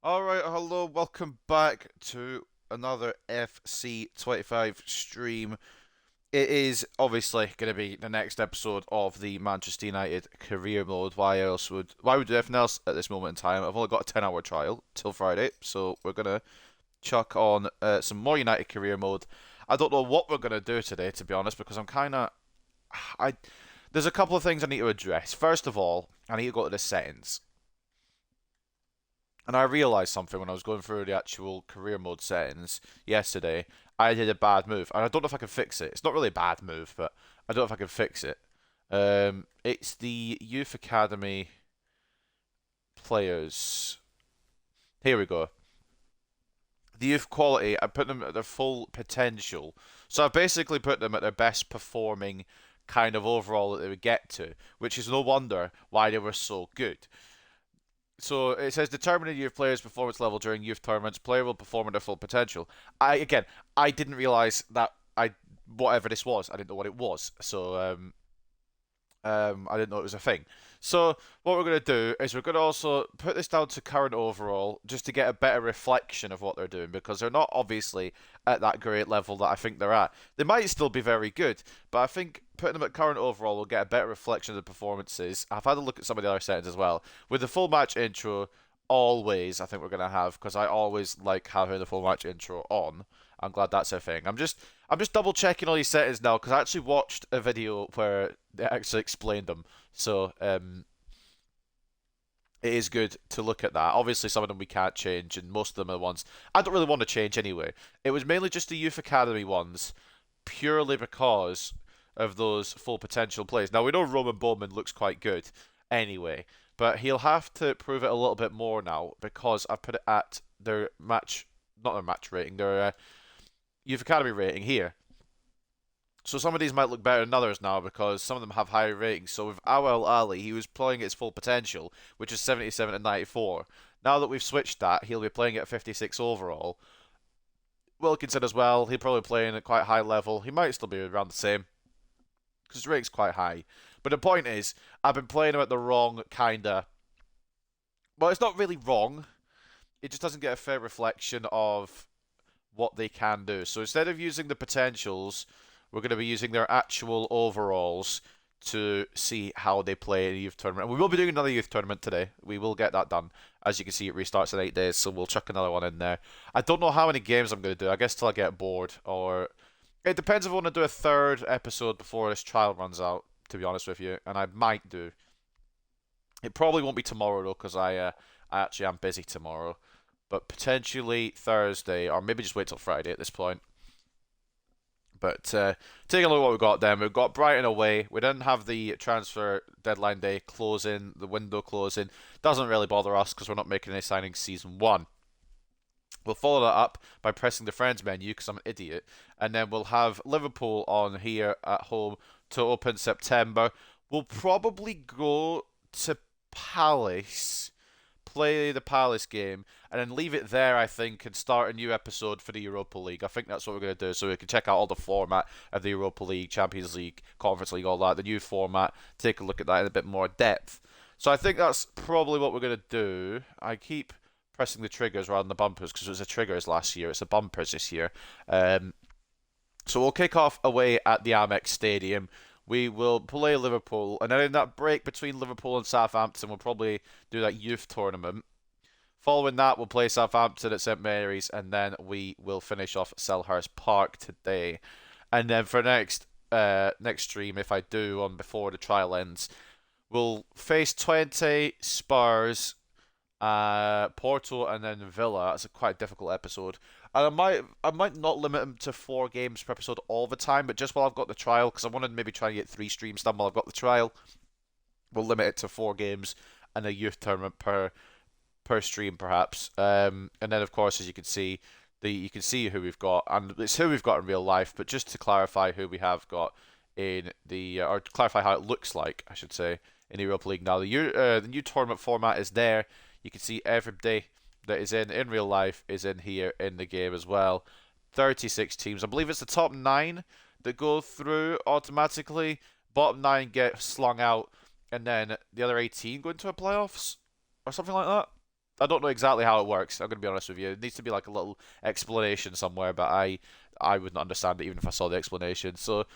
Alright, hello, welcome back to another FC25 stream. It is obviously going to be the next episode of the Manchester United career mode. Why would do anything else at this moment in time? I've only got a 10-hour trial till Friday, so we're going to chuck on some more United career mode. I don't know what we're going to do today, to be honest, because I there's a couple of things I need to address. First of all, I need to go to the settings. And I realised something when I was going through the actual career mode settings yesterday. I did a bad move, and I don't know if I can fix it. It's not really a bad move, but I don't know if I can fix it. It's the Youth Academy players. Here we go. The youth quality, I put them at their full potential. So I've basically put them at their best performing kind of overall that they would get to, which is no wonder why they were so good. So it says determining your player's performance level during youth tournaments. Player will perform at their full potential. I didn't realize that I whatever this was. I didn't know what it was. So I didn't know it was a thing. So what we're going to do is we're going to also put this down to current overall just to get a better reflection of what they're doing because they're not obviously at that great level that I think they're at. They might still be very good, but I think putting them at current overall will get a better reflection of the performances. I've had a look at some of the other settings as well. With the full match intro, always I think we're going to have because I always like having the full match intro on. I'm glad that's a thing. I'm just double checking all these settings now because I actually watched a video where they actually explained them. So it is good to look at that. Obviously, some of them we can't change, and most of them are ones I don't really want to change anyway. It was mainly just the Youth Academy ones, purely because of those full potential plays. Now we know Roman Bowman looks quite good anyway, but he'll have to prove it a little bit more now because I put it at their match, not their match rating, their Youth Academy rating here. So some of these might look better than others now because some of them have higher ratings. So with Awel Ali, he was playing at his full potential, which is 77 and 94. Now that we've switched that, he'll be playing at 56 overall. Wilkinson as well, he'll probably playing at quite high level. He might still be around the same because his rating's quite high. But the point is, I've been playing him at the wrong kind of. Well, it's not really wrong. It just doesn't get a fair reflection of what they can do. So instead of using the potentials, we're going to be using their actual overalls to see how they play in a youth tournament. And we will be doing another youth tournament today. We will get that done. As you can see, it restarts in 8 days, so we'll chuck another one in there. I don't know how many games I'm going to do. I guess till I get bored, or it depends if I want to do a third episode before this trial runs out. To be honest with you, and I might do. It probably won't be tomorrow though, because I actually am busy tomorrow. But potentially Thursday, or maybe just wait till Friday at this point. But taking a look at what we've got then, we've got Brighton away. We didn't have the transfer deadline day closing, the window closing. Doesn't really bother us because we're not making any signings season one. We'll follow that up by pressing the friends menu because I'm an idiot. And then we'll have Liverpool on here at home to open September. We'll probably go to Palace, play the Palace game, and then leave it there, I think, and start a new episode for the Europa League. I think that's what we're going to do, so we can check out all the format of the Europa League, Champions League, Conference League, all that, the new format, take a look at that in a bit more depth. So I think that's probably what we're going to do. I keep pressing the triggers rather than the bumpers because it was the triggers last year, it's the bumpers this year. So we'll kick off away at the Amex Stadium. We will play Liverpool, and then in that break between Liverpool and Southampton, we'll probably do that youth tournament. Following that, we'll play Southampton at St Mary's, and then we will finish off Selhurst Park today. And then for next stream, if I do on before the trial ends, we'll face 20 Spurs, Porto, and then Villa. That's a quite difficult episode. And I might not limit them to 4 games per episode all the time, but just while I've got the trial, because I want to maybe try and get 3 streams done while I've got the trial, we'll limit it to 4 games and a youth tournament per stream perhaps. And then of course, as you can see, you can see who we've got, and it's who we've got in real life. But just to clarify who we have got in the or to clarify how it looks like, I should say, in the Europa League now. The new tournament format is there. You can see everybody that is in real life is in here in the game as well. 36 teams. I believe it's the top 9 that go through automatically. Bottom 9 get slung out, and then the other 18 go into a playoffs or something like that. I don't know exactly how it works. I'm going to be honest with you. It needs to be like a little explanation somewhere, but I wouldn't understand it even if I saw the explanation. So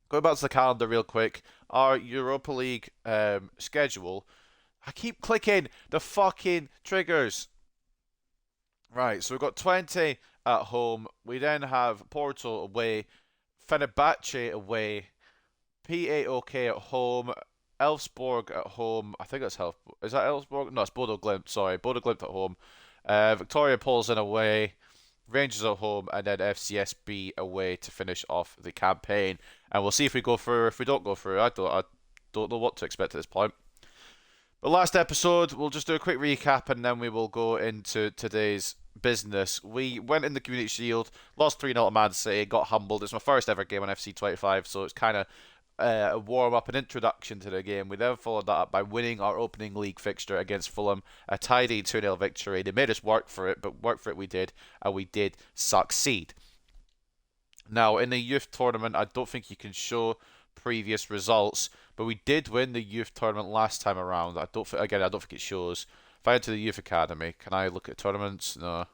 going back to the calendar real quick, our Europa League schedule. I keep clicking the fucking triggers. Right, so we've got 20 at home. We then have Porto away, Fenerbahce away, PAOK at home, Elfsborg at home. I think that's Is that Elfsborg? No, it's Bodo Glimt. Sorry, Bodo Glimt at home. Victoria Pilsen away, Rangers at home, and then FCSB away to finish off the campaign. And we'll see if we go through. If we don't go through, I don't know what to expect at this point. But last episode, we'll just do a quick recap and then we will go into today's business. We went in the Community Shield, lost 3-0 to Man City, got humbled. It's my first ever game on FC 25, so it's kind of a warm-up, an introduction to the game. We then followed that up by winning our opening league fixture against Fulham, a tidy 2-0 victory. They made us work for it, but work for it we did, and we did succeed. Now, in the youth tournament, I don't think you can show previous results, but we did win the youth tournament last time around. I don't think it shows. If I enter the youth academy, can I look at tournaments? No,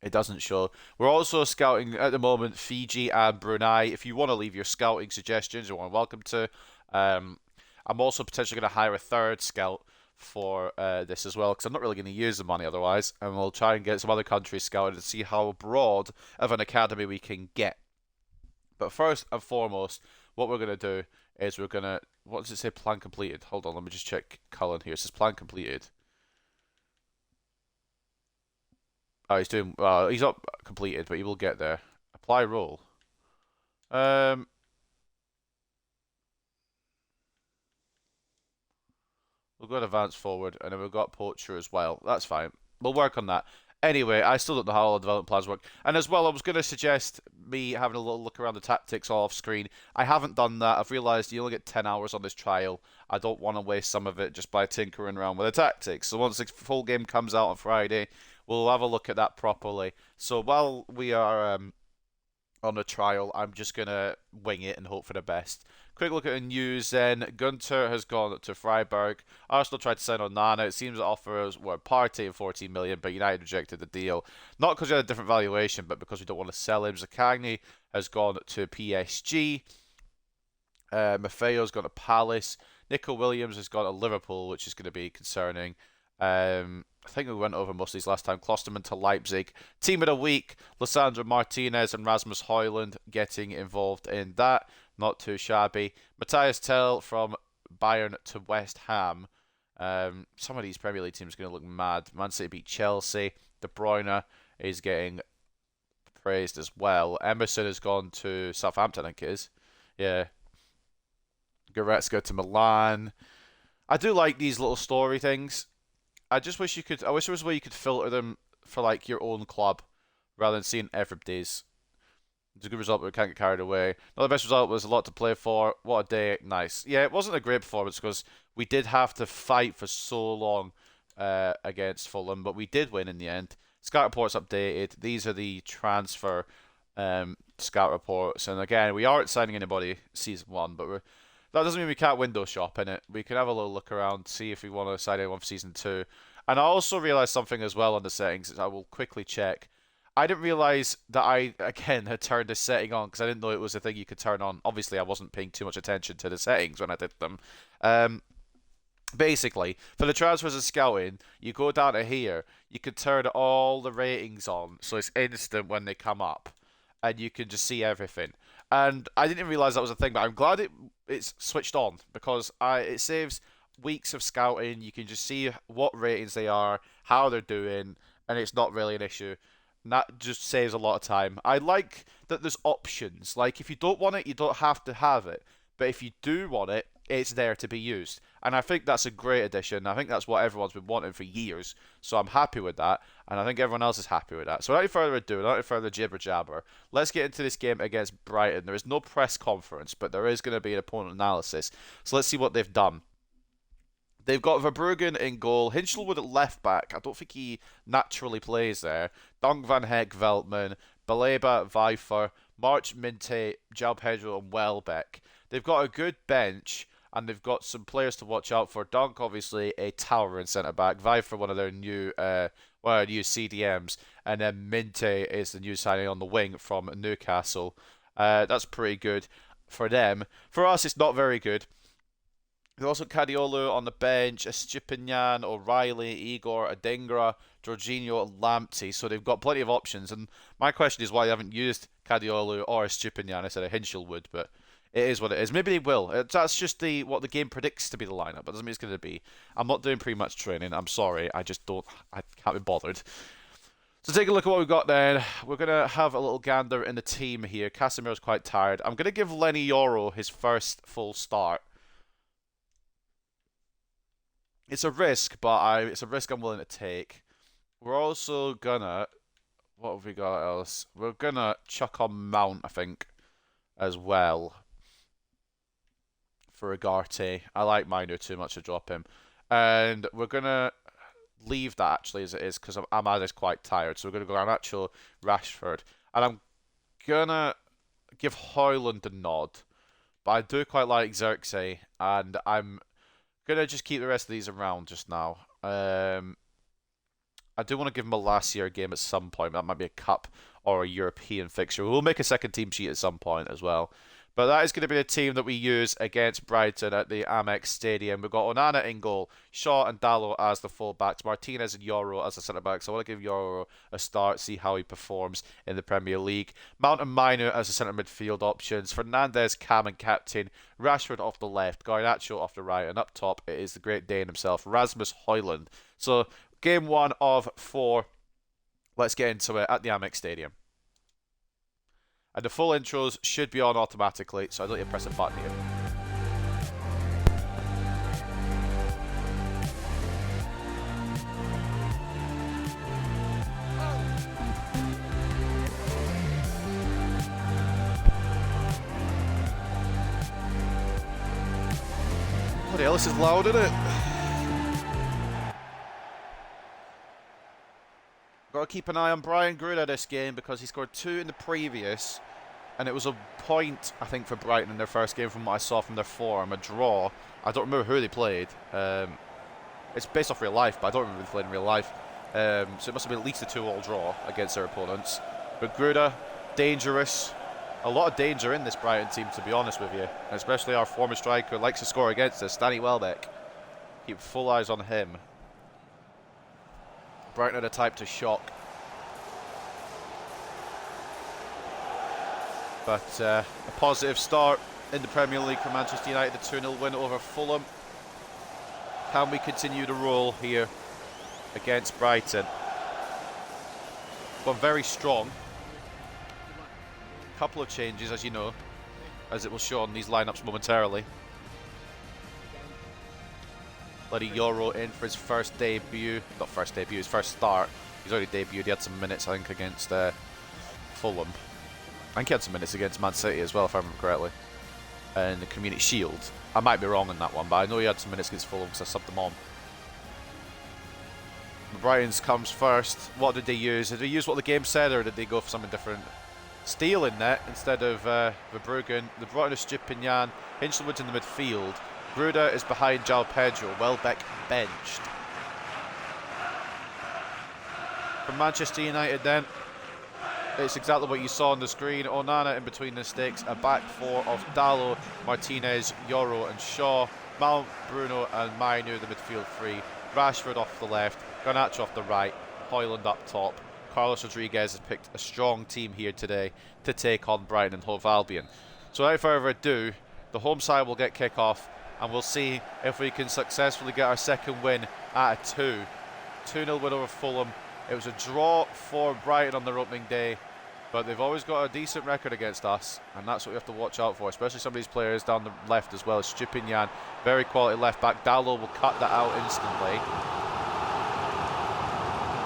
it doesn't show. We're also scouting at the moment Fiji and Brunei. If you want to leave your scouting suggestions, you're welcome to. I'm also potentially going to hire a third scout for this as well because I'm not really going to use the money otherwise, and we'll try and get some other countries scouted and see how broad of an academy we can get. But first and foremost, what we're going to do is we're going to... What does it say? Plan completed. Hold on, let me just check Cullen here. It says plan completed. Oh, he's doing... Well, he's not completed, but he will get there. Apply role. We'll go to advance forward, and then we've got poacher as well. That's fine. We'll work on that. Anyway, I still don't know how all the development plans work. And as well, I was going to suggest me having a little look around the tactics off screen. I haven't done that. I've realised you only get 10 hours on this trial. I don't want to waste some of it just by tinkering around with the tactics. So once the full game comes out on Friday, we'll have a look at that properly. So while we are on the trial, I'm just going to wing it and hope for the best. Quick look at the news then. Gunter has gone to Freiburg. Arsenal tried to sign on Nana. It seems the offers were party at 14 million, but United rejected the deal. Not because we had a different valuation, but because we don't want to sell him. Zakagni has gone to PSG. Maffeo's gone to Palace. Nico Williams has gone to Liverpool, which is going to be concerning. I think we went over most of these last time. Klosterman to Leipzig. Team of the week, Lissandro Martinez and Rasmus Højlund getting involved in that. Not too shabby. Matthias Tell from Bayern to West Ham. Some of these Premier League teams are going to look mad. Man City beat Chelsea. De Bruyne is getting praised as well. Emerson has gone to Southampton, I think it is. Yeah. Goretzka to Milan. I do like these little story things. I just wish you could. I wish there was a way you could filter them for like your own club, rather than seeing everybody's. It's a good result, but we can't get carried away. No, the best result was a lot to play for. What a day! Nice. Yeah, it wasn't a great performance because we did have to fight for so long against Fulham, but we did win in the end. Scout reports updated. These are the transfer scout reports, and again, we aren't signing anybody season one, but that doesn't mean we can't window shop in it. We can have a little look around, see if we want to sign anyone for season two. And I also realised something as well on the settings, that I will quickly check. I didn't realise that I, again, had turned this setting on, because I didn't know it was a thing you could turn on. Obviously, I wasn't paying too much attention to the settings when I did them. Basically, for the transfers and scouting, you go down to here, you can turn all the ratings on, so it's instant when they come up, and you can just see everything. And I didn't realise that was a thing, but I'm glad it's switched on, because it saves weeks of scouting. You can just see what ratings they are, how they're doing, and it's not really an issue. And that just saves a lot of time. I like that there's options. Like, if you don't want it, you don't have to have it. But if you do want it, it's there to be used. And I think that's a great addition. I think that's what everyone's been wanting for years. So I'm happy with that. And I think everyone else is happy with that. So without any further ado, without any further jibber jabber, let's get into this game against Brighton. There is no press conference, but there is going to be an opponent analysis. So let's see what they've done. They've got Verbruggen in goal, Hinchelwood at left back. I don't think he naturally plays there. Dong Van Heck, Veltman, Baleba, Vijver, March, Minte, João Pedro, and Welbeck. They've got a good bench, and they've got some players to watch out for. Dunk, obviously, a towering centre back. Vive for one of their new CDMs, and then Minte is the new signing on the wing from Newcastle. That's pretty good for them. For us, it's not very good. There's also Cadiolo on the bench, Estupinian, O'Reilly, Igor, Adingra, Jorginho, Lamptey. So they've got plenty of options. And my question is why they haven't used Cadiolo or Estupinian instead of Hinchelwood. But it is what it is. Maybe they will. That's just what the game predicts to be the lineup. But doesn't mean it's going to be. I'm not doing pre-match training. I'm sorry. I can't be bothered. So take a look at what we've got then. We're going to have a little gander in the team here. Casemiro's quite tired. I'm going to give Lenny Yoro his first full start. It's a risk, but it's a risk I'm willing to take. We're also gonna... What have we got else? We're gonna chuck on Mount, I think, as well. For Ugarte. I like Mino too much to drop him. And we're gonna leave that actually as it is, because Ahmad is quite tired. So we're gonna go Garnacho, Rashford. And I'm gonna give Højlund a nod. But I do quite like Xerxes, and I'm gonna just keep the rest of these around just now. I do want to give him a last year game at some point. That might be a cup or a European fixture. We'll make a second team sheet at some point as well. But that is going to be the team that we use against Brighton at the Amex Stadium. We've got Onana in goal, Shaw and Dalot as the full-backs, Martinez and Yoro as the centre-backs. So I want to give Yoro a start, see how he performs in the Premier League. Mount and Mino as the centre midfield options, Fernandez, Cam and captain, Rashford off the left, Garnacho off the right, and up top it is the Great Dane himself, Rasmus Højlund. So game 1 of 4. Let's get into it at the Amex Stadium. And the full intros should be on automatically, so I don't need to press a button here. Bloody hell, this is loud, isn't it? Got to keep an eye on Brian Gruda this game because he scored 2 in the previous, and it was a point, I think, for Brighton in their first game from what I saw from their form, a draw. I don't remember who they played. It's based off real life, but I don't remember who they played in real life. So it must have been at least a 2-2 draw against their opponents. But Gruda, dangerous. A lot of danger in this Brighton team, to be honest with you. Especially our former striker likes to score against us, Danny Welbeck. Keep full eyes on him. Brighton are the type to shock. But a positive start in the Premier League for Manchester United, the 2-0 win over Fulham. Can we continue to roll here against Brighton? Gone very strong. Couple of changes, as you know, as it will show on these lineups momentarily. Letting Yoro in for his first debut. Not first debut, his first start. He's already debuted. He had some minutes, I think, against Fulham. I think he had some minutes against Man City as well, if I remember correctly. In the Community Shield. I might be wrong on that one, but I know he had some minutes against Fulham because I subbed them on. The Brighton's comes first. What did they use? Did they use what the game said, or did they go for something different? Steele in net instead of Verbruggen. They brought in a Stupinian. Hinchelwood's in the midfield. Gruda is behind João Pedro. Welbeck benched. For Manchester United then, it's exactly what you saw on the screen. Onana in between the sticks. A back four of Dalot, Martinez, Yoro and Shaw. Mount, Bruno and Mainu the midfield three. Rashford off the left. Garnacho off the right. Højlund up top. Carlos Rodriguez has picked a strong team here today to take on Brighton and Hove Albion. So without further ado, the home side will get kick-off, and we'll see if we can successfully get our second win at a 2-0 win over Fulham. It was a draw for Brighton on their opening day, but they've always got a decent record against us, and that's what we have to watch out for, especially some of these players down the left as well as Stupinian. Very quality left back. Dalot will cut that out instantly.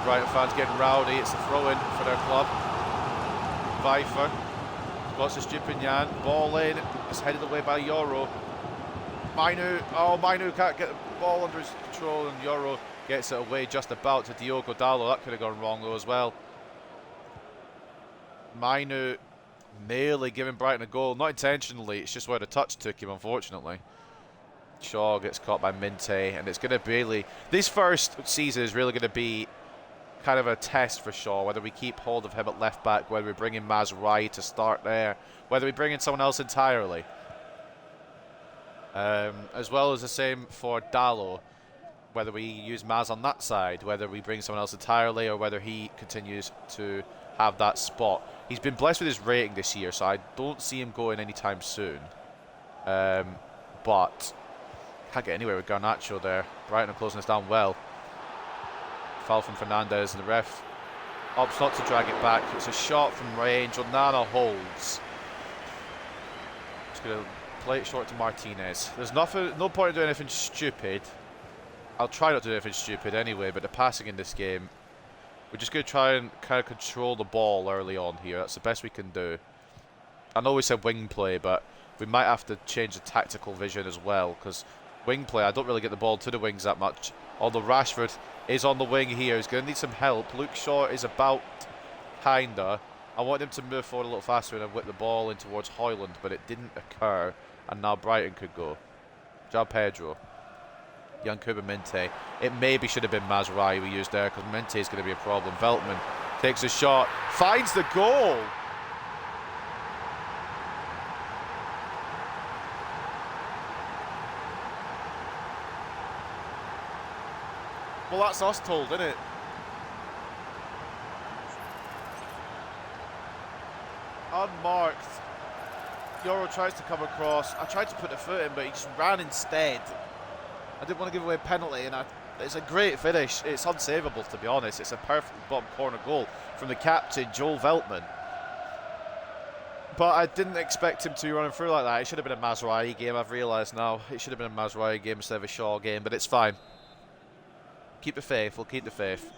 Brighton fans getting rowdy. It's a throw-in for their club. Vifer spots Stupinian. Ball in. It's headed away by Yoro. Mainu. Oh, Mainu can't get the ball under his control, and Yoro gets it away just about to Diogo Dalot. That could have gone wrong though as well. Mainu nearly giving Brighton a goal. Not intentionally. It's just where the touch took him, unfortunately. Shaw gets caught by Minte, and it's going to really... This first season is really going to be kind of a test for Shaw, whether we keep hold of him at left back, whether we bring in Mazraoui to start there, whether we bring in someone else entirely. As well as the same for Dalot, whether we use Maz on that side, whether we bring someone else entirely, or whether he continues to have that spot. He's been blessed with his rating this year, so I don't see him going anytime soon. But can't get anywhere with Garnacho there. Brighton are closing us down well. Foul from Fernandez, and the ref opts not to drag it back. It's a shot from range. Onana holds. Just going to play it short to Martinez. There's no point in doing anything stupid. I'll try not to do anything stupid anyway, but the passing in this game, we're just going to try and kind of control the ball early on here. That's the best we can do. I know we said wing play, but we might have to change the tactical vision as well, because wing play, I don't really get the ball to the wings that much. Although Rashford is on the wing here. He's going to need some help. Luke Shaw is about kinda. I want him to move forward a little faster and whip the ball in towards Højlund, but it didn't occur, and now Brighton could go. João Pedro. Yankuba Minte. It maybe should have been Mazraoui we used there, because Minte is going to be a problem. Veltman takes a shot, finds the goal. Well, that's us told, isn't it? Unmarked. Yoro tries to come across. I tried to put the foot in, but he just ran instead. I didn't want to give away a penalty, and it's a great finish. It's unsavable, to be honest. It's a perfect bottom corner goal from the captain, Joel Veltman. But I didn't expect him to be running through like that. It should have been a Mazraoui game, I've realised now. It should have been a Mazraoui game instead of a Shaw game, but it's fine. Keep the faith. We'll keep the faith.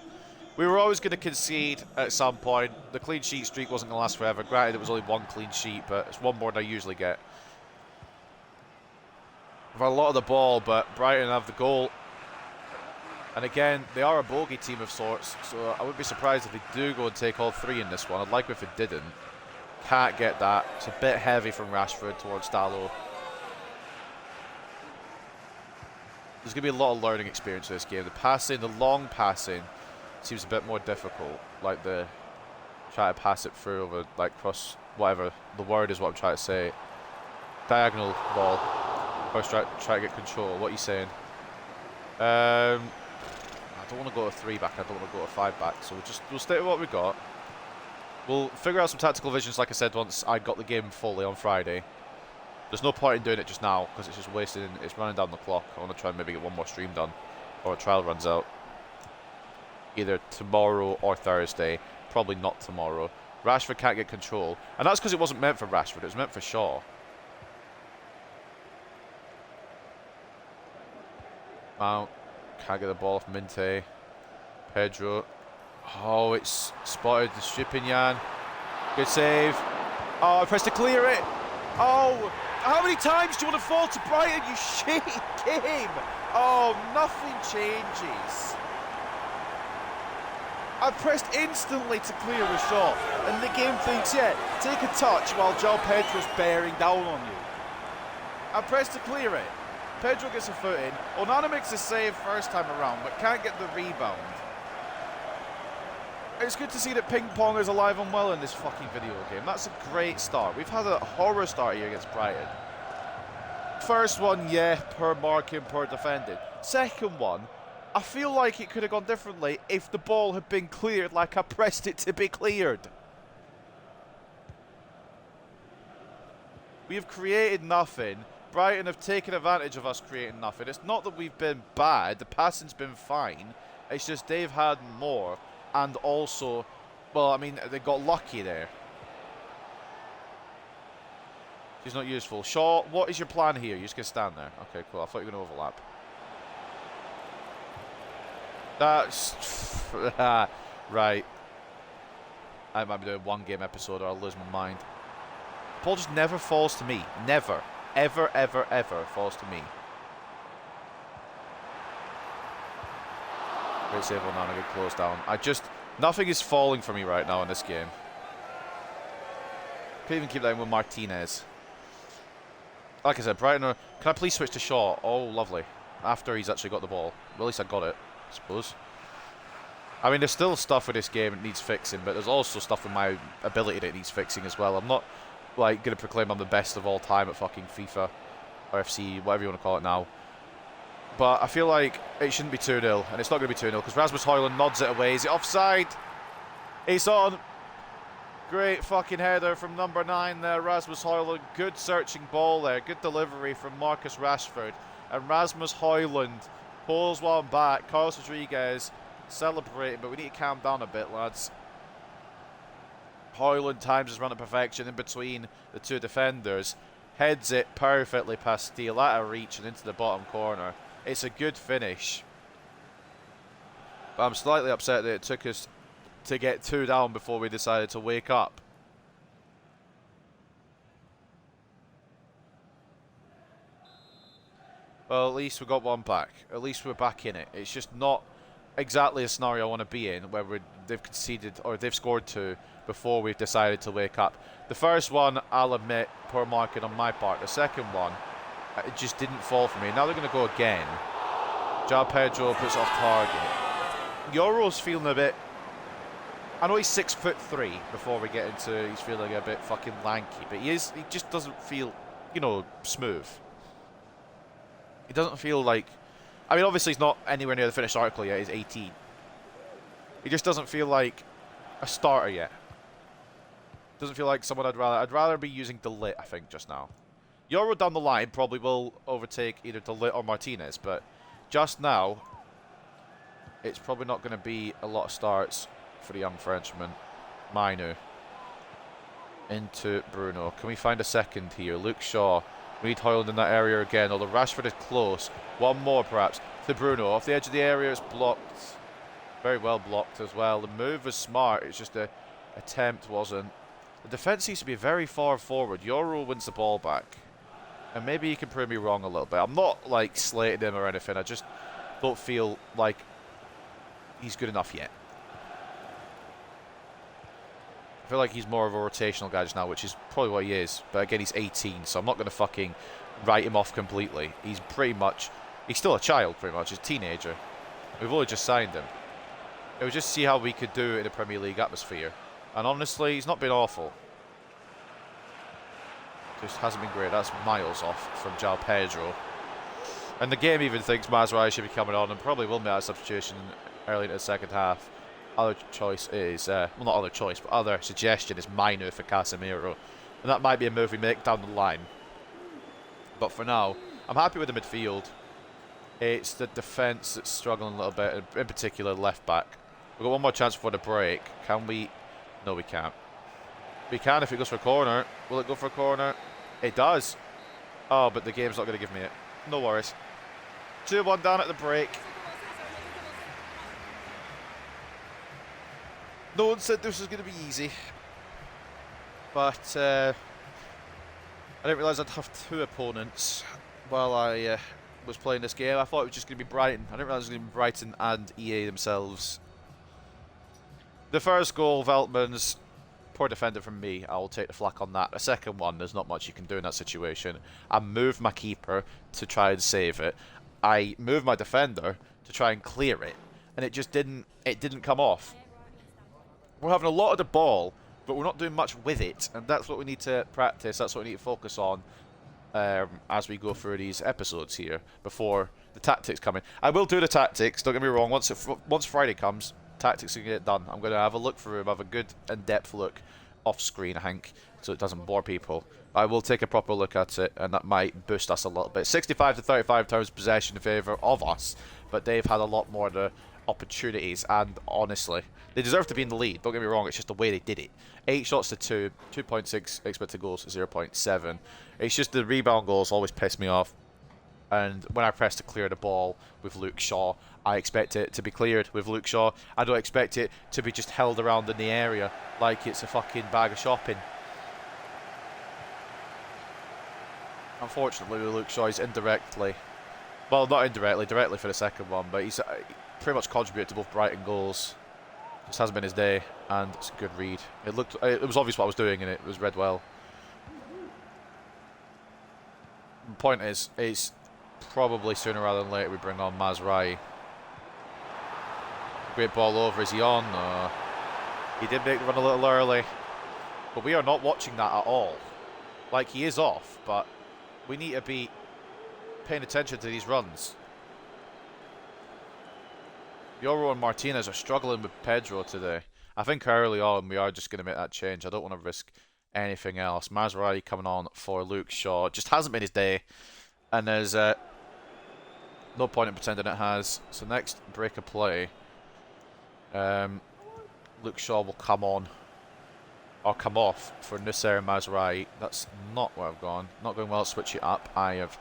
We were always going to concede at some point. The clean sheet streak wasn't going to last forever. Granted, it was only one clean sheet, but it's one more than I usually get. We've had a lot of the ball, but Brighton have the goal. And again, they are a bogey team of sorts, so I wouldn't be surprised if they do go and take all three in this one. I'd like if it didn't. Can't get that. It's a bit heavy from Rashford towards Dalot. There's going to be a lot of learning experience in this game. The passing, the long passing, seems a bit more difficult. Like the try to pass it through over, like cross, whatever the word is, what I'm trying to say. Diagonal ball. First try to get control. What are you saying? I don't want to go to 3 back. I don't want to go to 5 back. So we'll stay with what we got. We'll figure out some tactical visions, like I said, once I got the game fully on Friday. There's no point in doing it just now because it's just wasting. It's running down the clock. I want to try and maybe get one more stream done, or a trial runs out. Either tomorrow or Thursday. Probably not tomorrow. Rashford can't get control, and that's because it wasn't meant for Rashford. It was meant for Shaw. Mount can't get the ball off Minte. Pedro. Oh, it's spotted the Stupinian. Good save. Oh, I pressed to clear it. Oh, how many times do you want to fall to Brighton, you shit game? Oh, nothing changes. I pressed instantly to clear a shot, and the game thinks, yeah, take a touch while João Pedro's bearing down on you. I pressed to clear it. Pedro gets a foot in. Onana makes a save first time around, but can't get the rebound. It's good to see that ping pong is alive and well in this fucking video game. That's a great start. We've had a horror start here against Brighton. First one, yeah, per marking, per defending. Second one, I feel like it could have gone differently if the ball had been cleared like I pressed it to be cleared. We have created nothing. Brighton have taken advantage of us creating nothing. It's not that we've been bad. The passing's been fine. It's just they've had more. And also, well, I mean, they got lucky there. She's not useful. Shaw, what is your plan here? You're just going to stand there. Okay, cool. I thought you were going to overlap. That's... right. I might be doing one game episode or I'll lose my mind. The ball just never falls to me. Never. Ever, ever, ever falls to me. Great save on that, a good close down. Nothing is falling for me right now in this game. Can't even keep that in with Martinez. like I said, Brighton. Can I please switch to Shaw? Oh, lovely. After he's actually got the ball. Well, at least I got it, I suppose. I mean, there's still stuff with this game that needs fixing, but there's also stuff with my ability that needs fixing as well. I'm not, like, going to proclaim I'm the best of all time at fucking FIFA, or FC, whatever you want to call it now. But I feel like it shouldn't be 2-0, and it's not going to be 2-0, because Rasmus Højlund nods it away. Is it offside? It's on. Great fucking header from number 9 there, Rasmus Højlund. Good searching ball there. Good delivery from Marcus Rashford. And Rasmus Højlund pulls one back. Carlos Rodriguez celebrating, but we need to calm down a bit, lads. Højlund times his run to perfection in between the two defenders. Heads it perfectly past Steele at a reach and into the bottom corner. It's a good finish. But I'm slightly upset that it took us to get 2 down before we decided to wake up. Well, at least we got one back. At least we're back in it. It's just not exactly a scenario I want to be in, where they've conceded or they've scored 2 before we've decided to wake up. The first one, I'll admit, poor marking on my part. The second one, it just didn't fall for me. Now they're going to go again. João Pedro puts off target. Yoro's feeling a bit... I know he's 6'3" before we get into he's feeling a bit fucking lanky, but he just doesn't feel, you know, smooth. He doesn't feel like... I mean, obviously he's not anywhere near the finished article yet. He's 18. He just doesn't feel like a starter yet. Doesn't feel like someone I'd rather be using De Ligt, I think, just now. Yoro down the line probably will overtake either De Ligt or Martinez, but just now, it's probably not going to be a lot of starts for the young Frenchman. Mainu. Into Bruno. Can we find a second here? Luke Shaw. We need Højlund in that area again, although Rashford is close. One more, perhaps, to Bruno. Off the edge of the area, it's blocked. Very well blocked as well. The move was smart. It's just the attempt wasn't. The defence seems to be very far forward. Yoro wins the ball back. And maybe he can prove me wrong a little bit. I'm not, like, slating him or anything. I just don't feel like he's good enough yet. I feel like he's more of a rotational guy just now, which is probably what he is. But again, he's 18, so I'm not going to fucking write him off completely. He's pretty much... He's still a child, pretty much. He's a teenager. We've only just signed him. It was just see how we could do it in a Premier League atmosphere. And honestly, he's not been awful. Just hasn't been great. That's miles off from João Pedro. And the game even thinks Mazraoui should be coming on and probably will make that substitution early in the second half. Other choice is, well, not other choice, but other suggestion is Mainu for Casemiro. And that might be a move we make down the line. But for now, I'm happy with the midfield. It's the defence that's struggling a little bit, in particular left back. We've got one more chance before the break. Can we? No, we can't. We can if it goes for a corner. Will it go for a corner? It does. Oh, but the game's not going to give me it. No worries. 2-1 down at the break. No one said this was going to be easy. But I didn't realise I'd have 2 opponents while I was playing this game. I thought it was just going to be Brighton. I didn't realise it was going to be Brighton and EA themselves. The first goal, Veltman's, poor defender from me. I will take the flak on that. The second one, there's not much you can do in that situation. I moved my keeper to try and save it. I moved my defender to try and clear it, and it just didn't come off. We're having a lot of the ball, but we're not doing much with it, and that's what we need to practice. That's what we need to focus on as we go through these episodes here before the tactics come in. I will do the tactics. Don't get me wrong. Once Friday comes, tactics are going to get done. I'm going to have a look through them, have a good in-depth look off screen, I think, so it doesn't bore people. I will take a proper look at it, and that might boost us a little bit. 65 to 35 times possession in favour of us, but they've had a lot more of the opportunities, and honestly, they deserve to be in the lead. Don't get me wrong, it's just the way they did it. 8 shots to 2, 2.6 expected goals, 0.7. It's just the rebound goals always piss me off. And when I press to clear the ball with Luke Shaw, I expect it to be cleared with Luke Shaw. I don't expect it to be just held around in the area like it's a fucking bag of shopping. Unfortunately, with Luke Shaw, he's indirectly, well, not indirectly, directly for the second one, but he's pretty much contributed to both Brighton goals. This hasn't been his day, and it's a good read. It was obvious what I was doing, and it was read well. The point is, it's probably sooner rather than later we bring on Mazraoui. Great ball over. Is he on? No. He did make the run a little early. But we are not watching that at all. Like, he is off, but we need to be paying attention to these runs. Yoro and Martinez are struggling with Pedro today. I think early on we are just going to make that change. I don't want to risk anything else. Mazraoui coming on for Luke Shaw. Just hasn't been his day. And there's no point in pretending it has. So next break of play, Luke Shaw will come on. Or come off for Nusser Mazraoui. That's not where I've gone. Not going well to switch it up. I have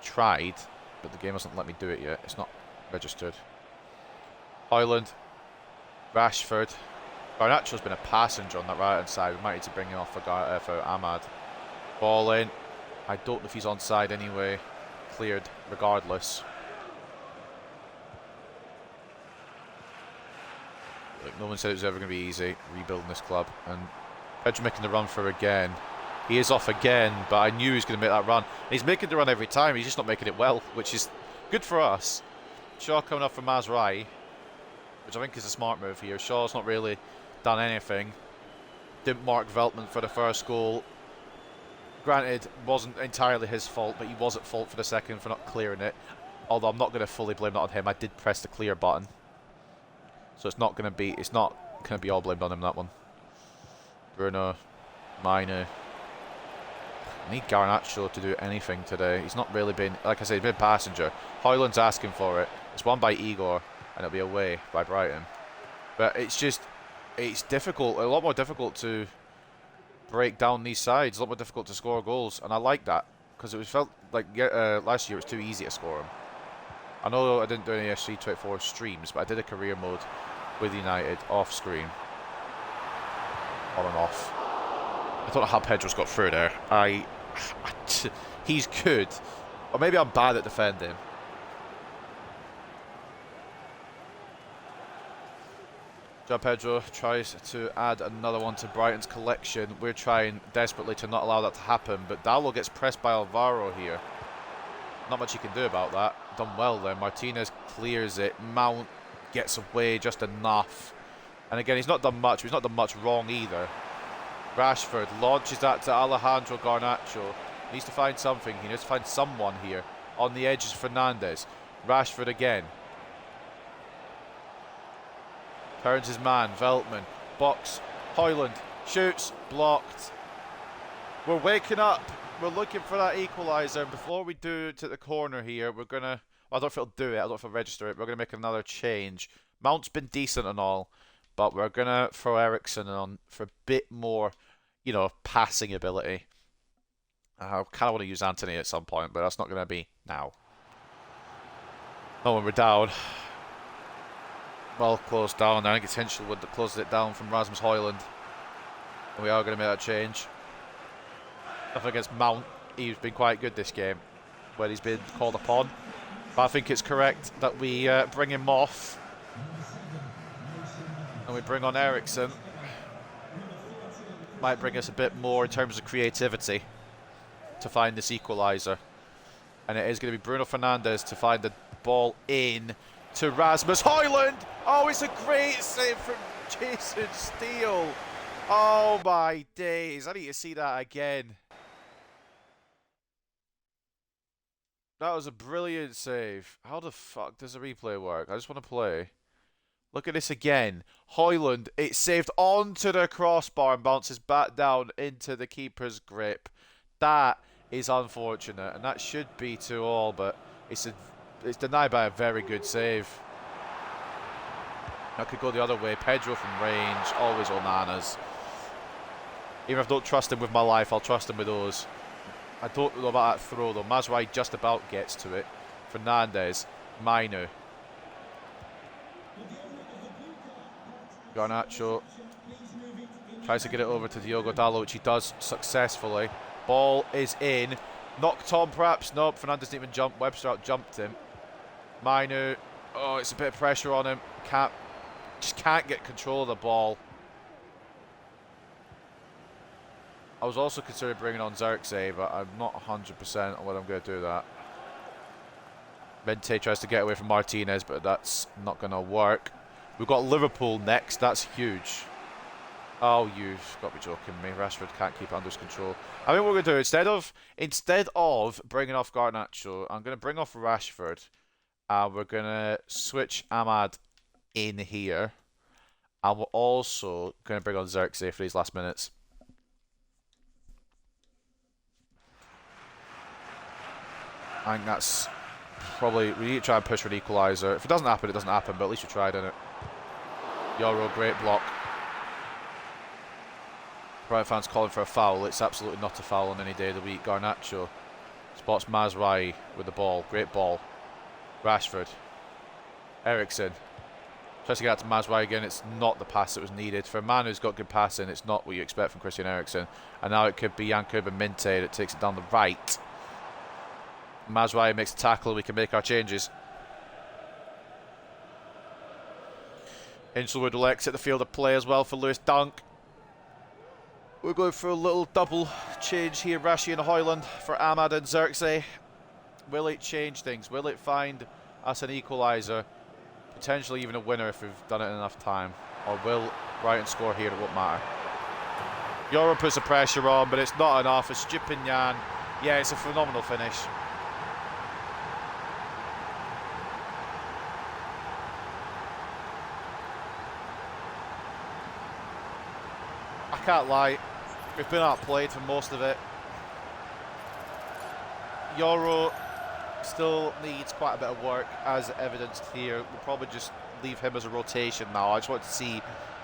tried, but the game hasn't let me do it yet. It's not registered. Højlund, Rashford. Garnacho's been a passenger on that right hand side. We might need to bring him off for Ahmad. Ball in. I don't know if he's onside anyway. Cleared regardless. Look, no one said it was ever going to be easy rebuilding this club. And Pedro making the run for again. He is off again, but I knew he was going to make that run. And he's making the run every time. He's just not making it well, which is good for us. Shaw coming up for Mazraoui, which I think is a smart move here. Shaw's not really done anything. Didn't mark Veltman for the first goal. Granted, wasn't entirely his fault, but he was at fault for the second for not clearing it. Although I'm not going to fully blame that on him. I did press the clear button, so it's not going to be all blamed on him, that one. Bruno, Mainu. I need Garnacho to do anything today. He's not really been, like I said, he's been a passenger. Højlund's asking for it. It's won by Igor, and it'll be away by Brighton. But it's just, it's difficult, a lot more difficult to break down these sides, a lot more difficult to score goals, and I like that, because it felt like last year it was too easy to score them. I know I didn't do any EAFC24 streams, but I did a career mode with United off screen. On and off. I don't know how Pedro's got through there. He's good. Or maybe I'm bad at defending. João Pedro tries to add another one to Brighton's collection. We're trying desperately to not allow that to happen, but Dallo gets pressed by Alvaro here. Not much you can do about that. Done well there. Martinez clears it. Mount gets away just enough. And again, he's not done much. He's not done much wrong either. Rashford launches that to Alejandro Garnacho. Needs to find something. He needs to find someone here. On the edge is Fernandes. Rashford again. Turns his man. Veltman. Box. Højlund. Shoots. Blocked. We're waking up. We're looking for that equaliser. And before we do to the corner here, we're going to... Well, I don't know if it'll do it. I don't know if it'll register it. We're going to make another change. Mount's been decent and all, but we're going to throw Eriksen on for a bit more, you know, passing ability. I kind of want to use Anthony at some point, but that's not going to be now. Not when we're down. Well closed down. I think it's Hinchelwood that closes it down from Rasmus Højlund. And we are going to make that change. Nothing against Mount. He's been quite good this game when he's been called upon. But I think it's correct that we bring him off. And we bring on Eriksen. Might bring us a bit more in terms of creativity to find this equaliser. And it is going to be Bruno Fernandes to find the ball in to Rasmus Højlund. Oh, it's a great save from Jason Steele. Oh my days. I need to see that again. That was a brilliant save. How the fuck does the replay work? I just want to play. Look at this again. Højlund, it's saved onto the crossbar and bounces back down into the keeper's grip. That is unfortunate, and that should be 2-2, but it's denied by a very good save. That could go the other way. Pedro from range, always Onanas. Even if I don't trust him with my life, I'll trust him with those. I don't know about that throw though. Mazraoui just about gets to it. Fernandes, Mainu. Garnacho tries to get it over to Diogo Dallo, which he does successfully. Ball is in. Knocked on perhaps. Nope, Fernandes didn't even jump. Webster out-jumped him. Mainu. Oh, it's a bit of pressure on him. Just can't get control of the ball. I was also considering bringing on Xerxes, but I'm not 100% on whether I'm going to do that. Mente tries to get away from Martinez, but that's not going to work. We've got Liverpool next. That's huge. Oh, you've got to be joking me. Rashford can't keep it under control. I think what we're going to do, instead of bringing off Garnacho, I'm going to bring off Rashford. We're going to switch Ahmad in here. And we're also going to bring on Xerxes for these last minutes. I think that's probably... We need to try and push for an equaliser. If it doesn't happen, it doesn't happen, but at least we tried, innit? Yoro, great block. Brighton fans calling for a foul. It's absolutely not a foul on any day of the week. Garnacho spots Mazraoui with the ball. Great ball. Rashford. Eriksen. Tries to get out to Mazraoui again. It's not the pass that was needed. For a man who's got good passing, it's not what you expect from Christian Eriksen. And now it could be Yankuba Minte that takes it down the right. Mazraoui makes a tackle. We can make our changes. Hinchelwood will exit the field of play as well for Lewis Dunk. We're going for a little double change here. Rashi and Højlund for Ahmad and Xerxes. Will it change things? Will it find us an equaliser? Potentially even a winner if we've done it in enough time. Or will Brighton score here? It won't matter. Yoro puts the pressure on, but it's not enough. It's Stupinyan. Yeah, it's a phenomenal finish. I can't lie. We've been outplayed for most of it. Yoro still needs quite a bit of work, as evidenced here. We'll probably just leave him as a rotation now. I just want to see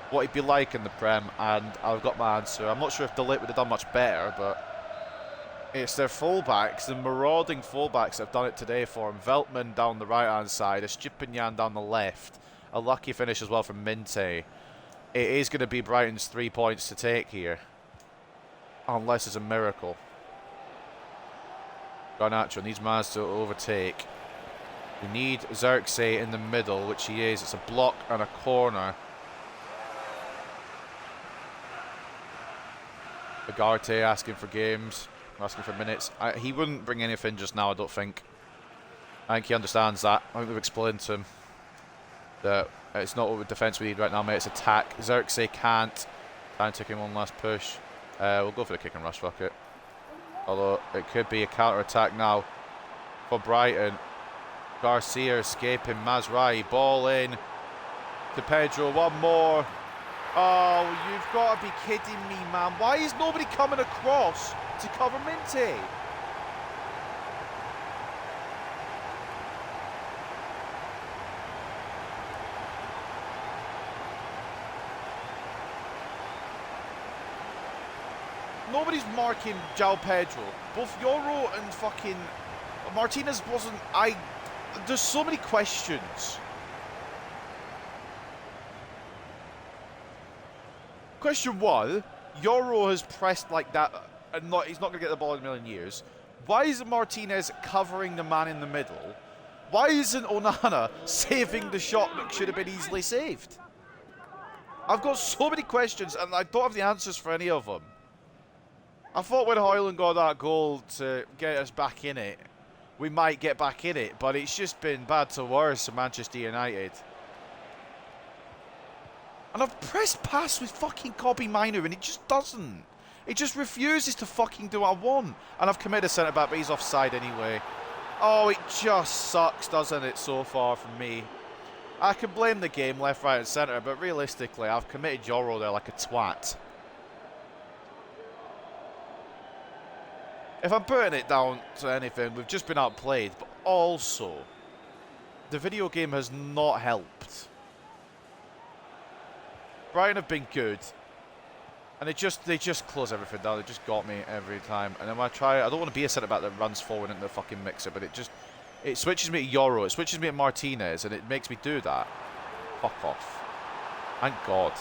what he'd be like in the Prem, and I've got my answer. I'm not sure if Delit would have done much better, but it's their fullbacks, the marauding fullbacks that have done it today for him. Veltman down the right-hand side, Estupinian down the left. A lucky finish as well from Minte. It is going to be Brighton's 3 points to take here. Unless it's a miracle. Garnacho needs Maz to overtake. We need Xerxes in the middle, which he is. It's a block and a corner. Agarte asking for games, asking for minutes. He wouldn't bring anything just now, I don't think. I think he understands that. I think we've explained to him that it's not what defence we need right now, mate. It's attack. Xerxes can't. Time taking one last push. We'll go for the kick and rush, fuck it. Although it could be a counter-attack now for Brighton. Garcia escaping. Mazraoui. Ball in to Pedro. One more. Oh, you've got to be kidding me, man. Why is nobody coming across to cover Minte? Nobody's marking João Pedro. Both Yoro and fucking Martinez wasn't... There's so many questions. Question one, Yoro has pressed like that and he's not going to get the ball in a million years. Why isn't Martinez covering the man in the middle? Why isn't Onana saving the shot that should have been easily saved? I've got so many questions and I don't have the answers for any of them. I thought when Højlund got that goal to get us back in it, we might get back in it, but it's just been bad to worse for Manchester United. And I've pressed pass with fucking Kobbie Mainoo and it just doesn't. It just refuses to fucking do what I want. And I've committed a centre-back, but he's offside anyway. Oh, it just sucks, doesn't it, so far from me. I can blame the game left, right and centre, but realistically, I've committed Yoro there like a twat. If I'm putting it down to anything, we've just been outplayed, but also, the video game has not helped. Brighton have been good, and they just close everything down. They just got me every time. And then when I try, I don't want to be a centre-back that runs forward into the fucking mixer, but it switches me to Yoro, it switches me to Martinez, and it makes me do that. Fuck off. Thank God.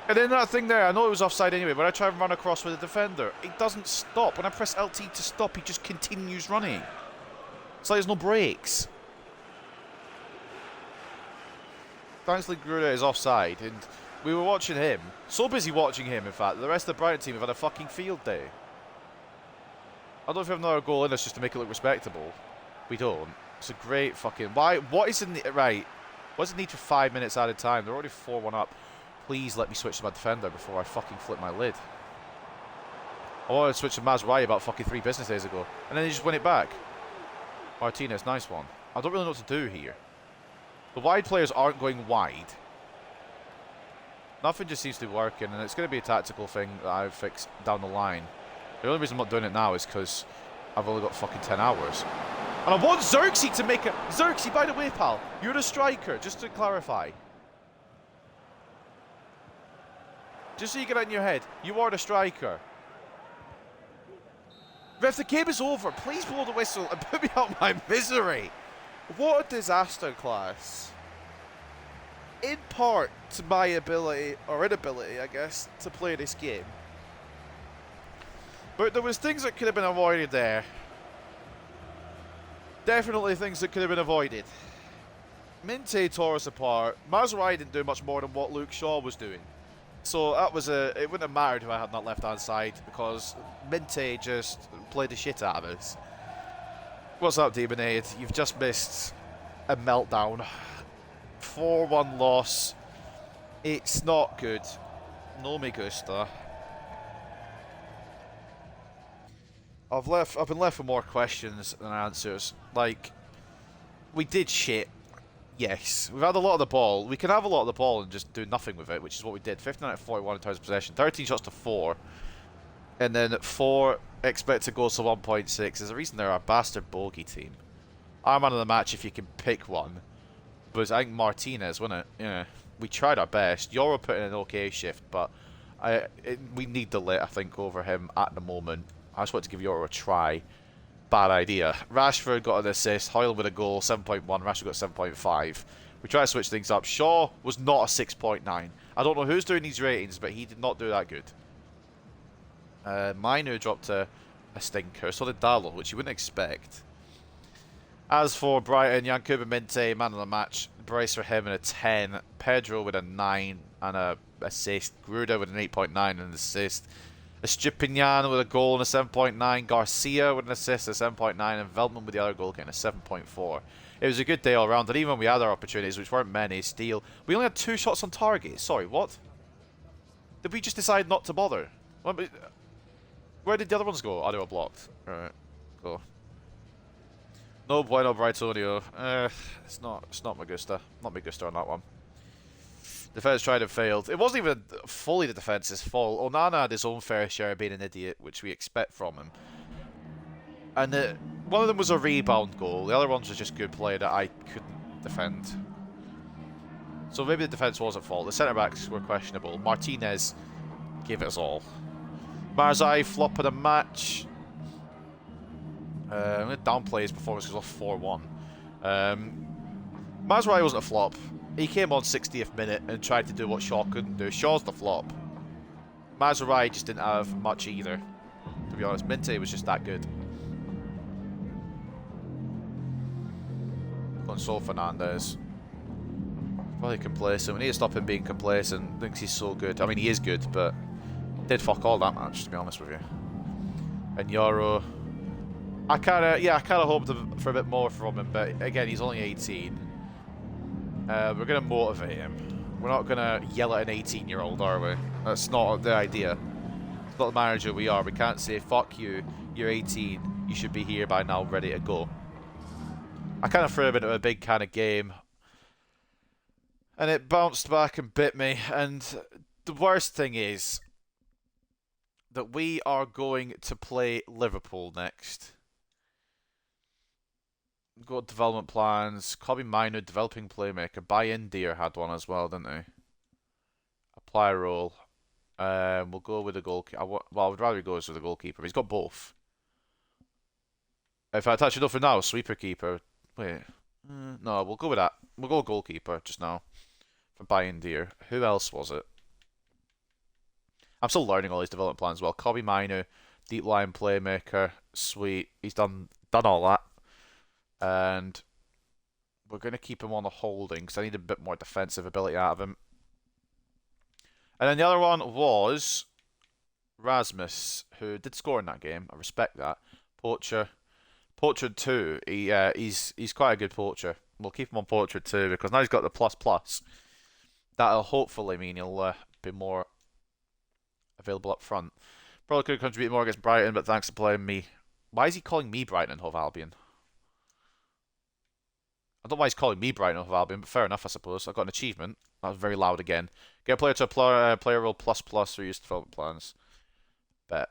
And then that thing there, I know it was offside anyway, when I try and run across with a defender, it doesn't stop. When I press LT to stop, he just continues running. It's like there's no brakes. Dansley Gruda is offside, and We were watching him. So busy watching him, in fact, that the rest of the Brighton team have had a fucking field day. I don't know if we have another goal in us just to make it look respectable. We don't. It's a great fucking... Why? What is in the... Right. What's the need for 5 minutes at a time? They're already 4-1 up. Please let me switch to my defender before I fucking flip my lid. I wanted to switch to Mazraoui about fucking 3 business days ago. And then they just win it back. Martinez, nice one. I don't really know what to do here. The wide players aren't going wide. Nothing just seems to be working, and it's going to be a tactical thing that I've fixed down the line. The only reason I'm not doing it now is because I've only got fucking 10 hours. And I want Xerxes to make a... Xerxes, by the way, pal, you're a striker, just to clarify. Just so you get it in your head, you are the striker. Ref, the game is over. Please blow the whistle and put me out of my misery. What a disaster class. In part to my ability, or inability, I guess, to play this game. But there was things that could have been avoided there. Definitely things that could have been avoided. Minte tore us apart. Mazraoui didn't do much more than what Luke Shaw was doing. So that was a... It wouldn't have mattered who I had on that left-hand side, because Minte just played the shit out of us. What's up, Demonade? You've just missed a meltdown. 4-1 loss. It's not good. No me gusta. I've been left with more questions than answers. Like, we did shit. Yes. We've had a lot of the ball. We can have a lot of the ball and just do nothing with it, which is what we did. 59 out of 41 in terms of possession. 13 shots to 4. And then 4 expected goals to 1.6. There's a reason they're a bastard bogey team. Our man of the match if you can pick one. But I think Martinez, wasn't it? Yeah. We tried our best. Euro put in an okay shift, but we need the lit, I think, over him at the moment. I just want to give Euro a try. Bad idea. Rashford got an assist. Hoyle with a goal, 7.1. Rashford got 7.5. We tried to switch things up. Shaw was not a 6.9. I don't know who's doing these ratings, but he did not do that good. Minu dropped a stinker. So did Dallo, which you wouldn't expect. As for Brighton, Yankuba Minte, man of the match. Brace for him and a 10. Pedro with a 9 and a assist. Gruda with an 8.9 and an assist. Estupinian with a goal and a 7.9. Garcia with an assist, a 7.9. And Veltman with the other goal getting a 7.4. It was a good day all round. And even when we had our opportunities, which weren't many, Steele, we only had 2 shots on target. Sorry, what? Did we just decide not to bother? Where did the other ones go? Oh, they were blocked. Alright, go. No bueno, Brightonio. It's not Magusta. Not Magusta on that one. Defence tried and failed. It wasn't even fully the defence's fault. Onana had his own fair share of being an idiot, which we expect from him. And one of them was a rebound goal. The other one was just good play that I couldn't defend. So maybe the defence was at fault. The centre-backs were questionable. Martinez gave it us all. Marzai flop of the match. I'm going to downplay his performance because it was 4-1. Mazraoui wasn't a flop. He came on 60th minute and tried to do what Shaw couldn't do. Shaw's the flop. Mazraoui just didn't have much either, to be honest. Minte was just that good. Gonzalo Fernandez. Probably complacent. We need to stop him being complacent. Thinks he's so good. I mean, he is good, but did fuck all that match, to be honest with you. And Yoro, I kind of hoped for a bit more from him, but again, he's only 18. We're going to motivate him. We're not going to yell at an 18-year-old, are we? That's not the idea. It's not the manager we are. We can't say, fuck you, you're 18, you should be here by now, ready to go. I kind of threw him into a big kind of game. And it bounced back and bit me. And the worst thing is that we are going to play Liverpool next. Got development plans. Kobe Minu, developing playmaker. Buy-in Deer had one as well, didn't they? Apply role. We'll go with the goalkeeper. Well, I would rather he goes with the goalkeeper. But he's got both. In fact, actually, no, for now, sweeper keeper. Wait. No, we'll go with that. We'll go goalkeeper just now. For Buy-in Deer. Who else was it? I'm still learning all these development plans as well. Kobe Minu, deep line playmaker. Sweet. He's done all that. And we're going to keep him on a holding because I need a bit more defensive ability out of him. And then the other one was Rasmus, who did score in that game. I respect that. Poacher. Poacher 2. He's quite a good poacher. We'll keep him on Poacher 2 because now he's got the plus plus. That'll hopefully mean he'll be more available up front. Probably could have contributed more against Brighton, but thanks for playing me. Why is he calling me Brighton and Hove Albion? I don't know why he's calling me Brighton and Hove Albion, but fair enough, I suppose. I got an achievement. That was very loud again. Get a player to a player role plus plus for use development plans. Bet.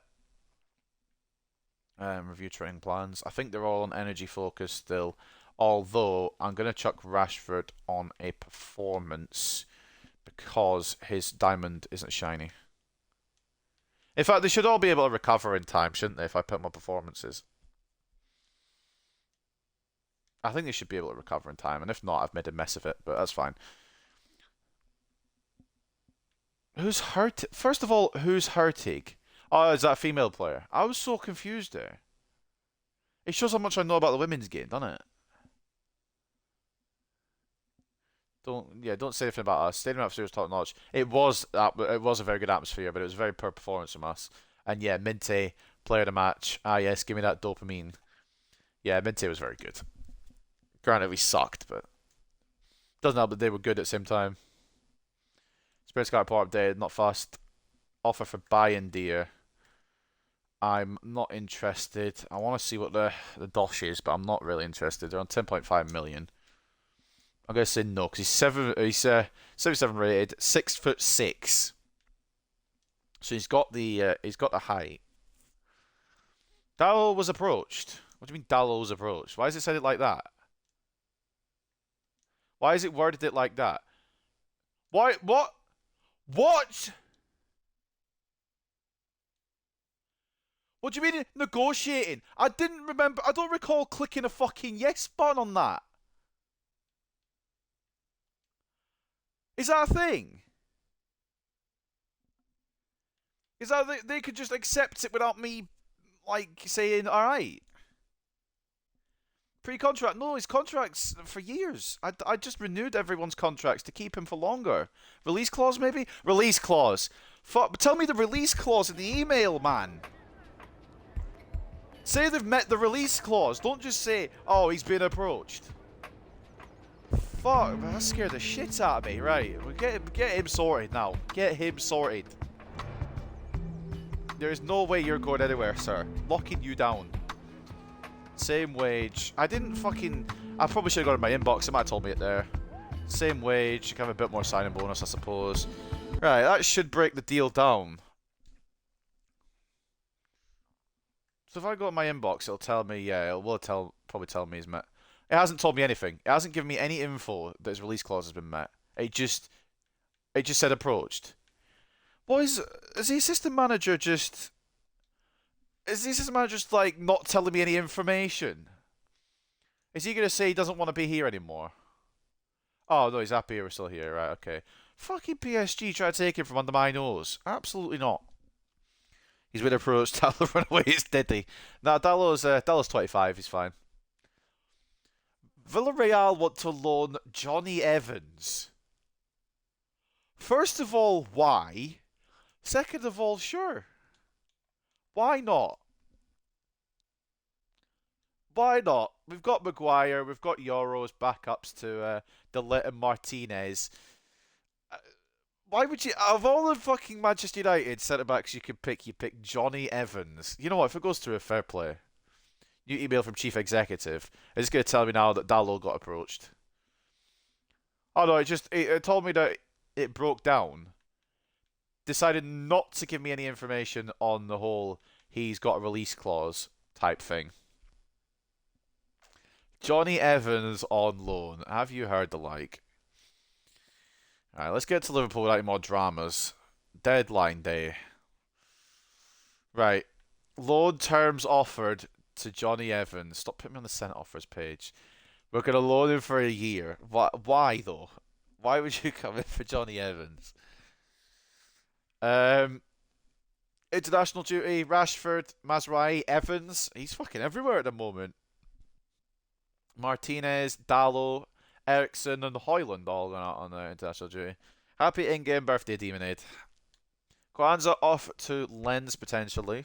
Review training plans. I think they're all on energy focus still. Although, I'm going to chuck Rashford on a performance because his diamond isn't shiny. In fact, they should all be able to recover in time, shouldn't they, if I put my performances? I think they should be able to recover in time, and if not, I've made a mess of it, but that's fine. Who's hurt? First of all, who's Hurtig? Oh, is that a female player? I was so confused there. It shows how much I know about the women's game, doesn't it? Don't say anything about us. Stadium atmosphere was top notch. It was a very good atmosphere, but it was very poor performance from us. And yeah, Minte, player of the match. Ah yes, give me that dopamine. Yeah, Minte was very good. Granted, we sucked, but doesn't help that they were good at the same time. Spirit Sky Report updated, not fast. Offer for buy-in deer. I'm not interested. I want to see what the dosh is, but I'm not really interested. They're on 10.5 million. I'm gonna say no because he's 77 rated, 6'6". So he's got the height. Dallo was approached. What do you mean Dallo was approached? Why is it said it like that? Why is it worded it like that? Why? What? What? What do you mean negotiating? I didn't remember. I don't recall clicking a fucking yes button on that. Is that a thing? Is that they could just accept it without me, like, saying, alright? Pre-contract? No, his contract's for years. I just renewed everyone's contracts to keep him for longer. Release clause, maybe? Release clause. Fuck, tell me the release clause in the email, man. Say they've met the release clause. Don't just say, oh, he's been approached. Fuck, that scared the shit out of me. Right, we'll get him sorted now. Get him sorted. There's no way you're going anywhere, sir. Locking you down. Same wage. I probably should have got it in my inbox. It might have told me it there. Same wage. You can have a bit more signing bonus, I suppose. Right, that should break the deal down. So if I go to my inbox, it'll tell me, yeah, probably tell me he's met. It hasn't told me anything. It hasn't given me any info that his release clause has been met. It just said approached. Boys, is the assistant manager just like not telling me any information? Is he gonna say he doesn't want to be here anymore? Oh no, he's happy we're still here, right, okay. Fucking PSG try to take him from under my nose. Absolutely not. He's been approached, Dallo run away, it's Diddy. Nah, Dallo's 25, he's fine. Villarreal want to loan Johnny Evans. First of all, why? Second of all, sure. Why not? Why not? We've got Maguire, we've got Euros, backups to De Ligt and Martinez. Why would you, out of all the fucking Manchester United centre-backs you pick Johnny Evans. You know what, if it goes through a fair play. New email from Chief Executive. It's going to tell me now that Dallo got approached. Oh no, it told me that it broke down. Decided not to give me any information on the whole he's got a release clause type thing. Johnny Evans on loan. Have you heard the like? Alright, let's get to Liverpool without any more dramas. Deadline day. Right. Loan terms offered to Johnny Evans. Stop putting me on the sent offers page. We're going to loan him for a year. Why though? Why would you come in for Johnny Evans? International duty, Rashford, Mazraoui, Evans. He's fucking everywhere at the moment. Martinez, Dallo, Ericsson, and Hoyland all going out on international duty. Happy in-game birthday, Demonade. Kwanzaa off to Lens potentially.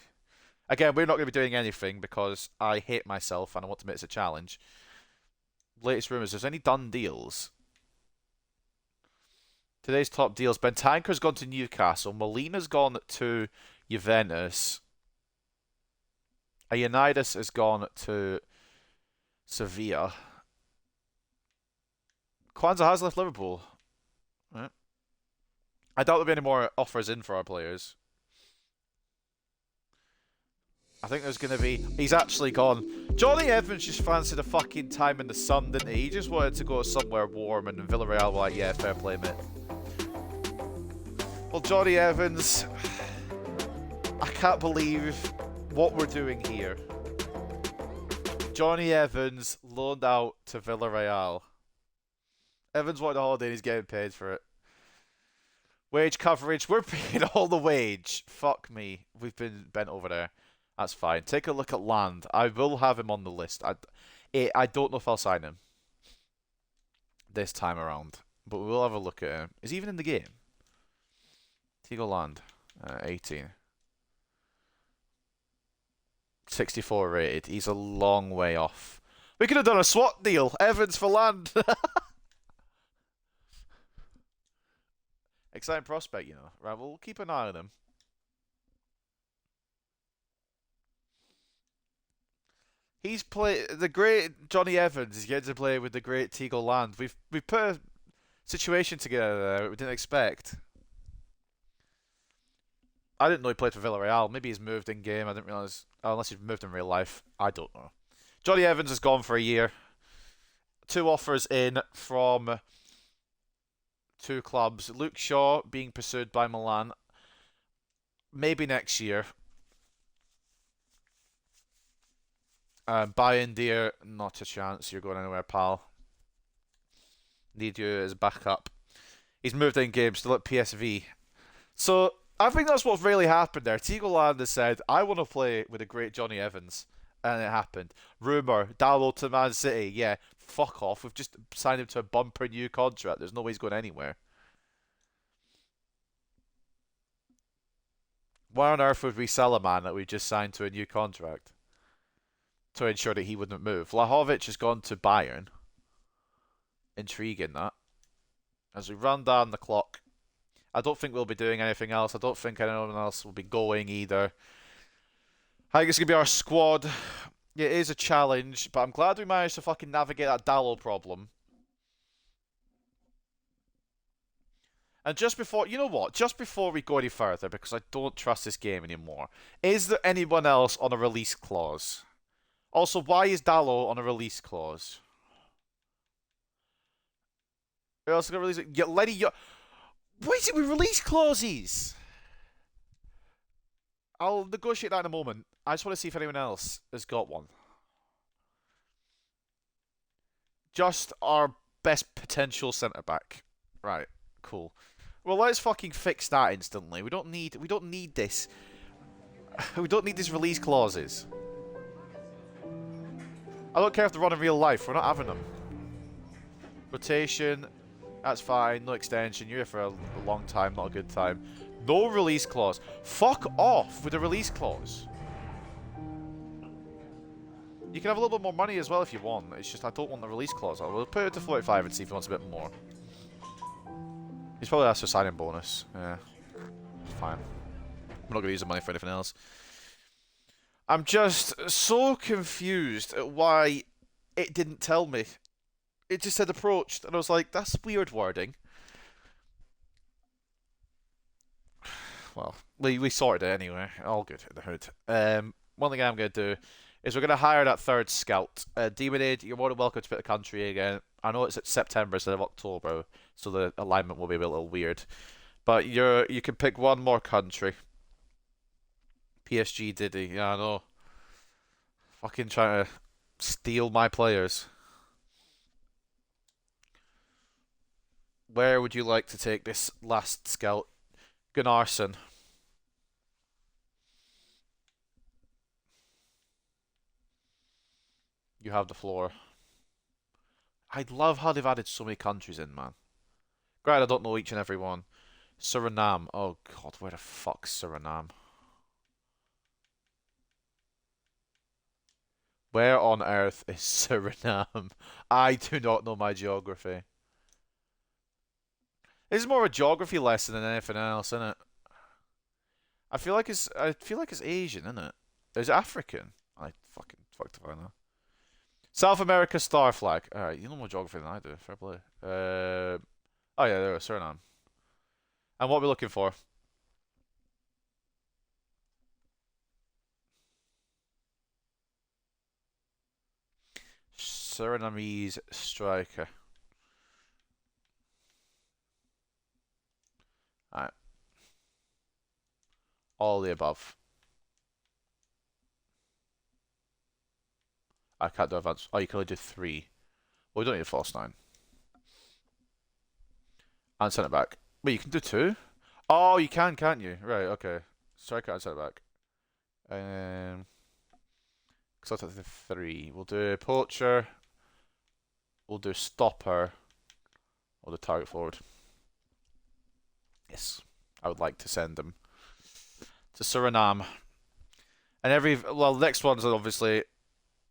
Again, we're not going to be doing anything because I hate myself and I want to make this a challenge. Latest rumours, there's any done deals? Today's top deals. Bentancur's gone to Newcastle. Molina's gone to Juventus. Ioannidis has gone to Sevilla. Kwanzaa has left Liverpool. Right. I doubt there'll be any more offers in for our players. I think there's going to be... He's actually gone. Johnny Evans just fancied a fucking time in the sun, didn't he? He just wanted to go somewhere warm, and Villarreal were like, yeah, fair play, mate. Well, Johnny Evans... I can't believe what we're doing here. Johnny Evans loaned out to Villarreal. Evans wanted a holiday and he's getting paid for it. Wage coverage. We're paying all the wage. Fuck me. We've been bent over there. That's fine. Take a look at Land. I will have him on the list. I don't know if I'll sign him this time around, but we will have a look at him. Is he even in the game? Tigo Land. 18. 64 rated. He's a long way off. We could have done a SWAT deal. Evans for Land. Exciting prospect, you know. Right, we'll keep an eye on him. He's the great Johnny Evans is getting to play with the great Tigo Land. We've put a situation together there we didn't expect. I didn't know he played for Villarreal. Maybe he's moved in game. I didn't realise. Unless he's moved in real life. I don't know. Johnny Evans has gone for a year. 2 offers in from 2 clubs. Luke Shaw being pursued by Milan. Maybe next year. Bayern Deer, not a chance. You're going anywhere, pal. Need you as backup. He's moved in game, still at PSV. So, I think that's what really happened there. Tigo Land has said, I want to play with the great Johnny Evans. And it happened. Rumour, Dalot to Man City. Yeah, fuck off. We've just signed him to a bumper new contract. There's no way he's going anywhere. Why on earth would we sell a man that we just signed to a new contract? To ensure that he wouldn't move. Vlahovic has gone to Bayern. Intriguing, that. As we run down the clock. I don't think we'll be doing anything else. I don't think anyone else will be going either. I think it's going to be our squad. It is a challenge, but I'm glad we managed to fucking navigate that Dallo problem. And just before, you know what? Just before we go any further, because I don't trust this game anymore, is there anyone else on a release clause? Also, why is Dallo on a release clause? Who else is going to release it? Yeah, Lenny, what is it with release clauses? I'll negotiate that in a moment. I just want to see if anyone else has got one. Just our best potential centre back. Right, cool. Well, let's fucking fix that instantly. We don't need this. We don't need these release clauses. I don't care if they're on in real life. We're not having them. Rotation. That's fine. No extension. You're here for a long time, not a good time. No release clause. Fuck off with a release clause. You can have a little bit more money as well if you want. It's just I don't want the release clause. We'll put it to 45 and see if he wants a bit more. He's probably asked for signing bonus. Yeah. Fine. I'm not going to use the money for anything else. I'm just so confused at why it didn't tell me. It just said approached, and I was like, that's weird wording. Well, we sorted it anyway. All good in the hood. One thing I'm going to do is we're going to hire that 3rd scout. Demonade, you're more than welcome to pick the country again. I know it's at September instead of October, so the alignment will be a little weird. But you can pick one more country. PSG Diddy, yeah, I know. Fucking trying to steal my players. Where would you like to take this last scout? Gunnarsson. You have the floor. I love how they've added so many countries in, man. Granted, I don't know each and every one. Suriname. Oh god, where the fuck's Suriname? Where on earth is Suriname? I do not know my geography. This is more of a geography lesson than anything else, isn't it? I feel like it's Asian, isn't it? Is it African? I fucking fucked if I know. South America star flag. Alright, you know more geography than I do. Fair play. Oh yeah, there we go, Suriname. And what are we looking for? Surinamese striker. Alright, all the above. I can't do advance. Oh, you can only do three. Well, we don't need a false nine. And send it back. Wait, you can do two? Oh, you can, can't you? Right, okay. Striker and send it back. Because I'll take the three. We'll do poacher. We'll do stopper. We'll do target forward. Yes. I would like to send them to Suriname. And the next ones will obviously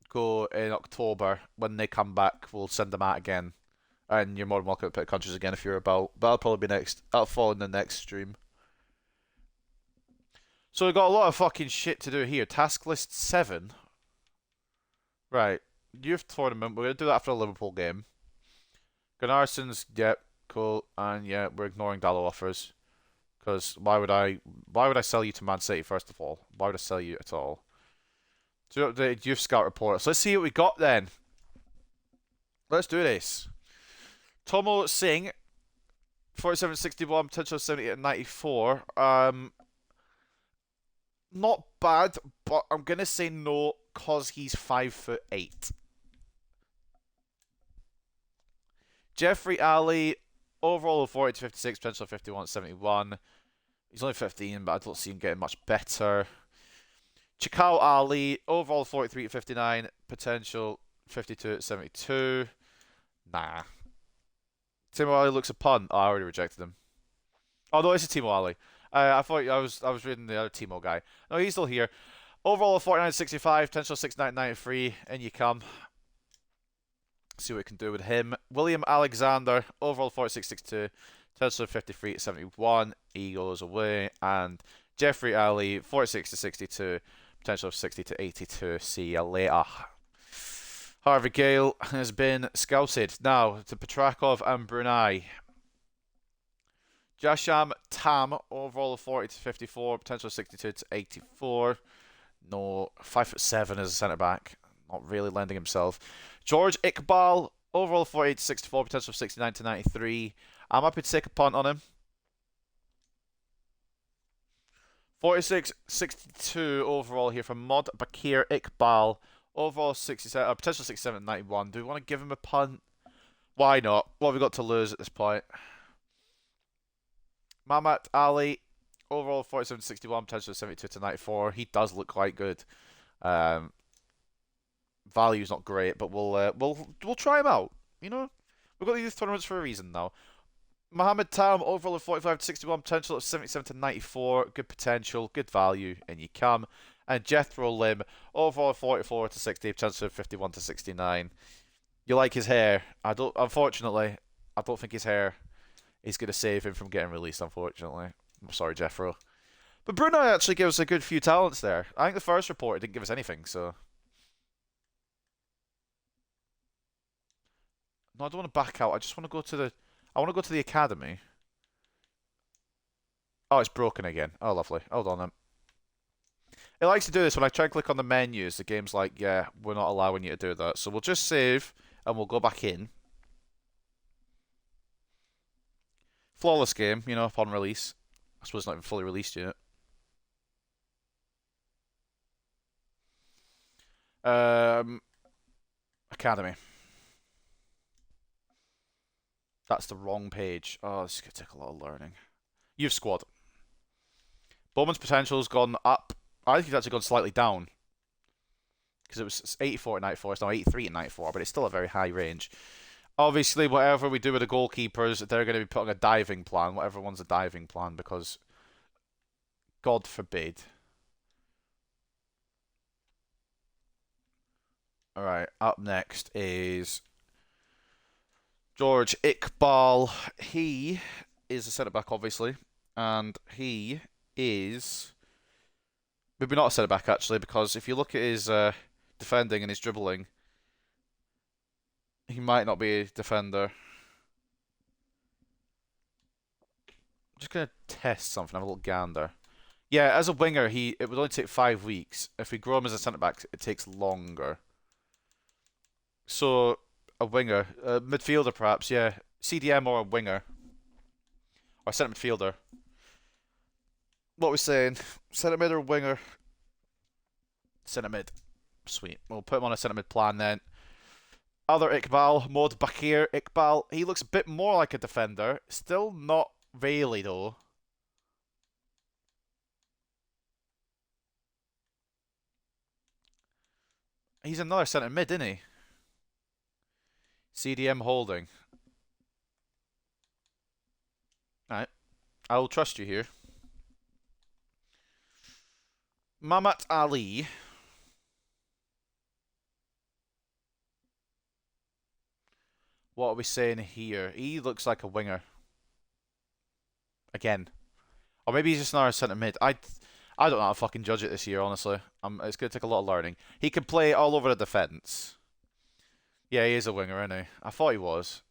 go in October. When they come back, we'll send them out again. And you're more than welcome to pick countries again if you're about. But that'll probably be next. That'll fall in the next stream. So we've got a lot of fucking shit to do here. Task list 7. Right. Youth tournament. We're going to do that after a Liverpool game. Gunnarsson's, yep, cool. And yeah, we're ignoring Dallo offers. Because why would I sell you to Man City, first of all? Why would I sell you at all? So the youth scout report. So let's see what we got then. Let's do this. Tomo Singh, 47-61, potential 78-94. Not bad, but I'm gonna say no because he's 5'8". Jeffrey Ali, overall of 40-56, potential 51-71. He's only 15, but I don't see him getting much better. Chikao Ali, overall 43-59, potential 52-72. Nah. Timo Ali looks a punt. Oh, I already rejected him. Oh no, it's a Timo Ali. I thought I was reading the other Timo guy. No, he's still here. Overall of 49-65, potential 69-93, and you come. See what we can do with him. William Alexander, overall 46-62, potential 53-71. He goes away. And Jeffrey Ali, 46-62, potential of 60-82. See you later. Harvey Gale has been scouted. Now to Petrakov and Brunei. Jasham Tam, overall of 40-54, potential 62-84. No, 5'7" as a centre back. Not really lending himself. George Iqbal, overall 48-64, potential of 69-93. I'm happy to take a punt on him. 46-62 overall here from Mod Bakir Iqbal. Overall 67, potential 67-91. Do we want to give him a punt? Why not? What have we got to lose at this point? Mamat Ali, overall 47-61, potential 72-94. He does look quite good. Value's not great, but we'll try him out. You know, we've got these tournaments for a reason now. Mohammed Tam, overall of 45-61, potential of 77-94. Good potential, good value, and you come. And Jethro Lim, overall 44-60, potential of 51-69. You like his hair? Unfortunately, I don't think his hair is going to save him from getting released. Unfortunately, I'm sorry, Jethro. But Brunei actually gives us a good few talents there. I think the first report didn't give us anything, so. No, I don't want to back out. I just want to go to the. I want to go to the academy. Oh, it's broken again. Oh, lovely. Hold on then. It likes to do this when I try and click on the menus. The game's like, yeah, we're not allowing you to do that. So we'll just save and we'll go back in. Flawless game, you know, upon release. I suppose it's not even fully released yet. Academy. That's the wrong page. Oh, this is going to take a lot of learning. Youth squad. Bowman's potential's gone up. I think it's actually gone slightly down. Because it was 84 to 94. It's now 83 to 94, but it's still a very high range. Obviously, whatever we do with the goalkeepers, they're going to be putting a diving plan. Whatever one's a diving plan, because God forbid. All right, up next is George Iqbal. He is a centre back, obviously, and he is maybe not a centre back actually, because if you look at his defending and his dribbling, he might not be a defender. I'm just gonna test something. Have a little gander. Yeah, as a winger, it would only take 5 weeks. If we grow him as a centre back, it takes longer. So a winger, a midfielder perhaps, yeah, CDM or a winger or centre midfielder. What we're saying, centre mid or winger? Centre mid. Sweet. We'll put him on a centre mid plan then. Other Iqbal, Mod Bakir Iqbal. He looks a bit more like a defender. Still not really though. He's another centre mid, isn't he? CDM holding. Alright. I will trust you here. Mamat Ali. What are we saying here? He looks like a winger. Again. Or maybe he's just another centre mid. I don't know how to fucking judge it this year, honestly. It's going to take a lot of learning. He can play all over the defence. Yeah, he is a winger, isn't he? I thought he was.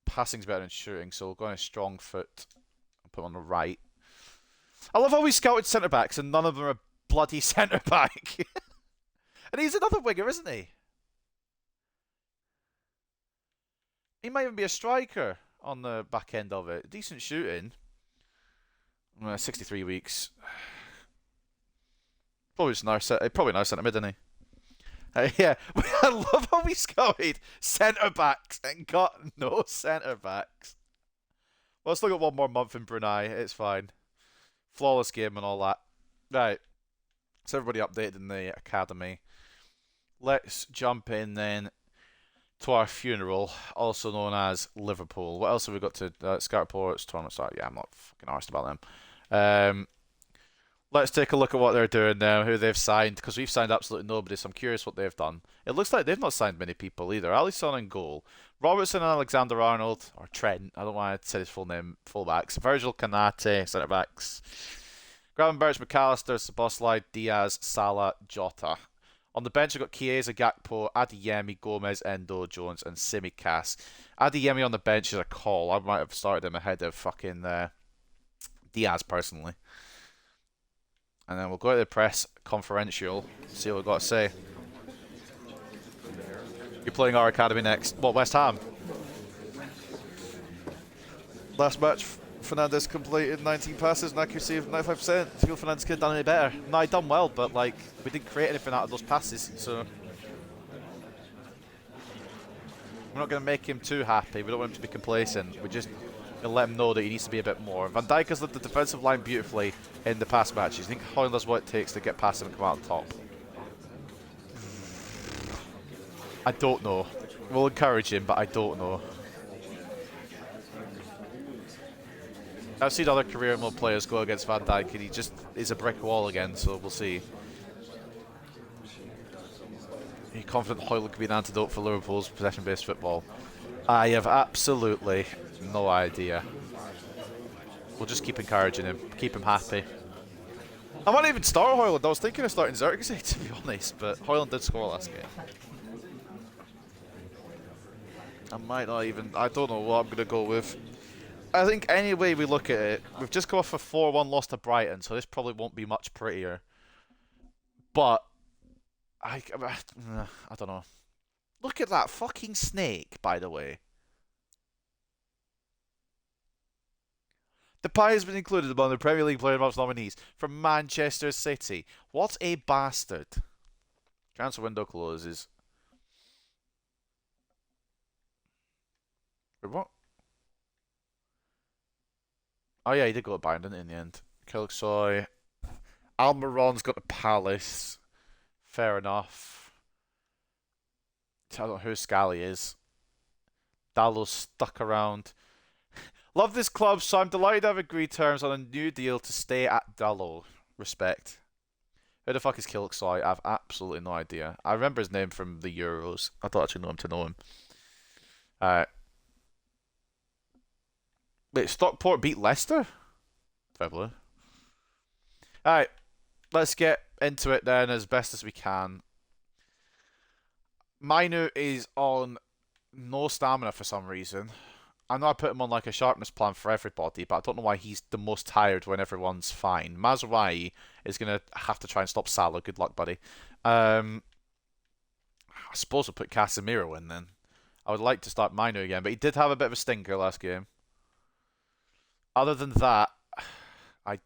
Passing's better than shooting, so we'll go on a strong foot. I'll put him on the right. I love how we scouted centre backs and none of them are bloody centre back. And he's another winger, isn't he? He might even be a striker on the back end of it. Decent shooting. 63 weeks. Probably another centre mid, isn't he? Yeah, I love how we scouted centre backs and got no centre backs. Well, let's look at one more month in Brunei. It's fine. Flawless game and all that. Right. So everybody updated in the academy. Let's jump in then to our funeral, also known as Liverpool. What else have we got to Scout Reports, tournament start? Yeah, I'm not fucking arsed about them. Let's take a look at what they're doing now, who they've signed, because we've signed absolutely nobody, so I'm curious what they've done. It looks like they've not signed many people either. Alisson in goal. Robertson and Alexander-Arnold, or Trent, I don't want to say his full name, fullbacks. Virgil Kanate, centre-backs. Gravenberch, McAllister, Szoboszlai, Diaz, Salah, Jota. On the bench, we've got Chiesa, Gakpo, Adeyemi, Gomez, Endo, Jones, and Tsimikas. Adeyemi on the bench is a call. I might have started him ahead of fucking Diaz, personally. And then we'll go to the press conferential, see what we've got to say. You're playing our academy next. What, West Ham? Last match, Fernandes completed 19 passes and accuracy of 95%. I feel Fernandes could have done any better. No, he done well, but like we didn't create anything out of those passes, so we're not going to make him too happy. We don't want him to be complacent. We just going to let him know that he needs to be a bit more. Van Dijk has led the defensive line beautifully in the past matches. I think Højlund does what it takes to get past him and come out on top. I don't know. We'll encourage him, but I don't know. I've seen other career mode players go against Van Dijk and he just is a brick wall again, so we'll see. Are you confident Højlund could be an antidote for Liverpool's possession-based football? I have absolutely no idea. We'll just keep encouraging him, keep him happy. I might even start Højlund. I was thinking of starting Xerxes, to be honest, but Højlund did score last game. I might not even... I don't know what I'm going to go with. I think any way we look at it, we've just come off a 4-1 loss to Brighton, so this probably won't be much prettier. But... I don't know. Look at that fucking snake, by the way. Depay has been included among the Premier League Player of the Month nominees from Manchester City. What a bastard. Transfer window closes. What? Oh yeah, he did go to Bayern, didn't he, in the end? Kilsoy. Almiron's got to Palace. Fair enough. I don't know who Scally is. Dallow's stuck around. Love this club, so I'm delighted I've agreed terms on a new deal to stay at Dallow. Respect. Who the fuck is Kilxoy? I have absolutely no idea. I remember his name from the Euros. I don't actually know him to know him. Alright. Wait, Stockport beat Leicester? Fair play. Alright. Let's get into it then as best as we can. Mainu is on no stamina for some reason. I know I put him on like a sharpness plan for everybody, but I don't know why he's the most tired when everyone's fine. Mazraoui is going to have to try and stop Salah. Good luck, buddy. I suppose we'll put Casemiro in then. I would like to start Mainu again, but he did have a bit of a stinker last game. Other than that, I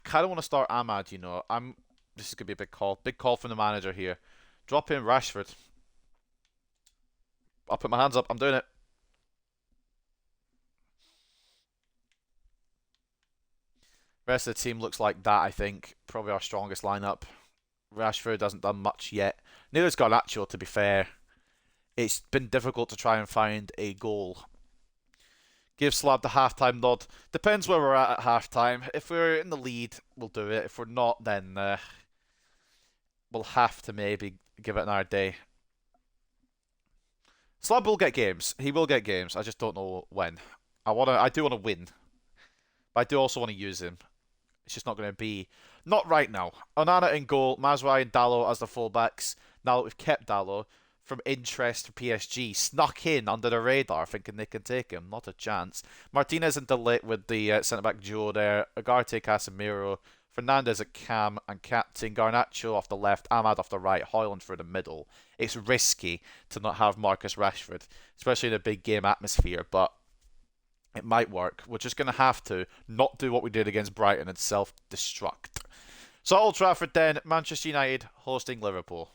kind of want to start Ahmad, you know. This is going to be a big call. Big call from the manager here. Drop in Rashford. I'll put my hands up. I'm doing it. Rest of the team looks like that, I think. Probably our strongest lineup. Rashford hasn't done much yet. Neither's Garnacho, to be fair. It's been difficult to try and find a goal. Give Slab the halftime nod. Depends where we're at halftime. If we're in the lead, we'll do it. If we're not, then we'll have to maybe give it another day. Slab will get games. He will get games. I just don't know when. I do want to win. But I do also want to use him. It's just not going to be... Not right now. Onana in goal. Mazraoui and Dalot as the fullbacks. Now that we've kept Dalot from interest for PSG. Snuck in under the radar thinking they can take him. Not a chance. Martinez and De Ligt with the centre-back duo there. Ugarte, Casemiro. Fernandez at cam and captain. Garnacho off the left. Ahmad off the right. Højlund through the middle. It's risky to not have Marcus Rashford. Especially in a big game atmosphere. But it might work. We're just going to have to not do what we did against Brighton and self-destruct. So Old Trafford then. Manchester United hosting Liverpool.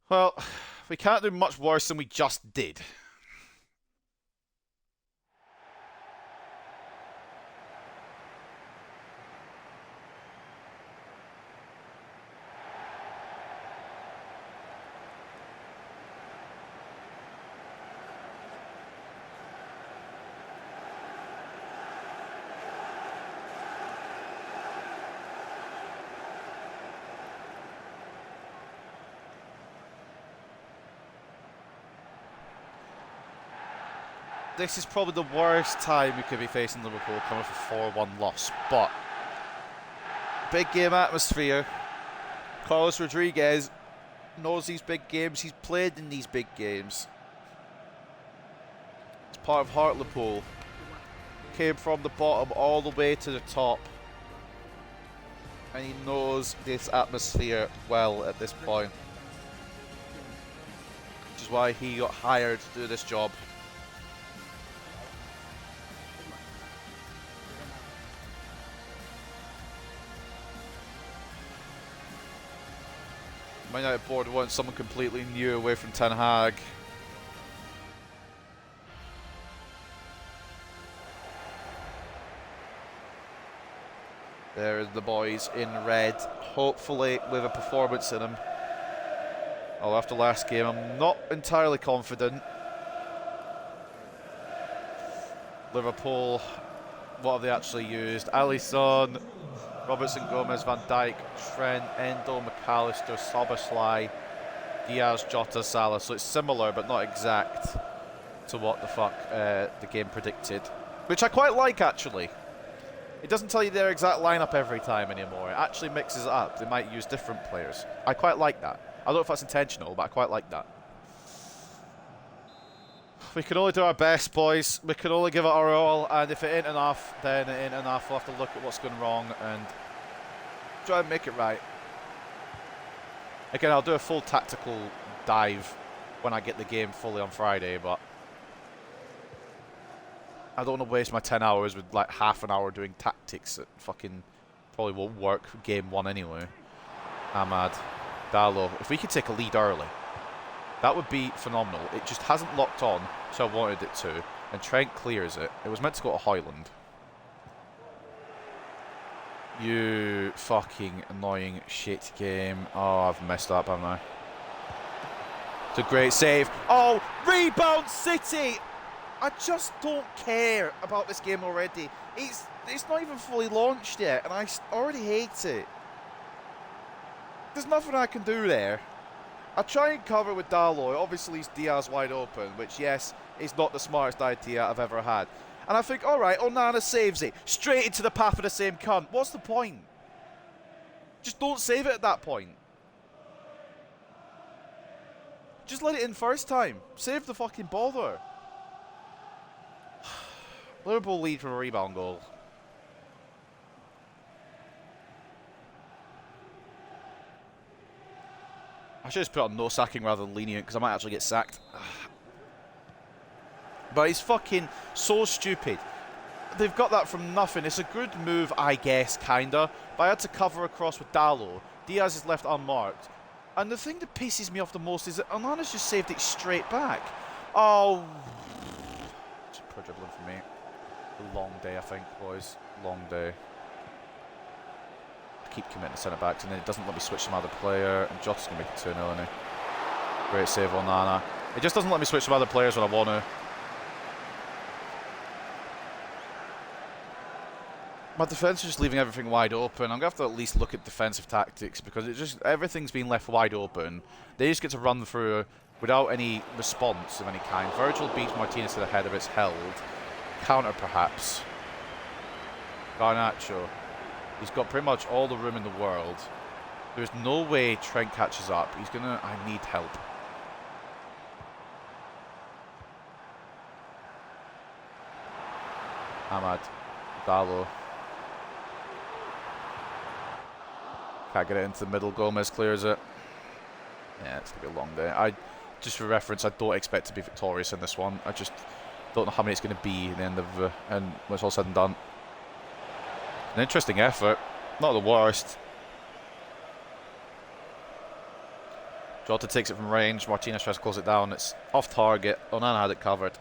Well, we can't do much worse than we just did. This is probably the worst time we could be facing Liverpool coming for a 4-1 loss. But big game atmosphere. Carlos Rodriguez knows these big games. He's played in these big games. It's part of Hartlepool. Came from the bottom all the way to the top. And he knows this atmosphere well at this point. Which is why he got hired to do this job. Man United board wants someone completely new away from Ten Hag. There are the boys in red, hopefully with a performance in them. Although after last game, I'm not entirely confident. Liverpool, what have they actually used? Alisson, Robertson, Gomez, Van Dijk, Trent, Endo, McAllister, Szoboszlai, Diaz, Jota, Salah. So it's similar but not exact to what the fuck the game predicted. Which I quite like, actually. It doesn't tell you their exact lineup every time anymore. It actually mixes it up. They might use different players. I quite like that. I don't know if that's intentional, but I quite like that. We can only do our best, boys. We can only give it our all, and if it ain't enough, then it ain't enough. We'll have to look at what's going wrong and try and make it right. Again, I'll do a full tactical dive when I get the game fully on Friday, but I don't want to waste my 10 hours with like half an hour doing tactics that fucking probably won't work for game 1 anyway. Ahmad, Dalot. If we could take a lead early, that would be phenomenal. It just hasn't locked on, so I wanted it to. And Trent clears it. It was meant to go to Hoyland. You fucking annoying shit game. Oh, I've messed up, haven't I? It's a great save. Oh, rebound City! I just don't care about this game already. It's not even fully launched yet, and I already hate it. There's nothing I can do there. I try and cover with Dalot. Obviously, it's Diaz wide open, which, yes, is not the smartest idea I've ever had. And I think, all right, Onana saves it. Straight into the path of the same cunt. What's the point? Just don't save it at that point. Just let it in first time. Save the fucking bother. Liverpool lead from a rebound goal. I should just put on no sacking rather than lenient because I might actually get sacked. But it's fucking so stupid. They've got that from nothing. It's a good move, I guess, kinda. But I had to cover across with Dalot. Diaz is left unmarked. And the thing that pisses me off the most is that Onana's just saved it straight back. Oh. Just poor dribbling from me. A long day, I think, boys. Long day. I keep committing to centre-backs and then it doesn't let me switch to another player. And Jota's going to make it 2-0, isn't he? Great save, Onana. It just doesn't let me switch to other players when I want to. My defence is just leaving everything wide open. I'm going to have to at least look at defensive tactics because it just everything's been left wide open. They just get to run through without any response of any kind. Virgil beats Martinez to the header, it's held. Counter perhaps. Garnacho. He's got pretty much all the room in the world. There's no way Trent catches up. He's going to... I need help. Ahmad. Dalot. Can't get it into the middle. Gomez clears it. Yeah, it's going to be a long day. Just for reference, I don't expect to be victorious in this one. I just don't know how many it's going to be at the end of and when it's all said and done. An interesting effort. Not the worst. Jota takes it from range. Martinez tries to close it down. It's off target. Onana had it covered.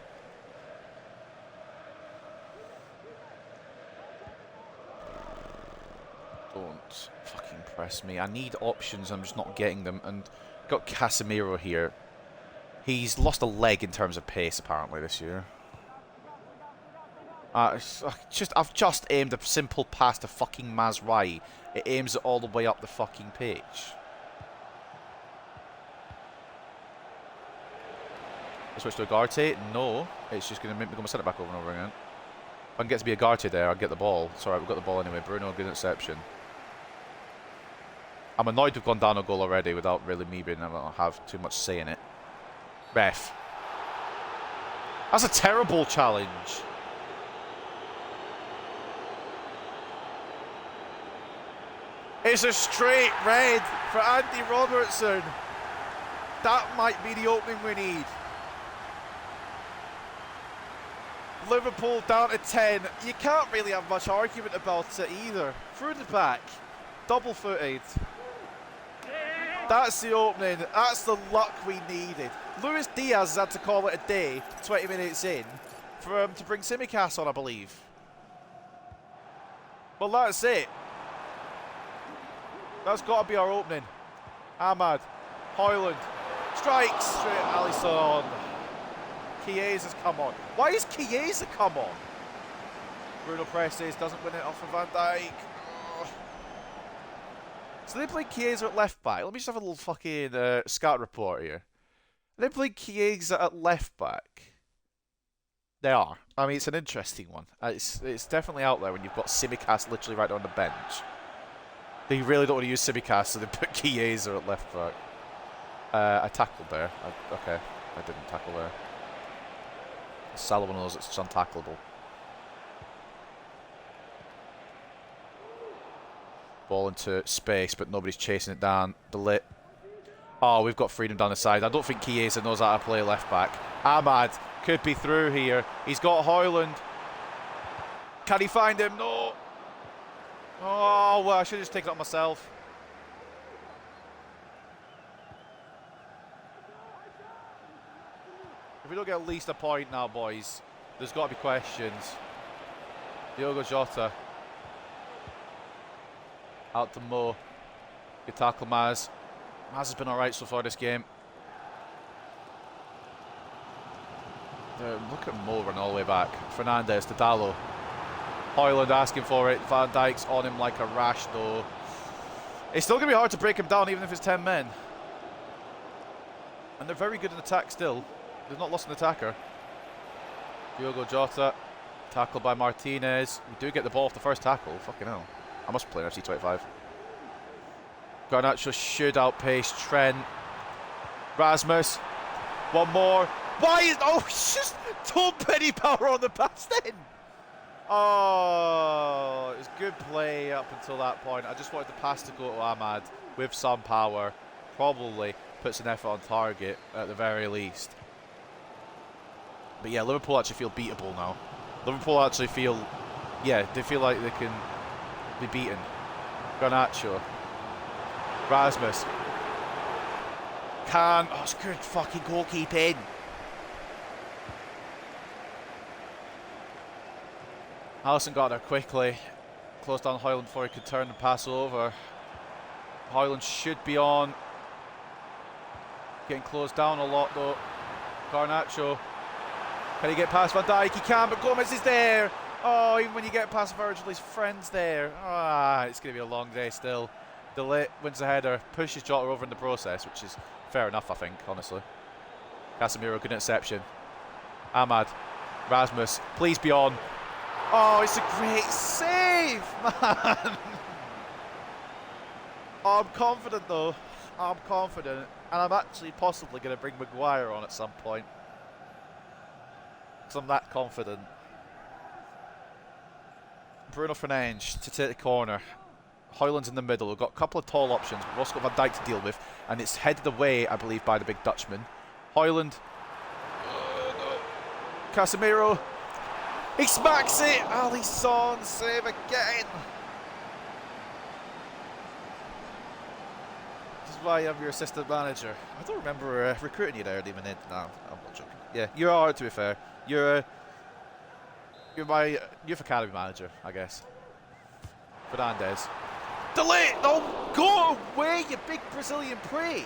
Don't fucking press me. I need options. I'm just not getting them. And got Casemiro here. He's lost a leg in terms of pace apparently this year. I've just aimed a simple pass to fucking Mazraoui. It aims it all the way up the fucking pitch. I switch to Ugarte? No. It's just going to make me go my centre back over and over again. If I can get to be Ugarte there, I'll get the ball. It's alright, we've got the ball anyway. Bruno, good interception. I'm annoyed we've gone down a goal already without really me being able to have too much say in it. Ref. That's a terrible challenge. It's a straight red for Andy Robertson. That might be the opening we need. Liverpool down to 10. You can't really have much argument about it either. Through the back. Double-footed. That's the opening. That's the luck we needed. Luis Diaz has had to call it a day 20 minutes in for to bring Tsimikas on, I believe. Well, that's it. That's got to be our opening. Ahmad. Hoyland. Strikes straight at Alisson. Chiesa's come on. Why is Chiesa come on? Bruno presses, doesn't win it off of Van Dijk. Oh. So they played Chiesa at left back. Let me just have a little fucking scout report here. They played Chiesa at left back. They are. I mean, it's an interesting one. It's definitely out there when you've got Tsimikas literally right on the bench. They really don't want to use Tsimikas, so they put Chiesa at left back. I tackled there. Okay, I didn't tackle there. Salah knows it's untackleable. Ball into space, but nobody's chasing it down. Delit. Oh, we've got freedom down the side. I don't think Chiesa knows how to play left back. Ahmad could be through here. He's got Hoyland. Can he find him? No. Oh, well, I should have just taken it up myself. If we don't get at least a point now, boys, there's got to be questions. Diogo Jota. Out to Mo. Good tackle, Maz. Maz has been alright so far this game. Look at Mo running all the way back. Fernandes to Dallo. Højlund asking for it. Van Dijk's on him like a rash, though. It's still going to be hard to break him down, even if it's 10 men. And they're very good in attack still. They've not lost an attacker. Diogo Jota. Tackled by Martinez. We do get the ball off the first tackle. Fucking hell. I must play FC 25. Garnacho should outpace Trent. Rasmus. One more. Why is... Oh, it's just told Penny Power on the pass then. Oh, it was good play up until that point. I just wanted the pass to go to Ahmad with some power. Probably puts an effort on target at the very least. But yeah, Liverpool actually feel beatable now. Liverpool actually feel... Yeah, they feel like they can be beaten. Garnacho. Rasmus. Oh, it's good fucking goalkeeping. Alisson got there quickly. Closed down Højlund before he could turn and pass over. Højlund should be on. Getting closed down a lot though. Garnacho. Can he get past Van Dijk? He can, but Gomez is there. Oh, even when you get past Virgil, his friend's there. Ah, it's going to be a long day still. De Ligt wins the header, pushes Jota over in the process, which is fair enough, I think, honestly. Casemiro, good interception. Ahmad. Rasmus, please be on. Oh, it's a great save, man. I'm confident, though. I'm confident. And I'm actually possibly going to bring Maguire on at some point. Because I'm that confident. Bruno Fernandes to take the corner. Højlund's in the middle. We've got a couple of tall options. We've also got Van Dijk to deal with. And it's headed away, I believe, by the big Dutchman. Højlund. Casemiro. He smacks it. Alisson, save again. This is why I'm your assistant manager. I don't remember recruiting you there, even. No, I'm not joking. Yeah, you're alright, to be fair. You're my youth academy manager, I guess. Fernandes. De Ligt! No, go away, you big Brazilian prick!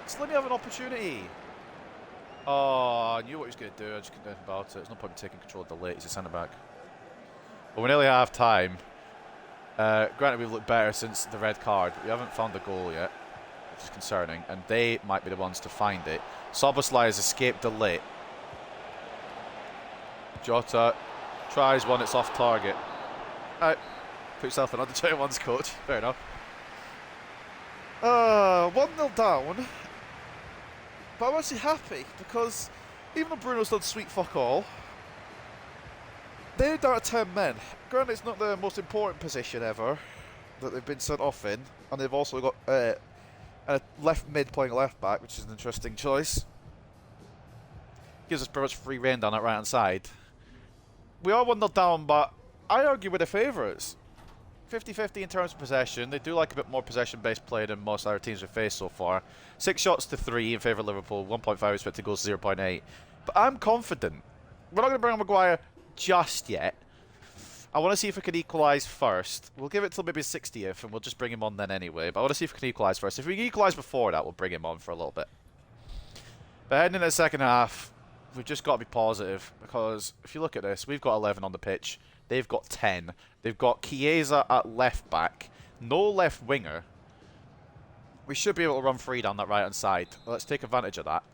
Just let me have an opportunity. Oh, I knew what he was going to do. I just couldn't do anything about it. There's no point in taking control of De Ligt. He's a centre back. Well, we're nearly half time. Granted, we've looked better since the red card, but we haven't found the goal yet, which is concerning. And they might be the ones to find it. Szoboszlai has escaped De Ligt. Jota tries one. It's off target. Put yourself in under 21's coach. Fair enough. 1-0 down. But I'm actually happy because even though Bruno's done sweet fuck all, they're down to 10 men. Granted, it's not the most important position ever that they've been sent off in, and they've also got a left mid playing left back, which is an interesting choice. Gives us pretty much free rein down that right hand side. We are 1-0 down, but I argue we're the favourites. 50-50 in terms of possession. They do like a bit more possession-based play than most other teams we've faced so far. 6 shots to 3 in favour of Liverpool. 1.5 expected goals, 0.8. But I'm confident. We're not going to bring on Maguire just yet. I want to see if we can equalise first. We'll give it till maybe 60th, and we'll just bring him on then anyway. But I want to see if we can equalise first. If we can equalise before that, we'll bring him on for a little bit. But heading into the second half, we've just got to be positive. Because if you look at this, we've got 11 on the pitch. They've got 10. They've got Chiesa at left back. No left winger. We should be able to run free down that right hand side. Let's take advantage of that.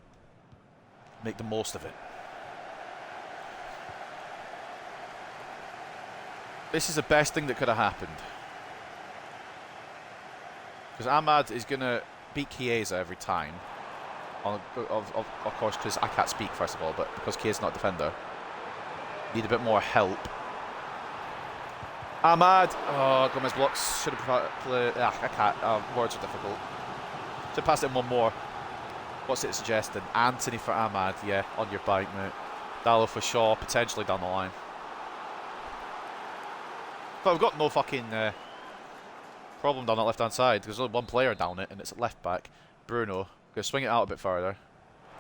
Make the most of it. This is the best thing that could have happened. Because Ahmad is going to beat Chiesa every time. Of course, because I can't speak first of all, but because Chiesa's not a defender. Need a bit more help. Ahmad. Oh, Gomez blocks. Should have played. I can't. Words are difficult. Should have passed it in one more. What's it suggesting? Anthony for Ahmad. Yeah, on your bike, mate. Dallo for Shaw, potentially down the line. But we've got no fucking problem down that left-hand side. There's only one player down it, and it's left back. Bruno. Gonna swing it out a bit further.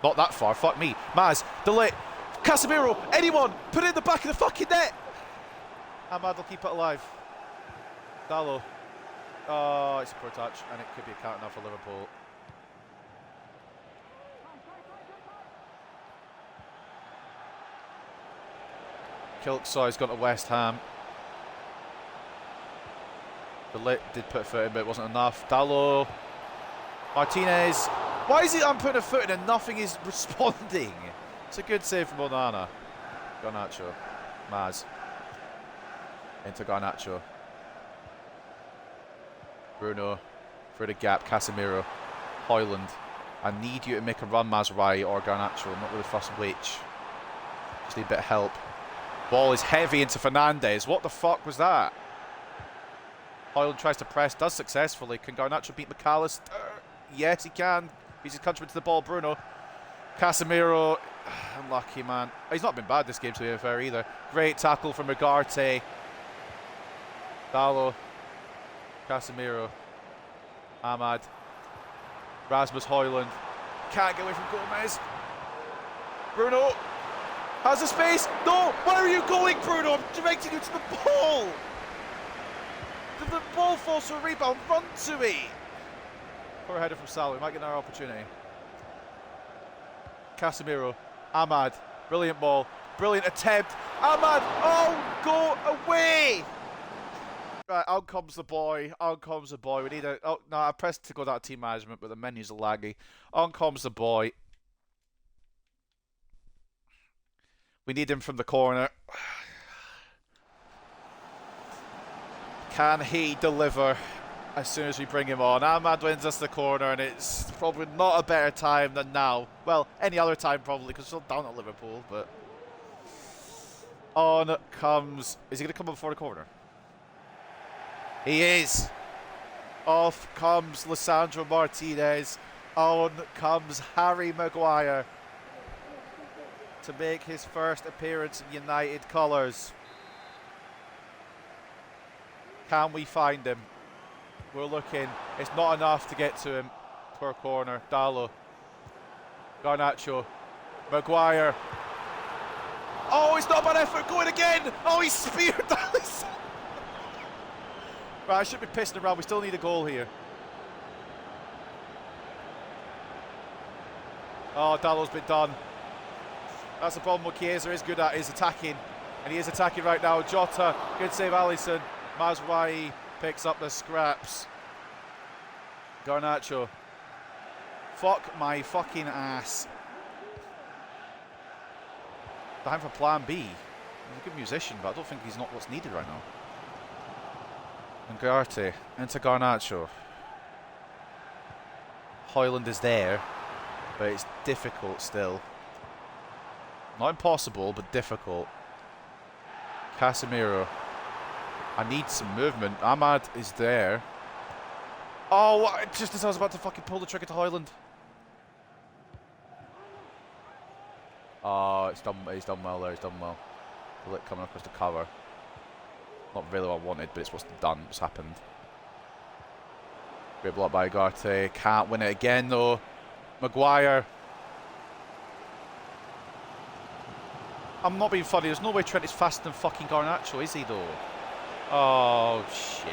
Not that far. Fuck me. Maz. Delay. Casemiro. Anyone. Put it in the back of the fucking net. Ahmad will keep it alive. Dallo. Oh, it's a poor touch, and it could be a counter now for Liverpool. Kilksoy's gone to West Ham. The Lit did put a foot in, but it wasn't enough. Dallo. Martinez. Why is it I'm putting a foot in and nothing is responding? It's a good save from Onana. Garnacho. Maz. Into Garnacho. Bruno. Through the gap. Casemiro. Højlund. I need you to make a run, Mazraoui or Garnacho. Not really fussing which. Just need a bit of help. Ball is heavy into Fernandes. What the fuck was that? Højlund tries to press. Does successfully. Can Garnacho beat McAllister? Yes, he can. He's his countryman to the ball. Bruno. Casemiro. Unlucky, man. He's not been bad this game, to be fair, either. Great tackle from Ugarte. Dallo. Casemiro. Ahmad. Rasmus Højlund. Can't get away from Gomez. Bruno. Has the space. No! Where are you going, Bruno? I'm directing you to the ball. The ball falls to a rebound. Run to it. Poor header from Salah. We might get another opportunity. Casemiro. Ahmad. Brilliant ball. Brilliant attempt. Ahmad. Oh, go away. Right, out comes the boy. Out comes the boy. We need a... Oh, no, I pressed to go down to team management, but the menus are laggy. On comes the boy. We need him from the corner. Can he deliver as soon as we bring him on? Ahmad wins us the corner, and it's probably not a better time than now. Well, any other time probably, because we're still down at Liverpool, but... On comes... Is he going to come up before the corner? He is. Off comes Lisandro Martinez. On comes Harry Maguire to make his first appearance in United colours. Can we find him? We're looking. It's not enough to get to him. Poor corner. Dallo. Garnacho. Maguire. Oh, it's not a bad effort. Going again. Oh, he speared Dallas. Right, I should be pissing around. We still need a goal here. Oh, Dallo's been done. That's the problem what Chiesa is good at, is attacking. And he is attacking right now. Jota, good save Alisson. Mazraoui picks up the scraps. Garnacho. Fuck my fucking ass. Time for plan B. He's a good musician, but I don't think he's not what's needed right now. And Ugarte into Garnacho. Højlund is there, but it's difficult still. Not impossible, but difficult. Casemiro. I need some movement. Ahmad is there. Oh, just as I was about to fucking pull the trigger to Højlund. Oh, he's done well there, he's done well. Bullet coming across the cover. Not really what I wanted, but it's what's done, what's happened. Great block by Ugarte. Can't win it again though. Maguire. I'm not being funny, there's no way Trent is faster than fucking Garnacho, is he though? Oh shit.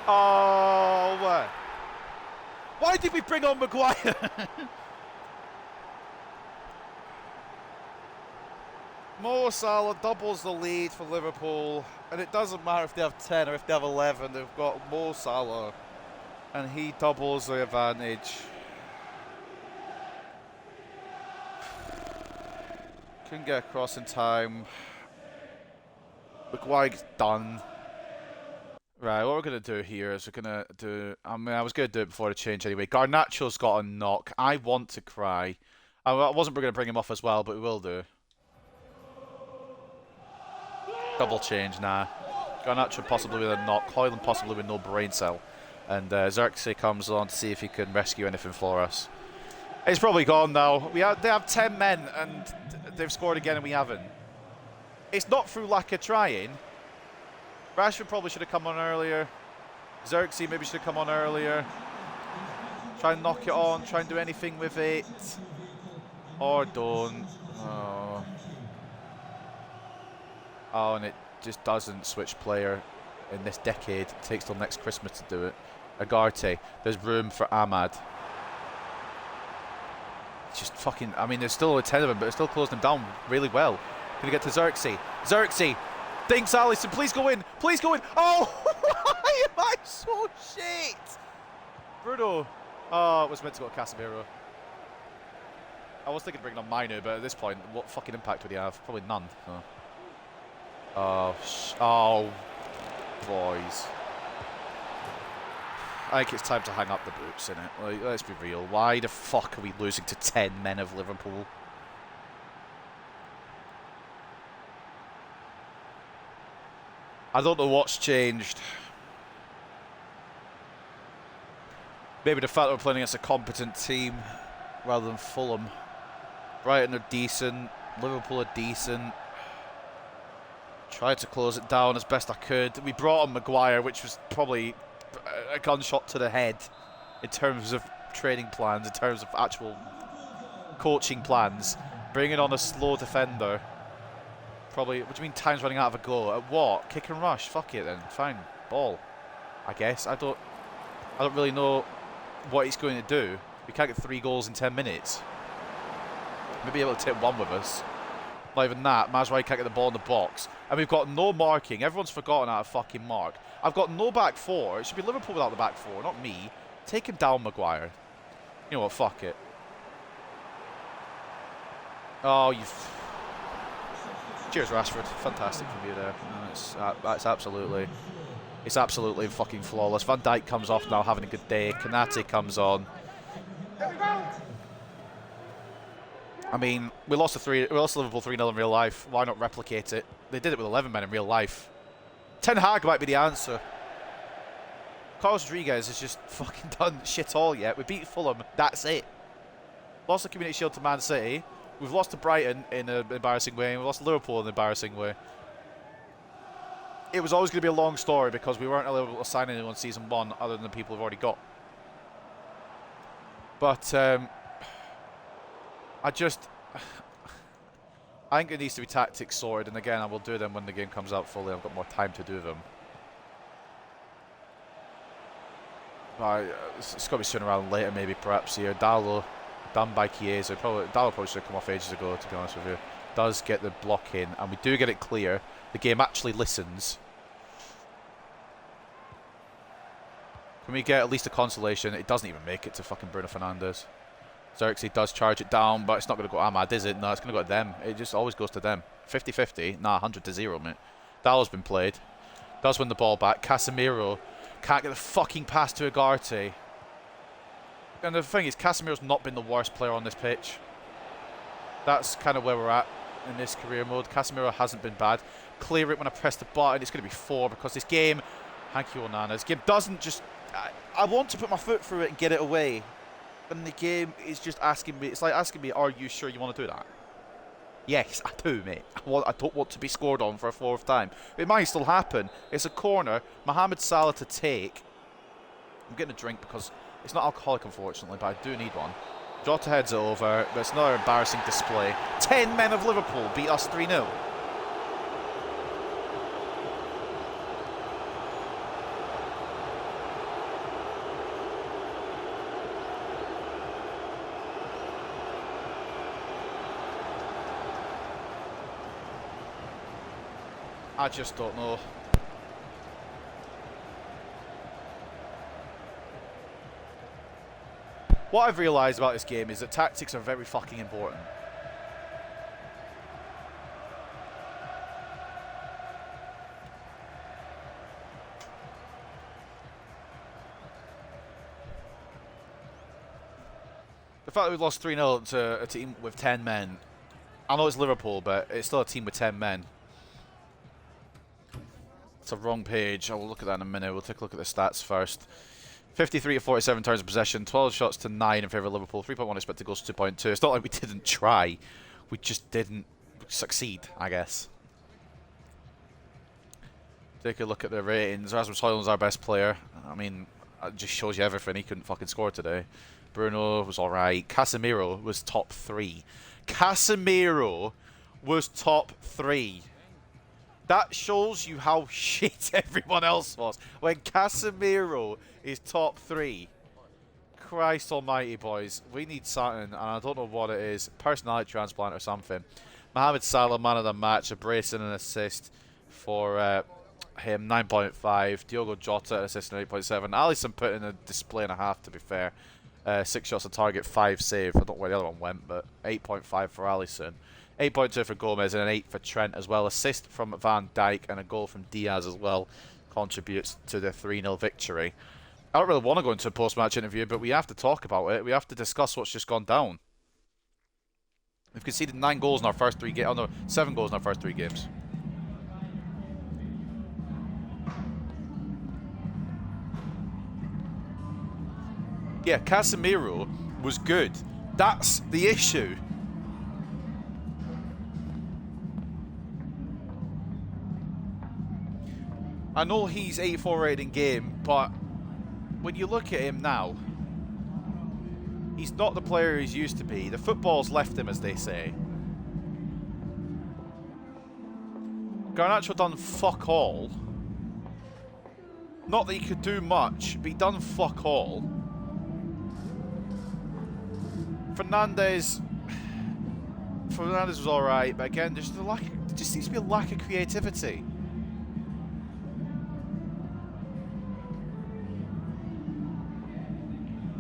Oh, why did we bring on Maguire? Mo Salah doubles the lead for Liverpool, and it doesn't matter if they have 10 or if they have 11, they've got Mo Salah, and he doubles the advantage. Couldn't get across in time. Maguire's done. Right, what we're going to do here is we're going to do... I mean, I was going to do it before the change anyway. Garnacho's got a knock. I want to cry. I wasn't going to bring him off as well, but we will do. Double change now. Garnacho possibly with a knock. Højlund possibly with no brain cell. And Xerxes comes on to see if he can rescue anything for us. It's probably gone now. They have 10 men and they've scored again and we haven't. It's not through lack of trying. Rashford probably should have come on earlier. Xerxes maybe should have come on earlier. Try and knock it on. Try and do anything with it. Or don't. Oh. Oh, and it just doesn't switch player in this decade. It takes till next Christmas to do it. Agarte. There's room for Ahmad. It's just fucking... I mean, there's still a 10 of them, but it's still closing them down really well. Gonna get to Xerxes. Xerxes! Thinks Alisson. Please go in. Please go in. Oh! Why am I so shit? Bruno. Oh, it was meant to go to Casemiro. I was thinking of bringing on Minu, but at this point, what fucking impact would he have? Probably none. So. Oh, boys. I think it's time to hang up the boots, innit? Like, let's be real. Why the fuck are we losing to 10 men of Liverpool? I don't know what's changed. Maybe the fact that we're playing against a competent team rather than Fulham. Brighton are decent. Liverpool are decent. Tried to close it down as best I could. We brought on Maguire, which was probably a gunshot to the head in terms of training plans, in terms of actual coaching plans. Bringing on a slow defender. Probably, what do you mean time's running out of a goal? At what? Kick and rush? Fuck it then. Fine. Ball. I guess. I don't really know what he's going to do. We can't get 3 goals in 10 minutes. Maybe able to take one with us. Not even that. Mazraoui can't get the ball in the box. And we've got no marking. Everyone's forgotten how to fucking mark. I've got no back four. It should be Liverpool without the back four, not me. Take him down, Maguire. You know what? Fuck it. Oh, you've... Cheers, Rashford. Fantastic from you there. That's absolutely... It's absolutely fucking flawless. Van Dijk comes off now, having a good day. Konate comes on. I mean, we lost Liverpool 3-0 in real life. Why not replicate it? They did it with 11 men in real life. Ten Hag might be the answer. Carlos Rodriguez has just fucking done shit all yet. We beat Fulham. That's it. Lost the Community Shield to Man City. We've lost to Brighton in an embarrassing way. And we've lost to Liverpool in an embarrassing way. It was always going to be a long story because we weren't able to sign anyone season 1 other than the people we've already got. But I think it needs to be tactics sorted, and again, I will do them when the game comes out fully. I've got more time to do them. It's got to be sooner rather than later, maybe, perhaps here. Dallo, done by Chiesa. Dallo probably should have come off ages ago, to be honest with you. Does get the block in, and we do get it clear. The game actually listens. Can we get at least a consolation? It doesn't even make it to fucking Bruno Fernandes. Xerxes does charge it down, but it's not going to go to Ahmad, is it? No, it's going to go to them. It just always goes to them. 50-50. Nah, 100-0, mate. Dallo's been played. Does win the ball back. Casemiro can't get the fucking pass to Agarte. And the thing is, Casemiro's not been the worst player on this pitch. That's kind of where we're at in this career mode. Casemiro hasn't been bad. Clear it when I press the button. It's going to be 4 because this game... Thank you, Onana. This game doesn't just... I want to put my foot through it and get it away. And the game is just asking me... It's like asking me, are you sure you want to do that? Yes, I do, mate. I don't want to be scored on for a 4th time. It might still happen. It's a corner. Mohamed Salah to take. I'm getting a drink because it's not alcoholic, unfortunately, but I do need one. Jota heads it over. But it's another embarrassing display. 10 men of Liverpool beat us 3-0. I just don't know. What I've realised about this game is that tactics are very fucking important. The fact that we've lost 3-0 to a team with 10 men. I know it's Liverpool, but it's still a team with 10 men. It's a wrong page. I'll look at that in a minute. We'll take a look at the stats first. 53 to 47 turns of possession, 12 shots to 9 in favour of Liverpool, 3.1 expected goals to 2.2. It's not like we didn't try. We just didn't succeed, I guess. Take a look at the ratings. Rasmus Højlund's our best player. I mean, it just shows you everything. He couldn't fucking score today. Bruno was alright. Casemiro was top 3. Casemiro was top 3. That shows you how shit everyone else was. When Casemiro is top 3. Christ almighty, boys. We need something, and I don't know what it is. Personality transplant or something. Mohamed Salah, man of the match. A brace and an assist for him, 9.5. Diogo Jota, an assist, 8.7. Alisson put in a display and a half, to be fair. 6 shots on target, 5 save. I don't know where the other one went, but 8.5 for Alisson. 8.2 for Gomez and an 8 for Trent as well. Assist from Van Dijk and a goal from Diaz as well contributes to the 3-0 victory. I don't really want to go into a post-match interview, but we have to talk about it. We have to discuss what's just gone down. We've conceded 9 goals in our first 3 games. Oh no, 7 goals in our first 3 games. Yeah, Casemiro was good. That's the issue. I know he's 84 rated in game, but when you look at him now, he's not the player he's used to be. The football's left him, as they say. Garnacho done fuck all. Not that he could do much, but he done fuck all. Fernandes was alright, but again, there just seems to be a lack of creativity.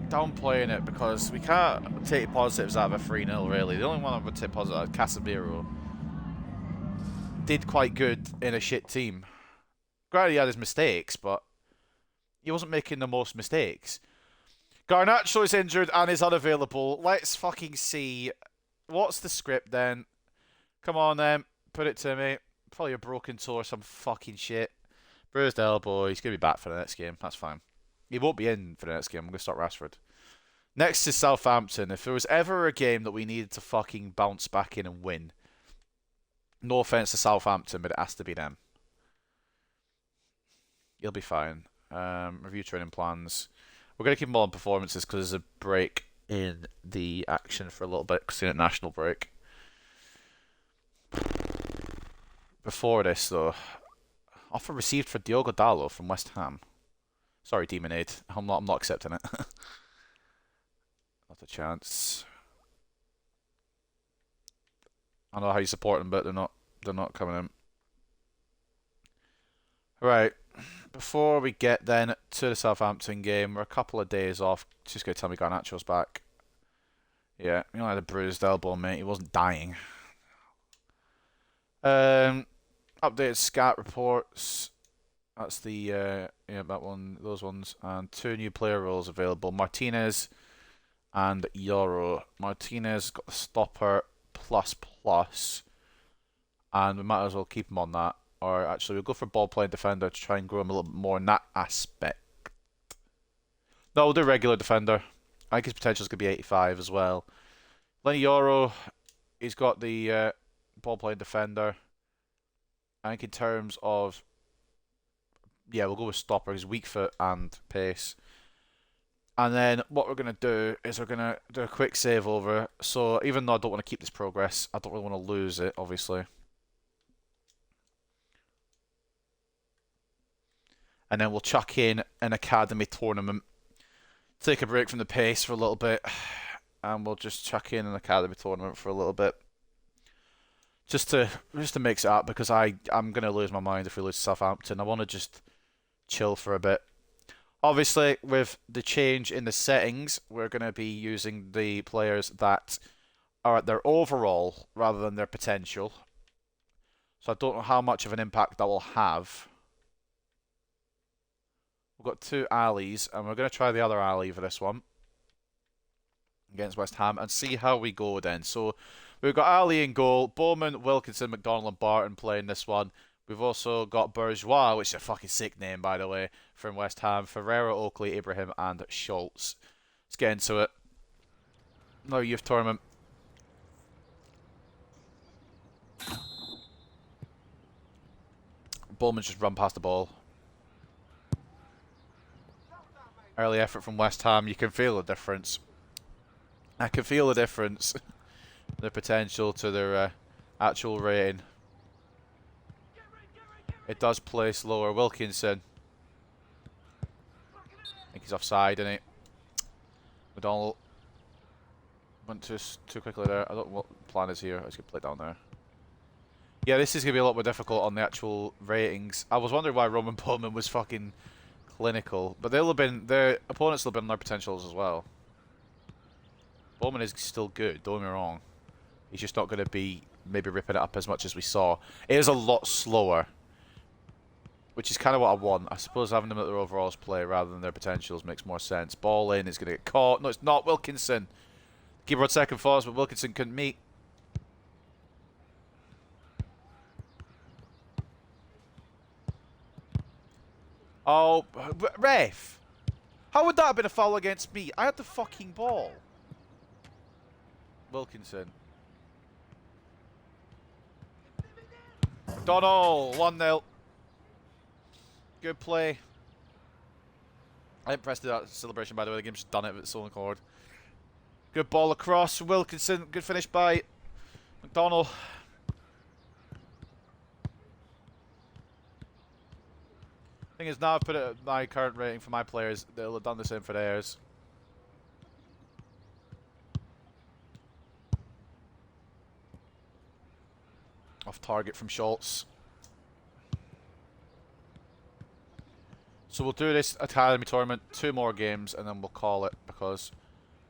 Downplaying it because we can't take positives out of a 3-0 really. The only one I would take positive out of Casemiro. Did quite good in a shit team. Granted, he had his mistakes, but he wasn't making the most mistakes. Garnacho is injured and is unavailable. Let's fucking see. What's the script then? Come on then. Put it to me. Probably a broken toe or some fucking shit. Bruised elbow. He's going to be back for the next game. That's fine. He won't be in for the next game. I'm going to start Rashford. Next is Southampton. If there was ever a game that we needed to fucking bounce back in and win, no offense to Southampton, but it has to be them. You'll be fine. Review training plans. We're going to keep them all on performances because there's a break in the action for a little bit because it's a national break. Before this, though, offer received for Diogo Dalot from West Ham. Sorry, Demonade. I'm not accepting it. Not a chance. I know how you support them, but they're not coming in. Right. Before we get then to the Southampton game, we're a couple of days off. Just going to tell me Garnacho's back. Yeah, he only had a bruised elbow, mate. He wasn't dying. Updated scat reports. That's the yeah, that one, those ones, and 2 new player roles available: Martinez and Yoro. Martinez got the stopper ++, and we might as well keep him on that. Or actually, we'll go for ball playing defender to try and grow him a little bit more in that aspect. No, we'll do regular defender. I think his potential is going to be 85 as well. Lenny Yoro, he's got the ball playing defender. I think in terms of, yeah, we'll go with stopper. He's weak foot and pace. And then what we're going to do is we're going to do a quick save over. So even though I don't want to keep this progress, I don't really want to lose it, obviously. And then we'll chuck in an academy tournament. Take a break from the pace for a little bit. And we'll just chuck in an academy tournament for a little bit. Just to mix it up, because I'm going to lose my mind if we lose to Southampton. I want to just chill for a bit. Obviously, with the change in the settings, we're going to be using the players that are at their overall rather than their potential. So I don't know how much of an impact that will have. We've got 2 alleys, and we're going to try the other alley for this one against West Ham and see how we go then. So we've got Ali in goal, Bowman, Wilkinson, McDonald and Barton playing this one. We've also got Bourgeois, which is a fucking sick name, by the way, from West Ham. Ferreira, Oakley, Ibrahim and Schultz. Let's get into it. No youth tournament. Bowman's just run past the ball. Early effort from West Ham. You can feel the difference. I can feel the difference. The potential to their actual rating. It does play slower. Wilkinson. I think he's offside, isn't he? McDonald went too quickly there. I don't know what the plan is here. I just going to play it down there. Yeah, this is going to be a lot more difficult on the actual ratings. I was wondering why Roman Bowman was fucking clinical. But they'll have been, their opponents will have been on their potentials as well. Bowman is still good, don't get me wrong. He's just not going to be maybe ripping it up as much as we saw. It is a lot slower. Which is kind of what I want. I suppose having them at their overalls play rather than their potentials makes more sense. Ball in, it's going to get caught. No, it's not. Wilkinson. Keeper on second thoughts, but Wilkinson couldn't meet. Oh, ref. How would that have been a foul against me? I had the fucking ball. Wilkinson. Donald, 1-0. Good play. I didn't press that celebration, by the way. The game's just done it with its own accord. Good ball across. Wilkinson. Good finish by McDonald. Thing is, now I've put it at my current rating for my players, they'll have done the same for theirs. Off target from Schultz. So we'll do this academy tournament, 2 more games, and then we'll call it because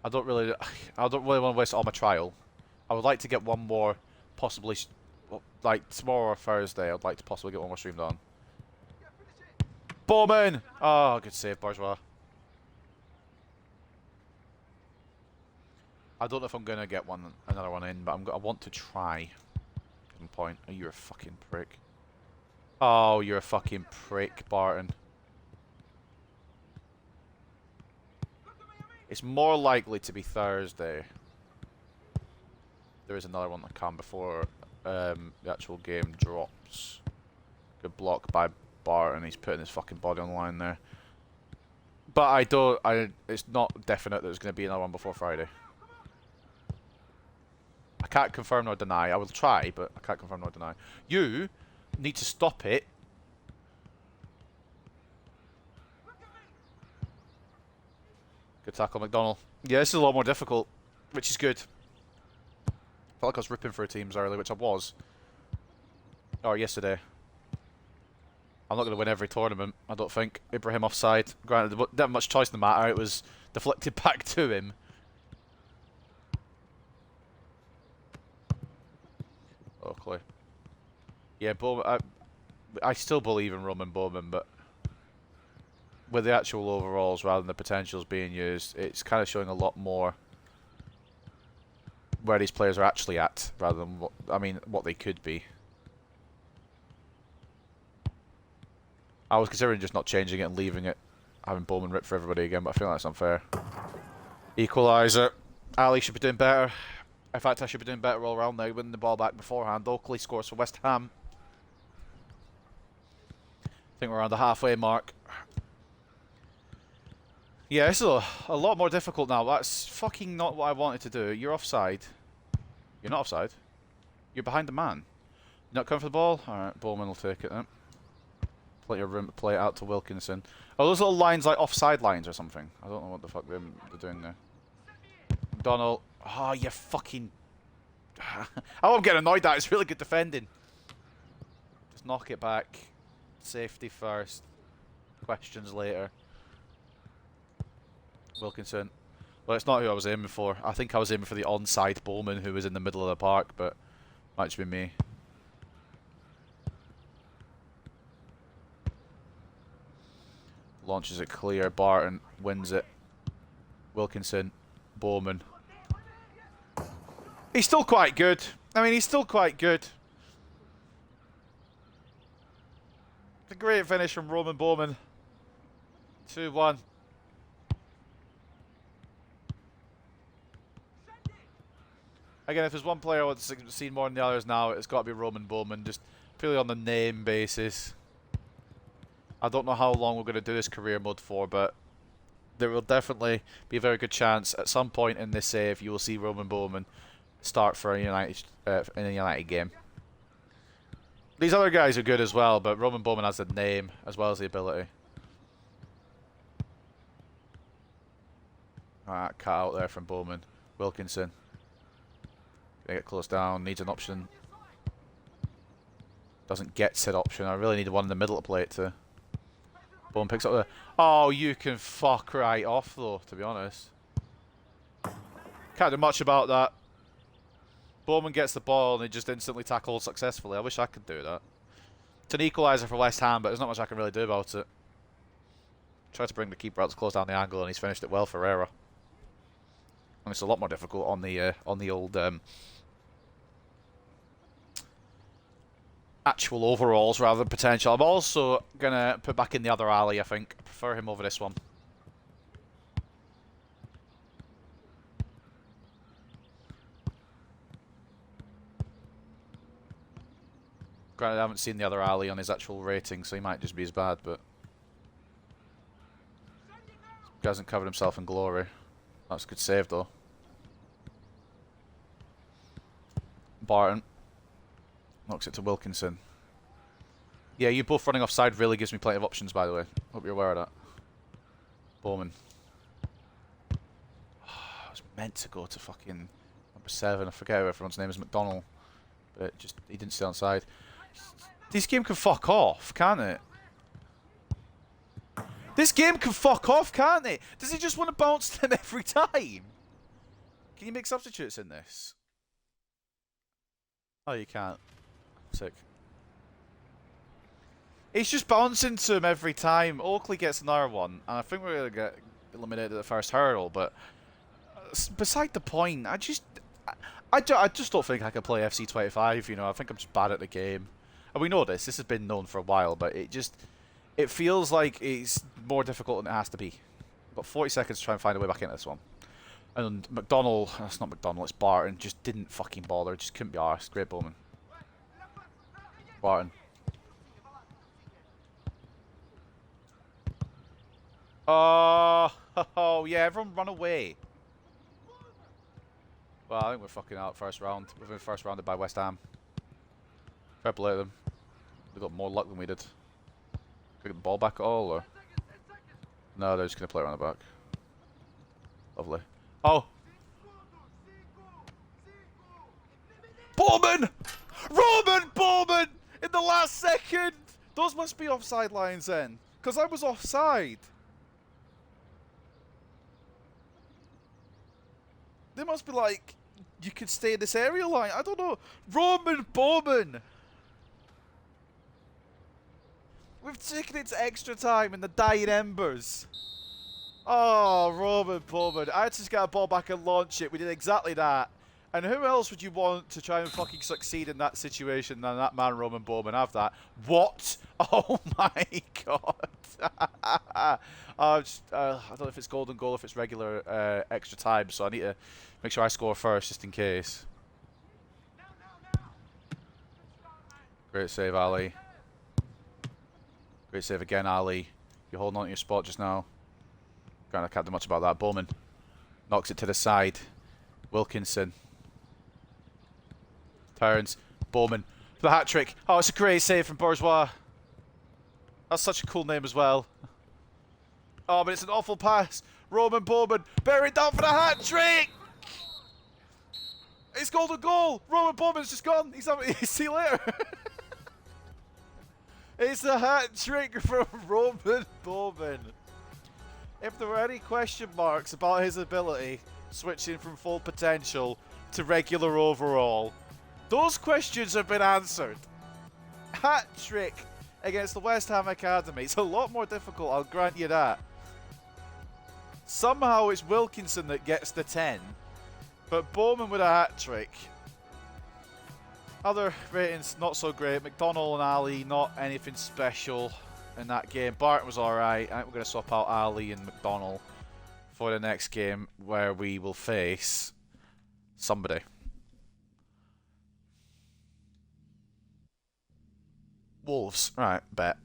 I don't really want to waste all my trial. I would like to get one more, possibly, like tomorrow or Thursday. I'd like to possibly get one more streamed on. Bowman! Oh, good save, Bourgeois. I don't know if I'm gonna get another one in, but I want to try. Give him a point. Oh, you're a fucking prick. Oh, you're a fucking prick, Barton. It's more likely to be Thursday. There is another one that can before the actual game drops. Good block by Barton. He's putting his fucking body on the line there. But it's not definite that there's going to be another one before Friday. I can't confirm nor deny. I will try, but I can't confirm nor deny. You need to stop it. Good tackle, McDonald. Yeah, this is a lot more difficult, which is good. I felt like I was ripping through teams early, which I was. Or yesterday. I'm not going to win every tournament, I don't think. Ibrahim offside. Granted, there wasn't much choice in the matter. It was deflected back to him. Oakley. Yeah, Bowman. I still believe in Roman Bowman, but with the actual overalls rather than the potentials being used, it's kind of showing a lot more where these players are actually at rather than what they could be. I was considering just not changing it and leaving it, having Bowman rip for everybody again, but I feel like that's unfair. Equaliser. Ali should be doing better. In fact, I should be doing better all around now, winning the ball back beforehand. Oakley scores for West Ham. I think we're around the halfway mark. Yeah, this is a lot more difficult now. That's fucking not what I wanted to do. You're offside. You're not offside. You're behind the man. You're not coming for the ball? Alright, Bowman will take it then. Plenty of room to play it out to Wilkinson. Oh, those little lines like offside lines or something. I don't know what the fuck they're doing there. Donald. Oh, you fucking... Oh, I'm getting annoyed at. It's really good defending. Just knock it back. Safety first. Questions later. Wilkinson. Well, it's not who I was aiming for. I think I was aiming for the onside Bowman who was in the middle of the park, but might just be me. Launches it clear. Barton wins it. Wilkinson. Bowman. He's still quite good. I mean, he's still quite good. It's a great finish from Roman Bowman. 2-1. Again, if there's one player I want to see more than the others now, it's got to be Roman Bowman, just purely on the name basis. I don't know how long we're going to do this career mode for, but there will definitely be a very good chance at some point in this save you will see Roman Bowman start for a United in a United game. These other guys are good as well, but Roman Bowman has the name as well as the ability. Alright, cut out there from Bowman. Wilkinson. Gonna get close down, needs an option. Doesn't get said option. I really need one in the middle to play it to. Bowman picks up the... Oh, you can fuck right off though, to be honest. Can't do much about that. Bowman gets the ball and he just instantly tackles successfully. I wish I could do that. It's an equaliser for West Ham, but there's not much I can really do about it. Tried to bring the keeper out to close down the angle and he's finished it well for Ferreira. And it's a lot more difficult on the old actual overalls rather than potential. I'm also gonna put back in the other alley. I think I prefer him over this one. Granted, I haven't seen the other alley on his actual rating, so he might just be as bad, but he hasn't covered himself in glory. That's a good save though. Barton knocks it to Wilkinson. Yeah, you both running offside really gives me plenty of options, by the way. Hope you're aware of that. Bowman. I was meant to go to fucking number 7. I forget who everyone's name is, McDonald. But just, he didn't stay on side. This game can fuck off, can't it? This game can fuck off, can't it? Does he just want to bounce them every time? Can you make substitutes in this? Oh, you can't. Sick. He's just bouncing to him every time. Oakley gets another one, and I think we're going to get eliminated at the first hurdle, but beside the point, I just don't think I can play FC 25, you know. I think I'm just bad at the game. And we know this has been known for a while, but it feels like it's more difficult than it has to be. Got 40 seconds to try and find a way back into this one. And McDonald, that's not McDonald, it's Barton, just didn't fucking bother, just couldn't be arsed. Great Bowman. Barton. Oh, yeah, everyone run away. Well, I think we're fucking out first round. We've been first rounded by West Ham. Fair play to them. They got more luck than we did. Can we get the ball back at all, or? No, they're just going to play around the back. Lovely. Oh! Bowman! Roman Bowman! In the last second! Those must be offside lines then. Because I was offside. They must be like, you could stay in this area line. I don't know. Roman Bowman! We've taken it to extra time in the dying embers. Oh, Roman Bowman. I had to just get a ball back and launch it. We did exactly that. And who else would you want to try and fucking succeed in that situation than that man, Roman Bowman? Have that. What? Oh my god. I don't know if it's golden goal, if it's regular extra time, so I need to make sure I score first just in case. Great save, Ali. Great save again, Ali. You're holding on to your spot just now. I can't do much about that. Bowman knocks it to the side. Wilkinson turns. Bowman for the hat trick. Oh, it's a great save from Bourgeois. That's such a cool name as well. Oh, but it's an awful pass. Roman Bowman buried down for the hat trick. It's golden goal. Roman Bowman's just gone. He's having. See you later. It's a hat trick from Roman Bowman. If there were any question marks about his ability switching from full potential to regular overall, those questions have been answered. Hat trick against the West Ham Academy. It's a lot more difficult, I'll grant you that. Somehow it's Wilkinson that gets the 10, but Bowman with a hat trick. Other ratings not so great. McDonald and Ali not anything special in that game. Barton was alright. I think we're going to swap out Ali and McDonald for the next game where we will face somebody. Wolves. Right, bet.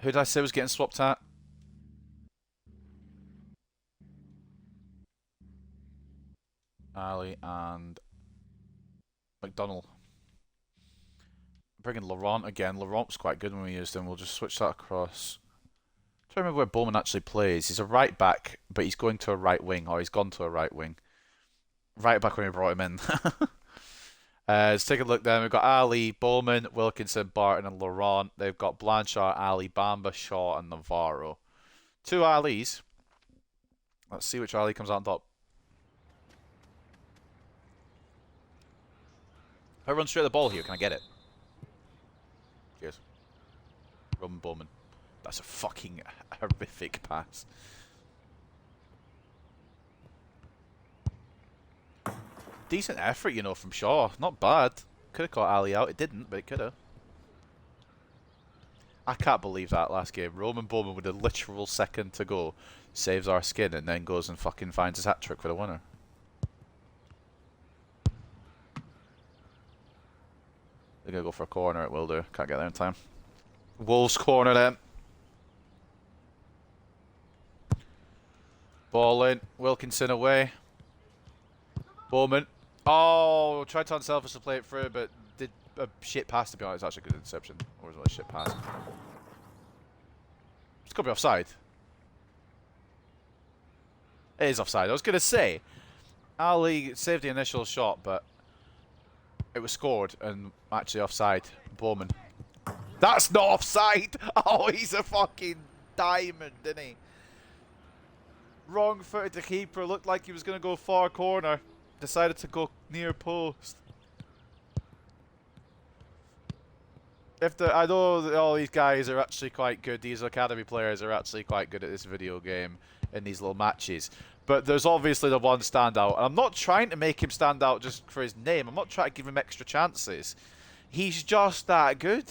Who did I say was getting swapped at? Ali and McDonald. Bringing Laurent again. Laurent's quite good when we used him. We'll just switch that across. I'm trying to remember where Bowman actually plays. He's a right back, but he's going to a right wing, or he's gone to a right wing. Right back when we brought him in. Let's take a look then. We've got Ali, Bowman, Wilkinson, Barton, and Laurent. They've got Blanchard, Ali, Bamba, Shaw, and Navarro. 2 Alis. Let's see which Ali comes out on top. If I run straight at the ball here, can I get it? Cheers. Roman Bowman. That's a fucking horrific pass. Decent effort, you know, from Shaw. Not bad. Could have caught Ali out. It didn't, but it could have. I can't believe that last game. Roman Bowman with a literal second to go saves our skin and then goes and fucking finds his hat-trick for the winner. They're going to go for a corner. It will do. Can't get there in time. Wolves corner then. Ball in. Wilkinson away. Bowman. Oh, tried to unselfish to play it through, but did a shit pass to be honest. It's actually a good interception. Or was it a shit pass? It's got to be offside. It is offside. I was going to say, Ali saved the initial shot, but it was scored and actually offside. Bowman. That's not offside! Oh, he's a fucking diamond, didn't he? Wrong-footed the keeper. Looked like he was going to go far corner. Decided to go near post. I know that all these guys are actually quite good. These academy players are actually quite good at this video game in these little matches. But there's obviously the one standout. And I'm not trying to make him stand out just for his name. I'm not trying to give him extra chances. He's just that good.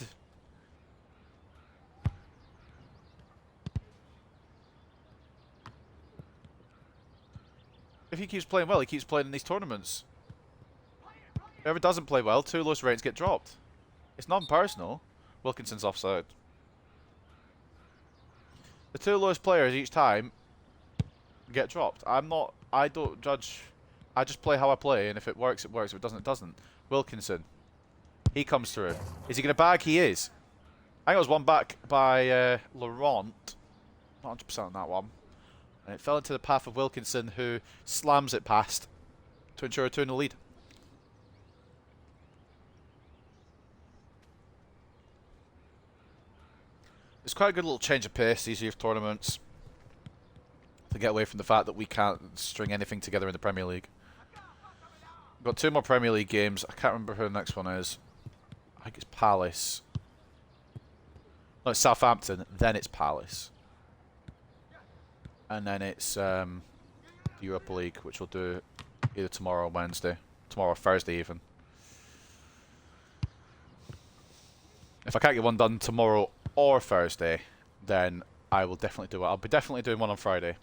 If he keeps playing well, he keeps playing in these tournaments. Whoever doesn't play well, 2 lowest ratings get dropped. It's non-personal. Wilkinson's offside. The 2 lowest players each time get dropped. I don't judge. I just play how I play, and if it works, it works. If it doesn't, it doesn't. Wilkinson. He comes through. Is he going to bag? He is. I think it was one back by Laurent. Not 100% on that one. And it fell into the path of Wilkinson, who slams it past to ensure a 2-0 lead. It's quite a good little change of pace, these youth tournaments, to get away from the fact that we can't string anything together in the Premier League. We've got 2 more Premier League games. I can't remember who the next one is. I think it's Palace. No, it's Southampton, then it's Palace. And then it's the Europa League, which we'll do either tomorrow or Wednesday. Tomorrow or Thursday even. If I can't get one done tomorrow or Thursday, then I will definitely do it. I'll be definitely doing one on Friday.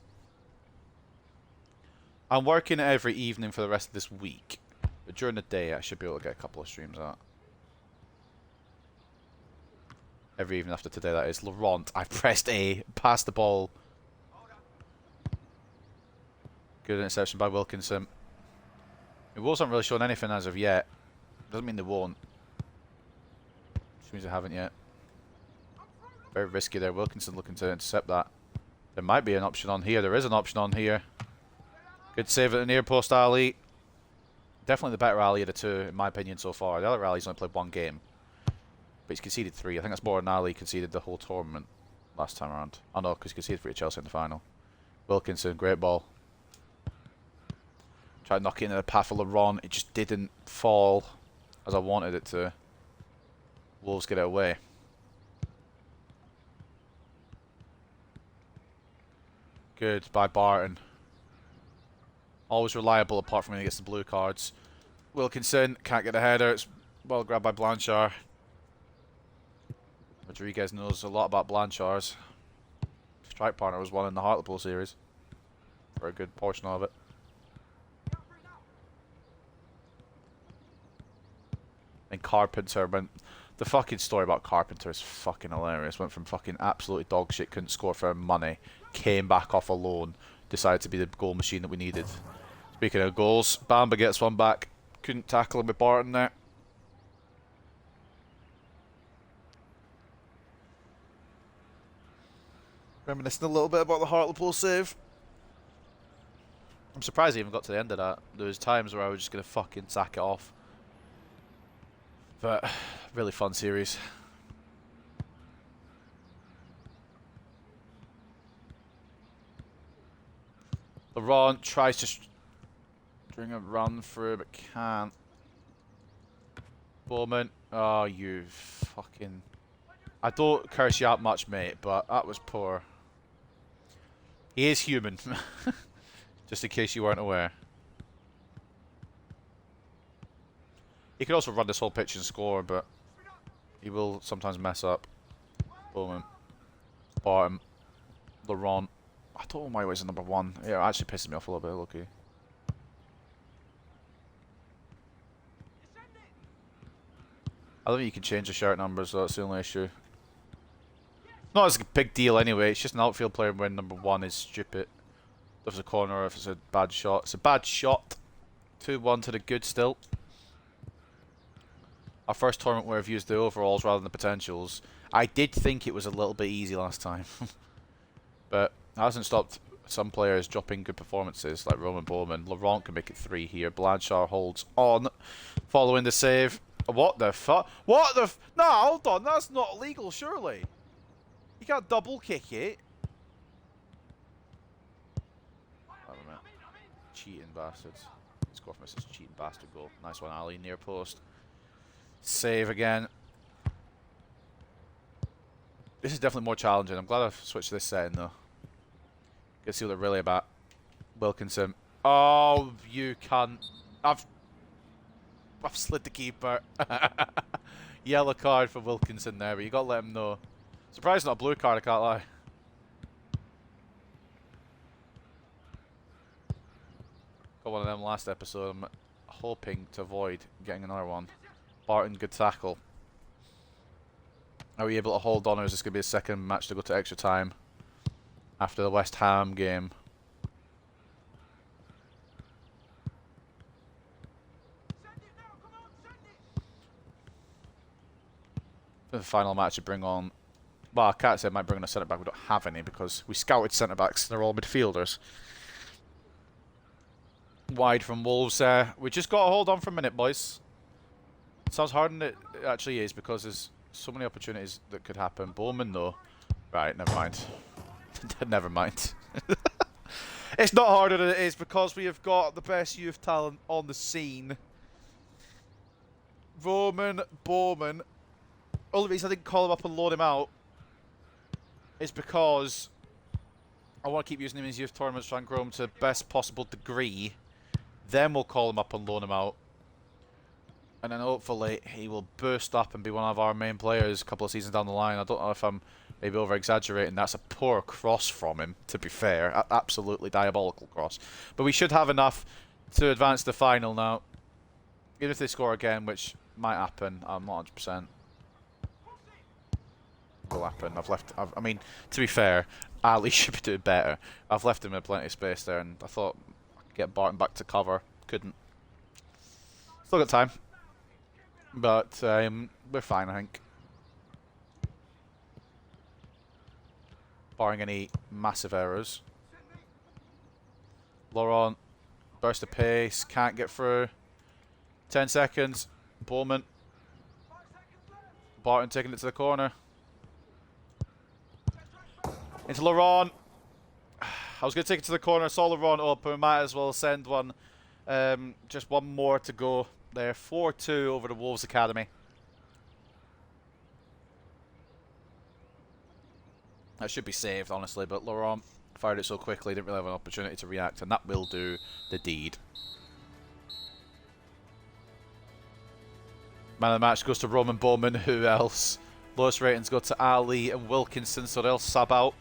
I'm working every evening for the rest of this week. But during the day, I should be able to get a couple of streams out. Every evening after today, that is. Laurent, I pressed A, passed the ball. Good interception by Wilkinson. The Wolves haven't really shown anything as of yet. Doesn't mean they won't. Just means they haven't yet. Very risky there. Wilkinson looking to intercept that. There might be an option on here. There is an option on here. Good save at the near post, Ali. Definitely the better Ali of the 2, in my opinion, so far. The other Ali's only played 1 game. But he's conceded 3. I think that's more than Ali conceded the whole tournament last time around. Oh no, because he conceded 3 at Chelsea in the final. Wilkinson, great ball. Tried to knock it into the path of Laurent. It just didn't fall as I wanted it to. Wolves get it away. Good by Barton. Always reliable apart from when he gets the blue cards. Wilkinson can't get the header. It's well grabbed by Blanchard. Rodriguez knows a lot about Blanchard's. Strike partner was one in the Hartlepool series. For a good portion of it. And Carpenter went The fucking story about Carpenter is fucking hilarious. Went from fucking absolutely dog shit, couldn't score for money, came back off a loan, decided to be the goal machine that we needed. Speaking of goals, Bamba gets one back. Couldn't tackle him with Barton there. Reminiscing a little bit about the Hartlepool save. I'm surprised I even got to the end of that. There was times where I was just going to fucking sack it off. But, really fun series. Laurent tries to string a run through, but can't. Bowman. Oh, you fucking... I don't curse you out much, mate, but that was poor. He is human. Just in case you weren't aware. He could also run this whole pitch and score, but he will sometimes mess up. Bowman. Barton. Laurent. I don't know why he was number 1. Yeah, it actually pisses me off a little bit, lucky. I don't think you can change the shirt numbers, so that's the only issue. Not as a big deal anyway, it's just an outfield player when number 1 is stupid. If it's a corner, if it's a bad shot. It's a bad shot. 2-1 to the good still. Our first tournament where I've used the overalls rather than the potentials. I did think it was a little bit easy last time. But it hasn't stopped some players dropping good performances, like Roman Bowman. Laurent can make it 3 here. Blanchard holds on, following the save. What the fuck? What the f... No, hold on. That's not illegal, surely. You can't double kick it. Cheating bastards. Score from this cheating bastard goal. Nice one, Ali. Near post. Save again. This is definitely more challenging. I'm glad I've switched to this setting, though. Get to see what they're really about. Wilkinson. Oh, you cunt. I've slid the keeper. Yellow card for Wilkinson there, but you got to let him know. Surprised not a blue card, I can't lie. Got one of them last episode. I'm hoping to avoid getting another one. Barton, good tackle. Are we able to hold on, or is this going to be a second match to go to extra time after the West Ham game? For the final match to bring on... Well, I can't say I might bring on a centre-back. We don't have any because we scouted centre-backs. They're all midfielders. Wide from Wolves there. We just got to hold on for a minute, boys. It sounds harder than it actually is because there's so many opportunities that could happen. Bowman, though. Right, never mind. Never mind. It's not harder than it is because we have got the best youth talent on the scene. Roman Bowman. Only reason I didn't call him up and loan him out is because I want to keep using him in his youth tournaments, try and grow him to the best possible degree. Then we'll call him up and loan him out. And then hopefully he will burst up and be one of our main players a couple of seasons down the line. I don't know if I'm maybe over-exaggerating. That's a poor cross from him, to be fair. Absolutely diabolical cross. But we should have enough to advance the final now. Even if they score again, which might happen. I'm not 100%. Will happen. I mean, to be fair, Ali should be doing better. I've left him with plenty of space there, and I thought I could get Barton back to cover. Couldn't. Still got time. But we're fine, I think. Barring any massive errors. Laurent, burst of pace, can't get through. 10 seconds. Bowman. Barton taking it to the corner. Into Laurent. I was going to take it to the corner, saw Laurent up, but we might as well send one. Just one more to go there. 4-2 over the Wolves Academy. That should be saved, honestly, but Laurent fired it so quickly, didn't really have an opportunity to react, and that will do the deed. Man of the match goes to Roman Bowman. Who else? Lowest ratings go to Ali and Wilkinson, so they'll sub out.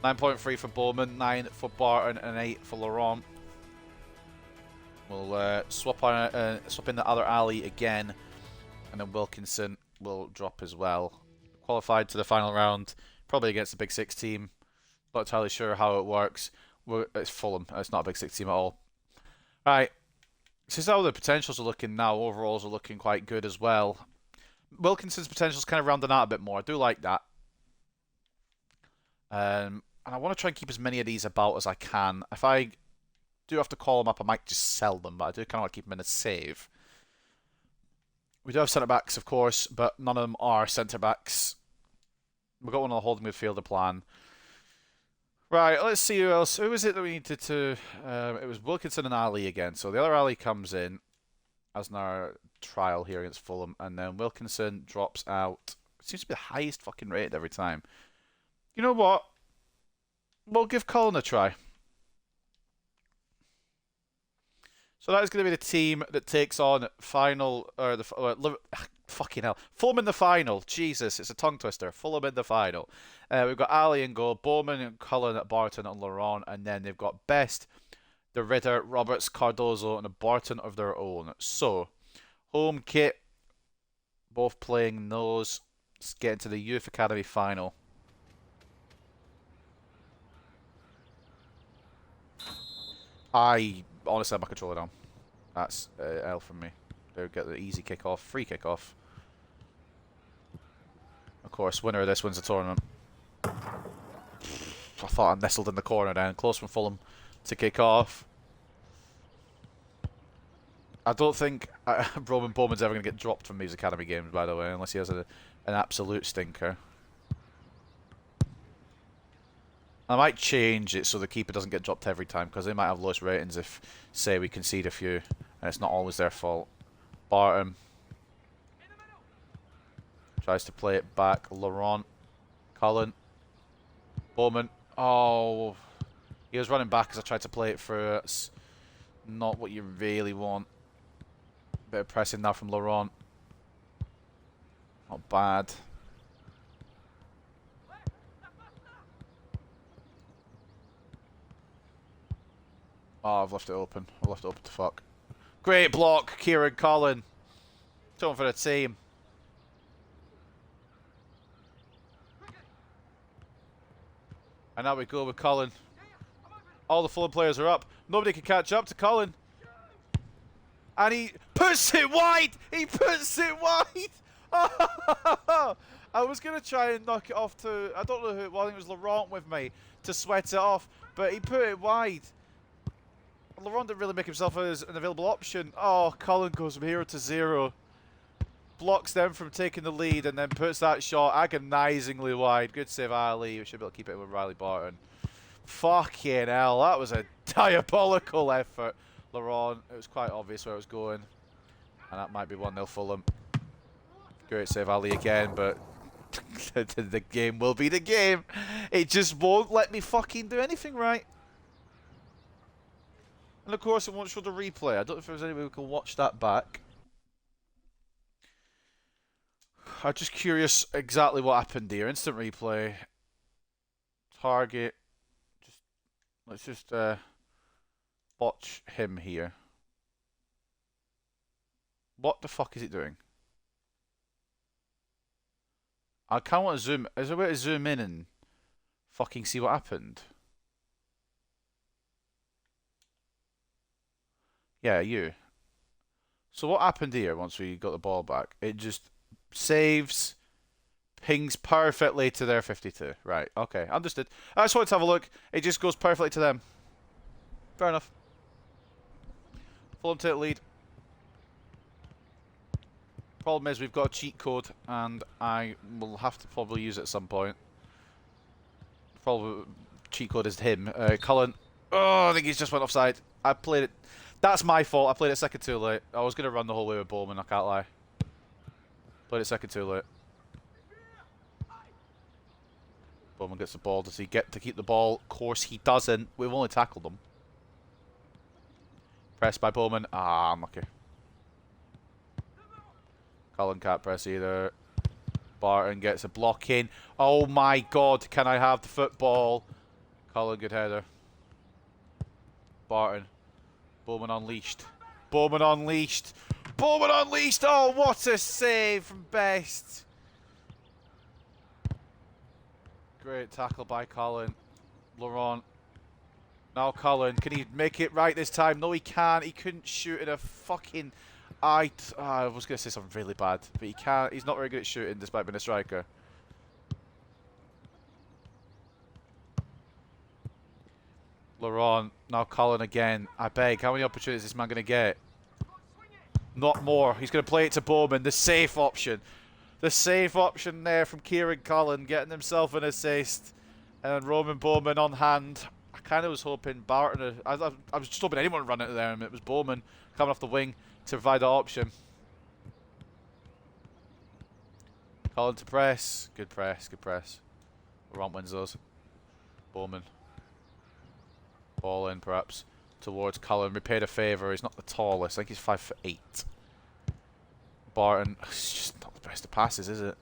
9.3 for Bowman, 9 for Barton, and 8 for Laurent. We'll swap in the other Ali again, and then Wilkinson will drop as well. Qualified to the final round, probably against the Big Six team. Not entirely sure how it works. It's Fulham. It's not a Big Six team at all. Right. This is how the potentials are looking now. Overalls are looking quite good as well. Wilkinson's potential is kind of rounding out a bit more. I do like that. And I want to try and keep as many of these about as I can. If I do have to call them up, I might just sell them, but I do kind of want to keep them in a save. We do have centre-backs, of course, but none of them are centre-backs. We've got one on the holding midfielder plan. Right, let's see who else. Who was it that we needed to... it was Wilkinson and Ali again. So the other Ali comes in as in our trial here against Fulham, and then Wilkinson drops out. It seems to be the highest fucking rated every time. You know what? We'll give Colin a try. So that is going to be the team that takes on final, or the fucking hell, Fulham in the final. Jesus, it's a tongue twister. Fulham in the final. We've got Ali in goal, Bowman and Cullen, Barton and Laurent, and then they've got Best, the Ridder, Roberts, Cardozo, and a Barton of their own. So, home kit, both playing those. Let's get into the Youth Academy final. I honestly have my controller down. That's L from me. They'll get the easy kick-off, free kick-off. Of course, winner of this wins the tournament. I thought I nestled in the corner then. Close from Fulham to kick off. I don't think Roman Bowman's ever going to get dropped from these academy games, by the way, unless he has an absolute stinker. I might change it so the keeper doesn't get dropped every time, because they might have lowest ratings if, say, we concede a few, and it's not always their fault. Barton tries to play it back. Laurent, Cullen, Bowman. Oh, he was running back as I tried to play it through. It's not what you really want. Bit of pressing now from Laurent. Not bad. Oh, I've left it open. I've left it open to fuck. Great block, Kieran Cullen. Talking for the team. And now we go with Cullen. All the Fulham players are up. Nobody can catch up to Cullen. And he puts it wide! He puts it wide! I was going to try and knock it off to... I don't know who... Well, I think it was Laurent with me to sweat it off. But he put it wide. Laurent didn't really make himself as an available option. Oh, Cullen goes from 0 to 0. Blocks them from taking the lead and then puts that shot agonisingly wide. Good save, Ali. We should be able to keep it with Riley Barton. Fucking hell, that was a diabolical effort. Laurent, it was quite obvious where it was going. And that might be 1-0 Fulham. Great save, Ali again, but the game will be the game. It just won't let me fucking do anything right. And of course it won't show the replay. I don't know if there's any way we can watch that back. I'm just curious exactly what happened here. Instant replay. Target. Let's just watch him here. What the fuck is it doing? I kind of want to zoom. Is there a way to zoom in and fucking see what happened? Yeah, you. So what happened here once we got the ball back? It just saves, pings perfectly to their 52. Right, okay, understood. I just wanted to have a look. It just goes perfectly to them. Fair enough. Fulham take the lead. Problem is we've got a cheat code and I will have to probably use it at some point. Probably cheat code is him. Cullen. Oh, I think he's just went offside. I played it. That's my fault. I played it second too late. I was going to run the whole way with Bowman, I can't lie. Played it second too late. Bowman gets the ball. Does he get to keep the ball? Of course he doesn't. We've only tackled him. Pressed by Bowman. Ah, unlucky. Cullen can't press either. Barton gets a block in. Oh my god, can I have the football? Cullen, good header. Barton. Bowman unleashed. Bowman unleashed. Bowman unleashed. Oh, what a save from Best. Great tackle by Colin. Laurent. Now Colin. Can he make it right this time? No, he can't. He couldn't shoot in a fucking... I was going to say something really bad, but he can't. He's not very good at shooting despite being a striker. Laurent. Now Colin again. I beg. How many opportunities is this man going to get? Not more. He's going to play it to Bowman. The safe option. The safe option there from Kieran Cullen, getting himself an assist. And Roman Bowman on hand. I kind of was hoping Barton... I was just hoping anyone would run into there, and it was Bowman coming off the wing to provide that option. Cullen to press. Good press, good press. Laurent wins those. Bowman. Ball in, perhaps, towards Cullen. Repaid a favour. He's not the tallest. I think he's 5'8". Barton. It's just not the best of passes, is it?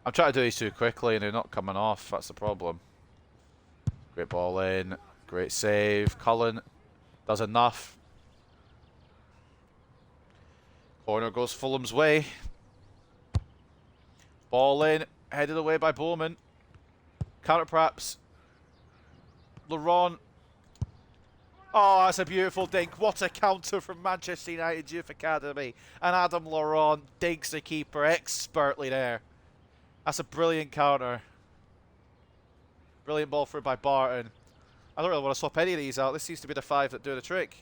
I'm trying to do these too quickly and they're not coming off. That's the problem. Great ball in. Great save. Cullen does enough. Corner goes Fulham's way. Ball in. Headed away by Bowman. Counter perhaps. Laurent. Oh, that's a beautiful dink. What a counter from Manchester United Youth Academy. And Adam Laurent dinks the keeper expertly there. That's a brilliant counter. Brilliant ball through by Barton. I don't really want to swap any of these out. This seems to be the 5 that do the trick.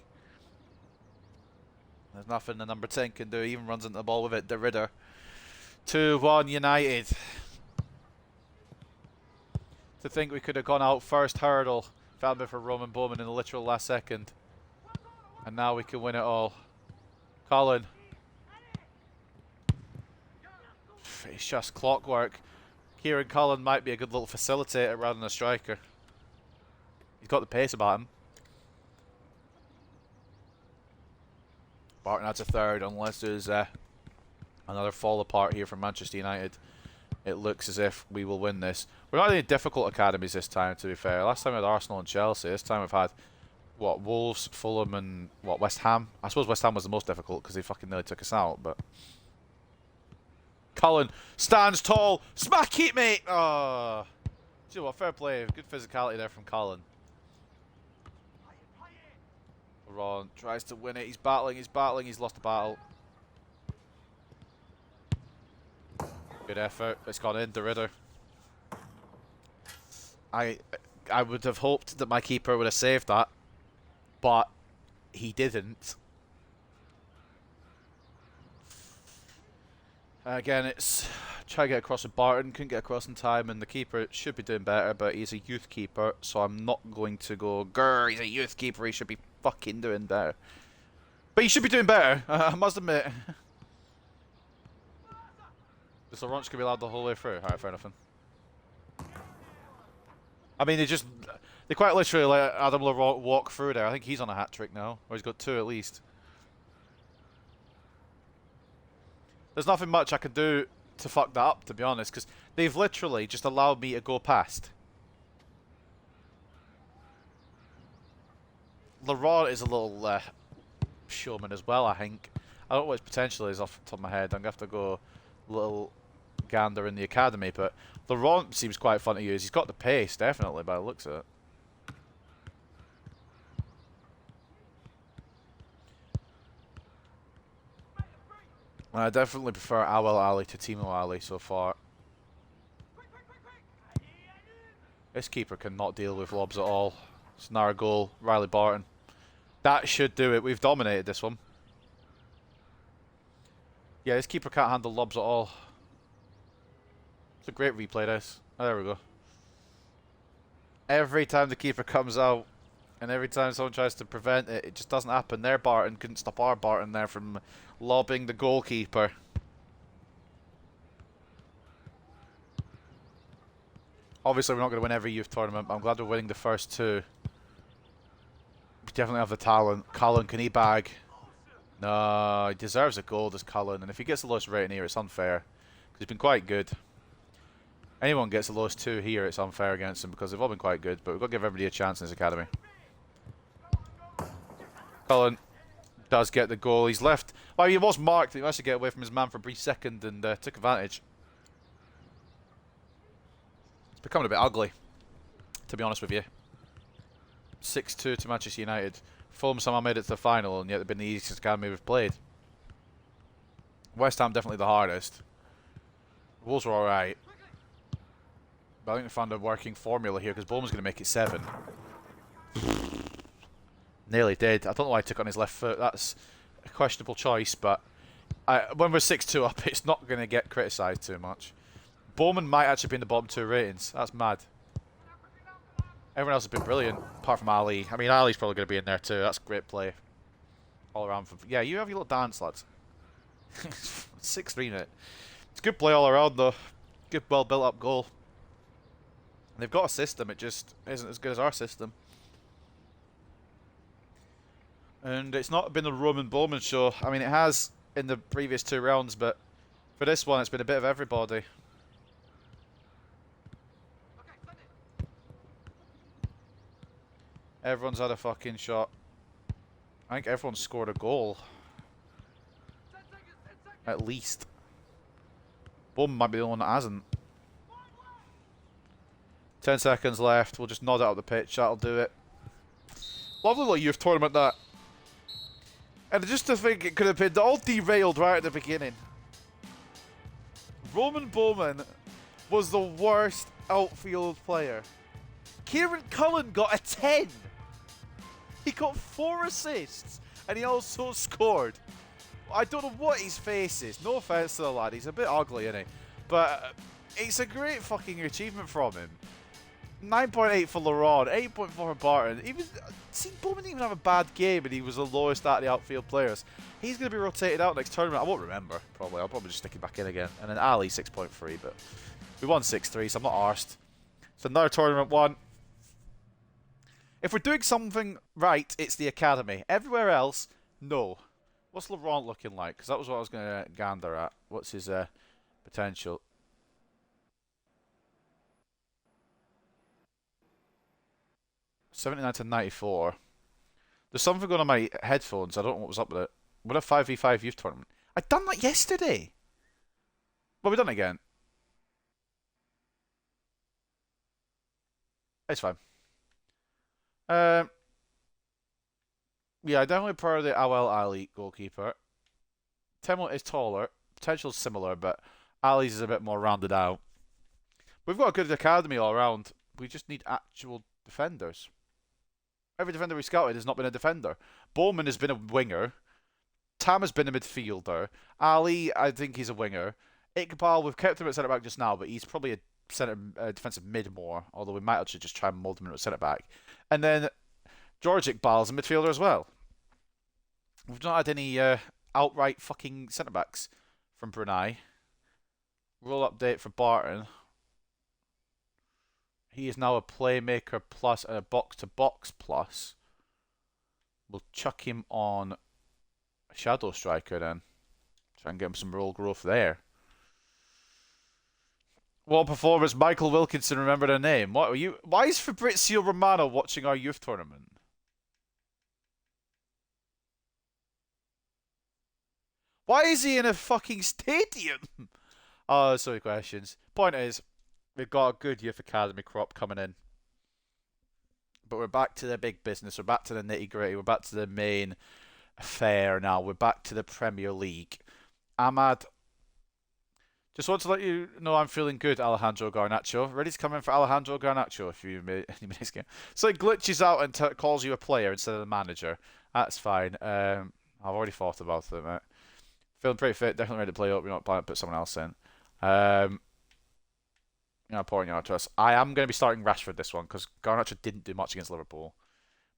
There's nothing the number 10 can do. He even runs into the ball with it. The Ridder. 2-1 United. To think we could have gone out first hurdle. Found it for Roman Bowman in the literal last second. And now we can win it all. Colin. It's just clockwork. Kieran Cullen might be a good little facilitator rather than a striker. He's got the pace about him. Barton adds a third unless there's another fall apart here from Manchester United. It looks as if we will win this. We're not in any difficult academies this time, to be fair. Last time we had Arsenal and Chelsea. This time we've had, what, Wolves, Fulham and, what, West Ham? I suppose West Ham was the most difficult because they fucking nearly took us out, but... Cullen stands tall. Smack it, mate! Oh. Do you know what? Fair play. Good physicality there from Cullen. Laurent tries to win it. He's battling, he's lost the battle. Good effort. It's gone in, the Ridder. I would have hoped that my keeper would have saved that, but he didn't. Again, it's try to get across with Barton, couldn't get across in time, and the keeper should be doing better, but he's a youth keeper, so I'm not going to go, grr, he's a youth keeper, he should be fucking doing better. But he should be doing better, I must admit. Is Laurent going to be allowed the whole way through? Alright, fair enough. I mean, they quite literally let Adam Laurent walk through there. I think he's on a hat-trick now, or he's got 2 at least. There's nothing much I can do to fuck that up, to be honest, because they've literally just allowed me to go past. Laurent is a little showman as well, I think. I don't know what his potential is off the top of my head. I'm going to have to go a little gander in the academy, but Laurent seems quite fun to use. He's got the pace, definitely, by the looks of it. I definitely prefer Awel Ali to Timo Ali so far. This keeper cannot deal with lobs at all. It's an goal, Riley Barton. That should do it. We've dominated this one. Yeah, this keeper can't handle lobs at all. It's a great replay, this. Oh, there we go. Every time the keeper comes out, and every time someone tries to prevent it, it just doesn't happen. Their Barton couldn't stop our Barton there from lobbing the goalkeeper. Obviously, we're not going to win every youth tournament, but I'm glad we're winning the first 2. We definitely have the talent. Cullen, can he bag? No, he deserves a goal, does Cullen. And if he gets the lowest rating here, it's unfair. Because he's been quite good. Anyone gets the lowest 2 here, it's unfair against him because they've all been quite good. But we've got to give everybody a chance in this academy. Cullen Does get the goal. He's left. Well, he was marked. He managed to get away from his man for a brief second and took advantage. It's becoming a bit ugly, to be honest with you. 6-2 to Manchester United. Fulham somehow made it to the final, and yet they've been the easiest game we've played. West Ham definitely the hardest. Wolves were alright. But I think they found a working formula here, because Bowman's going to make it 7. Nearly did. I don't know why he took it on his left foot. That's a questionable choice, but when we're 6-2 up, it's not going to get criticised too much. Bowman might actually be in the bottom 2 ratings. That's mad. Everyone else has been brilliant, apart from Ali. I mean, Ali's probably going to be in there too. That's great play. All around. Yeah, you have your little dance, lads. 6-3 in it. It's good play all around, though. Good, well built up goal. And they've got a system, it just isn't as good as our system. And it's not been the Roman Bowman show. I mean, it has in the previous 2 rounds, but for this one, it's been a bit of everybody. Everyone's had a fucking shot. I think everyone's scored a goal. At least. Bowman might be the one that hasn't. 10 seconds left. We'll just nod it up the pitch. That'll do it. Lovely little youth tournament, that. And just to think it could have been all derailed right at the beginning. Roman Bowman was the worst outfield player. Kieran Cullen got a 10. He got 4 assists, and he also scored. I don't know what his face is. No offense to the lad, he's a bit ugly, isn't he? But it's a great fucking achievement from him. 9.8 for Laurent, 8.4 for Barton. See, Bowman didn't even have a bad game, and he was the lowest out of the outfield players. He's going to be rotated out next tournament. I won't remember, probably. I'll probably just stick him back in again. And then Ali, 6.3, but we won 6-3, so I'm not arsed. So another tournament won. If we're doing something right, it's the academy. Everywhere else, no. What's Laurent looking like? Because that was what I was going to gander at. What's his potential? $79 to 94. There's something going on my headphones. I don't know what was up with it. What a 5v5 youth tournament. I done that yesterday. Well, we done it again. It's fine. Yeah, I definitely prefer the Awel Ali goalkeeper. Temo is taller. Potential's similar, but Ali's is a bit more rounded out. We've got a good academy all around. We just need actual defenders. Every defender we scouted has not been a defender. Bowman has been a winger. Tam has been a midfielder. Ali, I think he's a winger. Iqbal, we've kept him at centre back just now, but he's probably a defensive mid more. Although we might actually just try and mould him into a centre back. And then George Iqbal's a midfielder as well. We've not had any outright fucking centre backs from Brunei. Rule update for Barton. He is now a playmaker plus and a box-to-box plus. We'll chuck him on a shadow striker then. Try and get him some role growth there. What performance? Michael Wilkinson, remember their name. What are you? Why is Fabrizio Romano watching our youth tournament? Why is he in a fucking stadium? Oh, so many questions. Point is, we've got a good youth academy crop coming in. But we're back to the big business. We're back to the nitty-gritty. We're back to the main affair now. We're back to the Premier League. Ahmad, just want to let you know I'm feeling good, Alejandro Garnacho. Ready to come in for Alejandro Garnacho if you made any minutes game. So it glitches out and calls you a player instead of the manager. That's fine. I've already thought about it, mate. Feeling pretty fit. Definitely ready to play up. We're not planning to put someone else in. Pouring out to us. I am going to be starting Rashford this one because Garnacho didn't do much against Liverpool.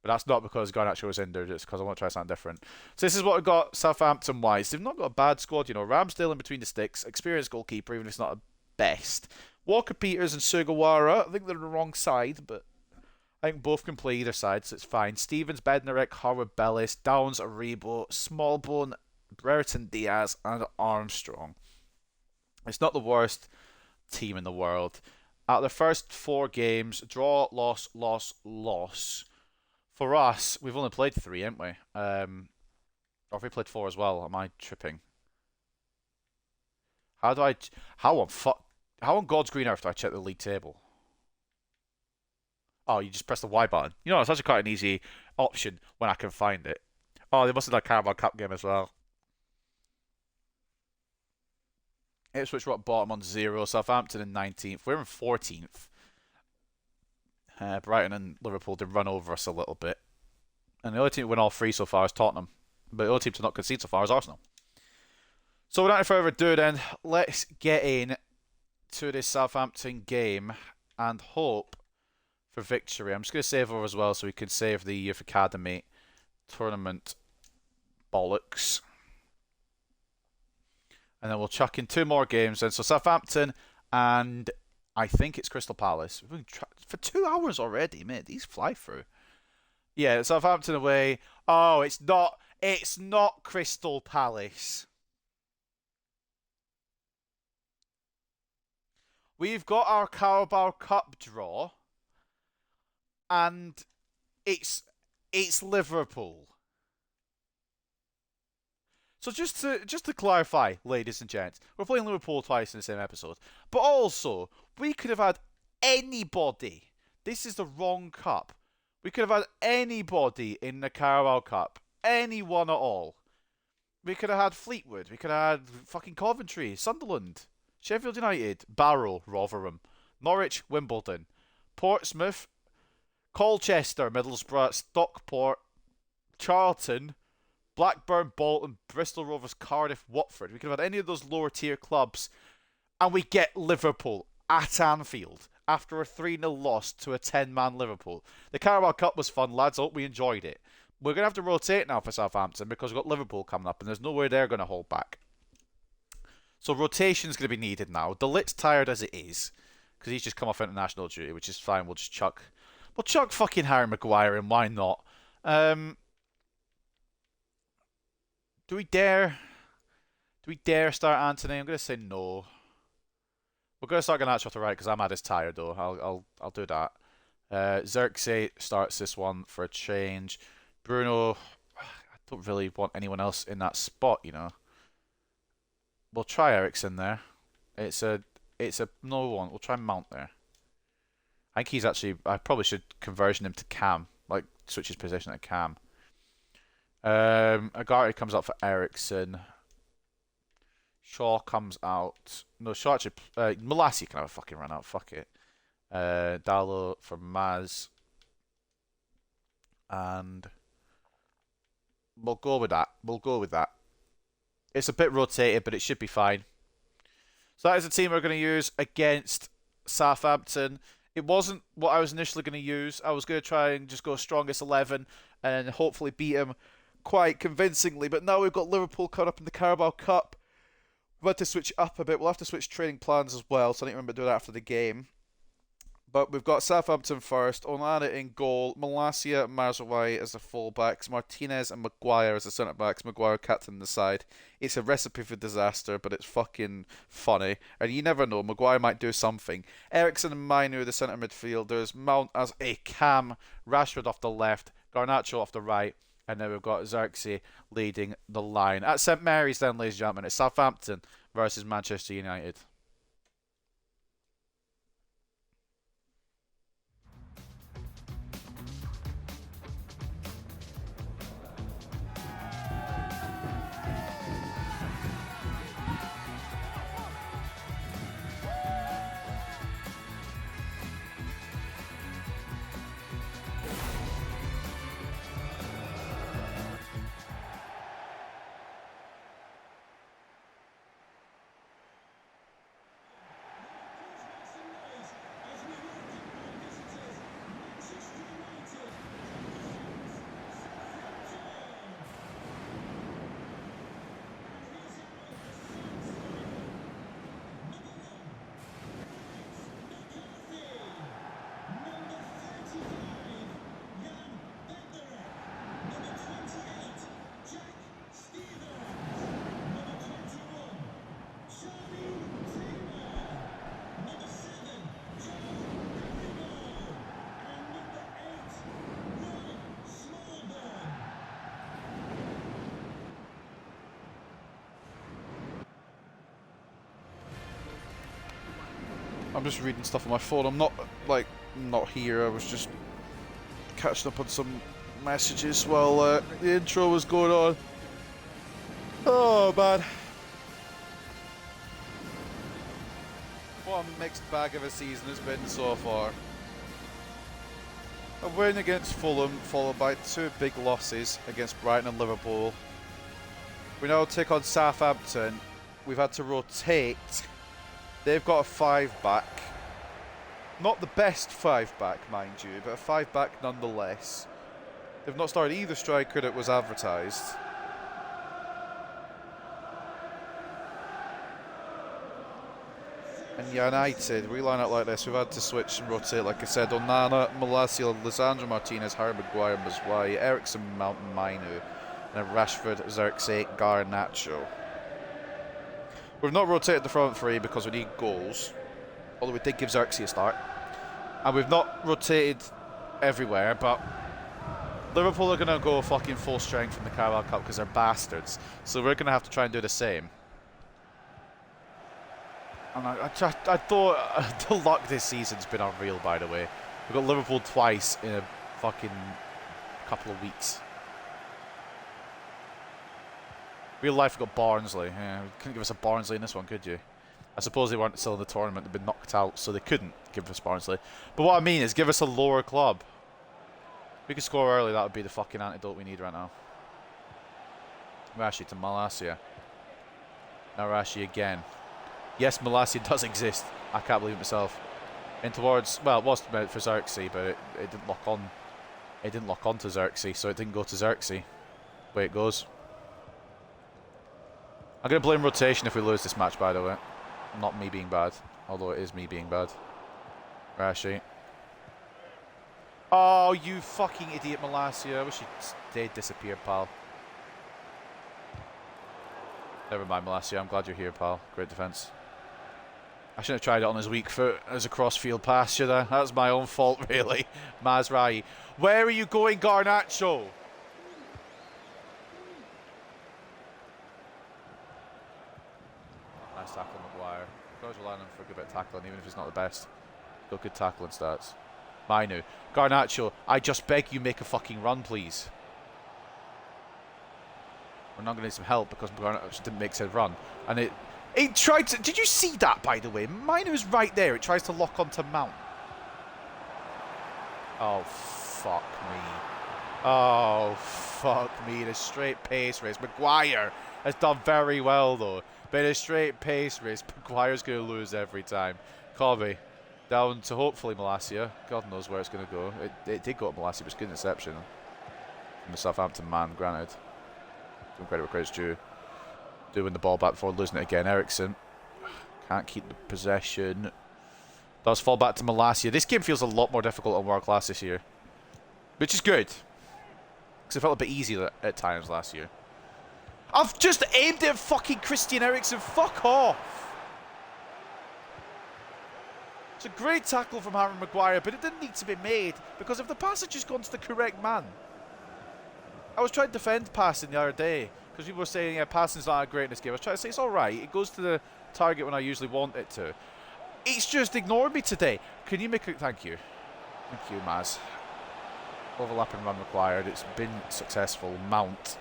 But that's not because Garnacho was injured. It's because I want to try something different. So this is what we've got Southampton-wise. They've not got a bad squad. Ramsdale in between the sticks. Experienced goalkeeper, even if it's not a best. Walker-Peters and Sugawara. I think they're on the wrong side, but I think both can play either side, so it's fine. Stevens, Bednarek, Harwood-Bellis, Downs, Aribo, Smallbone, Brereton Diaz, and Armstrong. It's not the worst team in the world. Out of the first 4 games, draw, loss, loss, loss. For us, we've only played 3, haven't we? Or have we played 4 as well? Am I tripping? How do I... How on fuck... How on God's green earth do I check the league table? Oh, you just press the Y button. You know, it's actually quite an easy option when I can find it. Oh, they must have done a Carabao Cup game as well. Ipswich were at bottom on 0. Southampton in 19th. We're in 14th. Brighton and Liverpool did run over us a little bit. And the only team to win all 3 so far is Tottenham. But the only team to not concede so far is Arsenal. So without any further ado then, let's get in to this Southampton game and hope for victory. I'm just going to save over as well so we can save the Youth Academy tournament bollocks. And then we'll chuck in 2 more games then. So Southampton and I think it's Crystal Palace. We've been for 2 hours already, mate. These fly through. Yeah, Southampton away. Oh, it's not Crystal Palace. We've got our Carabao Cup draw, and it's Liverpool. So just to clarify, ladies and gents, we're playing Liverpool twice in the same episode, but also we could have had anybody. This is the wrong cup. We could have had anybody in the Carabao Cup, anyone at all. We could have had Fleetwood. We could have had fucking Coventry, Sunderland, Sheffield United, Barrow, Rotherham, Norwich, Wimbledon, Portsmouth, Colchester, Middlesbrough, Stockport, Charlton, Blackburn, Bolton, Bristol Rovers, Cardiff, Watford. We could have had any of those lower tier clubs, and we get Liverpool at Anfield after a 3-0 loss to a 10-man Liverpool. The Carabao Cup was fun, lads. I hope we enjoyed it. We're going to have to rotate now for Southampton because we've got Liverpool coming up, and there's no way they're going to hold back. So rotation's going to be needed now. De Ligt's tired as it is because he's just come off international duty, which is fine. We'll chuck fucking Harry Maguire in. Why not? Do we dare start Anthony? I'm going to say no. We're going to start Garnacho off the right because Ahmad is tired though. I'll do that. Xerxes starts this one for a change. Bruno, I don't really want anyone else in that spot, you know. We'll try Ericsson there. It's a no one. We'll try Mount there. I think he's actually. I probably should conversion him to Cam, like switch his position to Cam. Agati comes out for Ericsson. Shaw comes out. No, Shaw actually. Malassi can have a fucking run out. Fuck it. Dallo for Maz. And we'll go with that. It's a bit rotated, but it should be fine. So that is the team we're going to use against Southampton. It wasn't what I was initially going to use. I was going to try and just go strongest 11 and hopefully beat him quite convincingly. But now we've got Liverpool caught up in the Carabao Cup. We've had to switch up a bit. We'll have to switch training plans as well, so I need to remember to do that after the game. But we've got Southampton first, Onana in goal, Malacia and Marzawai as the fullbacks, Martinez and Maguire as the centre-backs, Maguire captain the side. It's a recipe for disaster, but it's fucking funny. And you never know, Maguire might do something. Ericsson and Mainu are the centre midfielders, Mount as a cam, Rashford off the left, Garnacho off the right, and then we've got Xerxes leading the line. At St Mary's then, ladies and gentlemen, it's Southampton versus Manchester United. I'm just reading stuff on my phone. I'm not, like, not here. I was just catching up on some messages while the intro was going on. Oh, man. What a mixed bag of a season it's been so far. A win against Fulham, followed by 2 big losses against Brighton and Liverpool. We now take on Southampton. We've had to rotate. They've got a 5-back. Not the best 5-back, mind you, but a 5-back nonetheless. They've not started either striker that was advertised. And United, we line up like this. We've had to switch and rotate, like I said. Onana, Malacia, Lisandro Martinez, Harry Maguire, Mazwai, Ericsson, Mount, Mainu, and Rashford, Xerxes, Garnacho. We've not rotated the front 3 because we need goals, although we did give Xerxes a start. And we've not rotated everywhere, but Liverpool are going to go fucking full strength from the Carabao Cup because they're bastards. So we're going to have to try and do the same. And I thought the luck this season's been unreal, by the way. We've got Liverpool twice in a fucking couple of weeks. Real life, we've got Barnsley. Yeah, you couldn't give us a Barnsley in this one, could you? I suppose they weren't still in the tournament. They've been knocked out, so they couldn't give us Barnsley. But what I mean is, give us a lower club. If we could score early, that would be the fucking antidote we need right now. Rashi to Malacia. Now Rashi again. Yes, Malacia does exist. I can't believe it myself. In towards, well, it was meant for Xerxes, but it didn't lock on. It didn't lock on to Xerxes, so it didn't go to Xerxes. Way it goes. I'm going to blame rotation if we lose this match, by the way. Not me being bad, although it is me being bad. Rashi. Oh, you fucking idiot, Malacia. I wish you'd disappeared, pal. Never mind, Malacia. I'm glad you're here, pal. Great defence. I shouldn't have tried it on his weak foot as a cross-field pass, should I? That's my own fault, really. Mazraoui. Where are you going, Garnacho? Nice tackle, Maguire. I was relying on him for a good bit of tackling, even if he's not the best. Got good tackling stats. Mainu. Garnacho, I just beg you make a fucking run, please. We're not going to need some help because Garnacho didn't make said run. And it tried to... Did you see that, by the way? Mainu is right there. It tries to lock onto Mount. Oh, fuck me. Oh, fuck me. The straight pace race. Maguire has done very well, though. But in a straight pace race, Maguire's going to lose every time. Cobby. Down to hopefully Malacia. God knows where it's going to go. It did go to Malacia, but it's good interception. From the Southampton man, granted. Give him credit where credit's due. Doing the ball back before losing it again. Ericsson. Can't keep the possession. Does fall back to Malacia. This game feels a lot more difficult on World Class this year. Which is good. Because it felt a bit easier at times last year. I've just aimed at fucking Christian Eriksen. Fuck off. It's a great tackle from Harry Maguire, but it didn't need to be made because if the pass had just gone to the correct man. I was trying to defend passing the other day because people were saying, yeah, passing's not great in this game. I was trying to say it's alright. It goes to the target when I usually want it to. It's just ignored me today. Can you make it? Thank you. Thank you, Maz. Overlapping run required. It's been successful. Mount.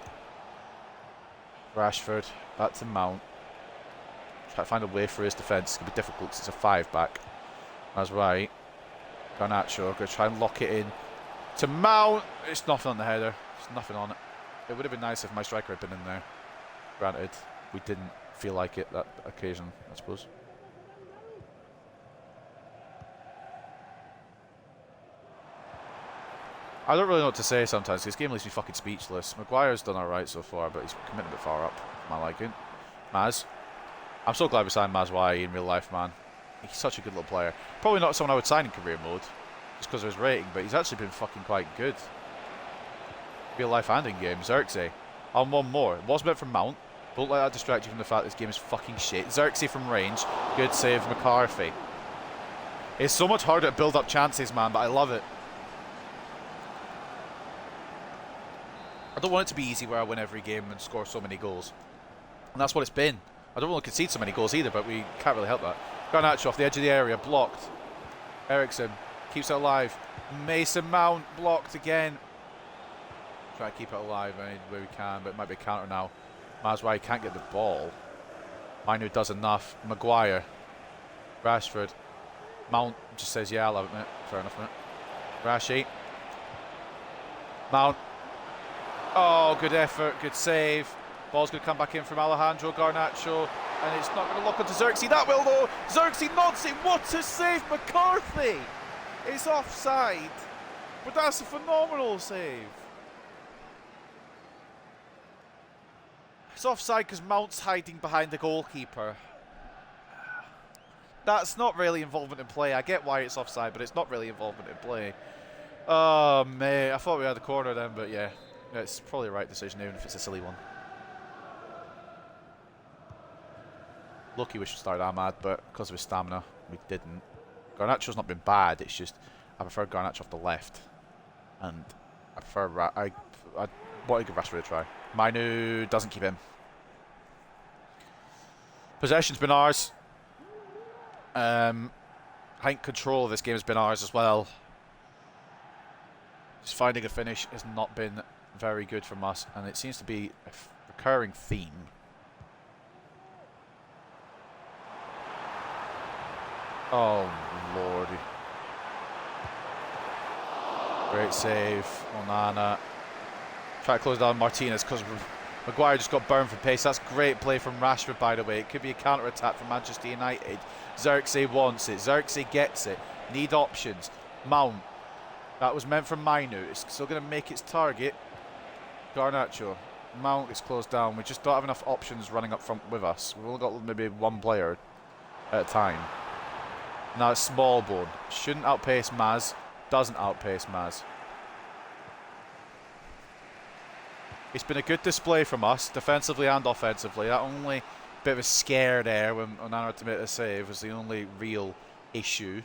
Rashford. Back to Mount. Try to find a way for his defence. It's going to be difficult because it's a 5-back. That's right. Garnacho. Going to try and lock it in to Mount. It's nothing on the header. There's nothing on it. It would have been nice if my striker had been in there. Granted, we didn't feel like it that occasion, I suppose. I don't really know what to say sometimes. This game leaves me fucking speechless. Maguire's done alright so far, but he's committed a bit far up, for my liking. Maz. I'm so glad we signed Mazwai in real life, man. He's such a good little player. Probably not someone I would sign in career mode, just because of his rating, but he's actually been fucking quite good. Real life and in game. Xerxes. On one more. It was meant for Mount. Don't let that distract you from the fact this game is fucking shit. Xerxes from range. Good save, McCarthy. It's so much harder to build up chances, man, but I love it. I don't want it to be easy where I win every game and score so many goals. And that's what it's been. I don't want to concede so many goals either, but we can't really help that. Garnacho off the edge of the area, blocked. Eriksen keeps it alive. Mason Mount blocked again. Try to keep it alive where we can, but it might be a counter now. Mazwai can't get the ball. Minu does enough. Maguire. Rashford. Mount just says, yeah, I'll have it, mate. Fair enough, mate. Rashi. Mount. Oh, good effort, good save. Ball's going to come back in from Alejandro Garnacho, and it's not going to lock onto Xerxes. That will, though. Xerxes nods it. What a save, McCarthy. It's offside, but that's a phenomenal save. It's offside because Mount's hiding behind the goalkeeper. That's not really involvement in play. I get why it's offside, but it's not really involvement in play. Oh, mate. I thought we had the corner then, but yeah. It's probably the right decision, even if it's a silly one. Lucky we should start Ahmad, but because of his stamina, we didn't. Garnacho's not been bad. It's just I prefer Garnacho off the left, and I prefer I want to give Rashford a try. Minu doesn't keep him. Possession's been ours. I think control of this game has been ours as well. Just finding a finish has not been very good from us, and it seems to be a recurring theme. Oh, lordy. Great save. Onana. Try to close down Martinez because Maguire just got burned for pace. That's great play from Rashford, by the way. It could be a counter-attack from Manchester United. Xerxes wants it. Xerxes gets it. Need options. Mount. That was meant for Minu. It's still going to make its target. Garnacho. Mount is closed down. We just don't have enough options running up front with us. We've only got maybe one player at a time. Now it's Smallbone. Shouldn't outpace Maz. Doesn't outpace Maz. It's been a good display from us, defensively and offensively. That only bit of a scare there when Onana had to make a save was the only real issue.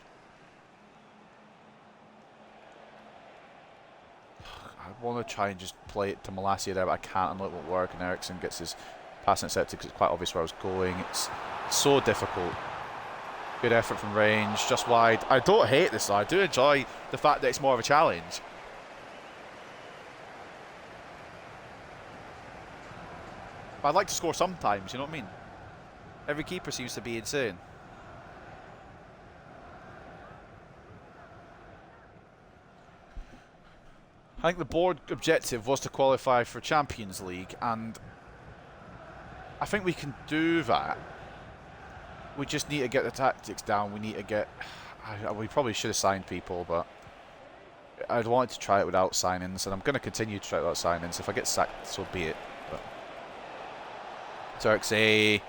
I want to try and just play it to Malacia there, but I can't, and it won't work. And Eriksen gets his pass intercepted because it's quite obvious where I was going. It's so difficult. Good effort from range, just wide. I don't hate this, though. I do enjoy the fact that it's more of a challenge. But I'd like to score sometimes, you know what I mean? Every keeper seems to be insane. I think the board objective was to qualify for Champions League, and I think we can do that. We just need to get the tactics down. We need to get... we probably should have signed people, but I'd wanted to try it without signings, and I'm going to continue to try it without signings. If I get sacked, so be it. But Xerxes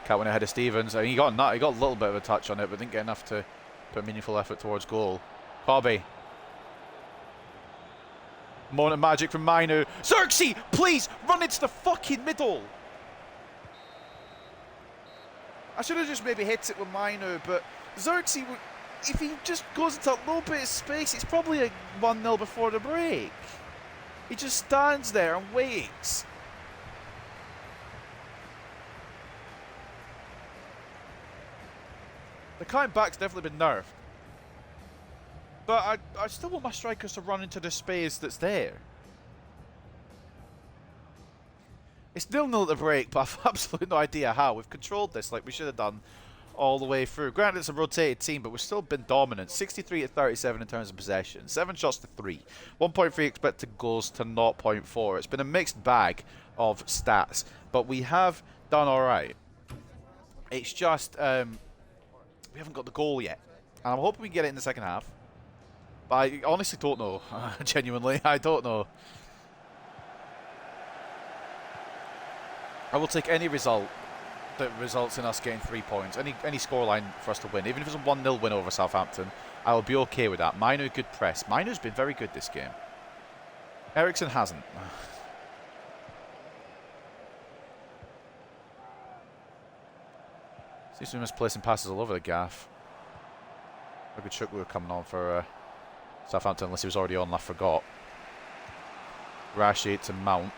can't win ahead of Stevens. I mean, he got a little bit of a touch on it, but didn't get enough to put meaningful effort towards goal. Kobe. Moment of magic from Minu. Xerxes, please run into the fucking middle. I should have just maybe hit it with Minu, but Xerxes, if he just goes into a little bit of space, it's probably a 1-0 before the break. He just stands there and waits. The coming back's definitely been nerfed. But I still want my strikers to run into the space that's there. It's 0-0 at the break, but I've absolutely no idea how. We've controlled this like we should have done all the way through. Granted, it's a rotated team, but we've still been dominant. 63 to 37 in terms of possession. 7 shots to 3. 1.3 expected goals to 0.4. It's been a mixed bag of stats, but we have done all right. It's just we haven't got the goal yet. And I'm hoping we can get it in the second half. But I honestly don't know. Genuinely, I don't know. I will take any result that results in us getting 3 points. Any scoreline for us to win. Even if it's a 1-0 win over Southampton, I will be okay with that. Minu, good press. Minu's been very good this game. Eriksen hasn't. Seems to be misplacing passes all over the gaff. A good shook we were coming on for Southampton, unless he was already on, I forgot. Rashi to Mount.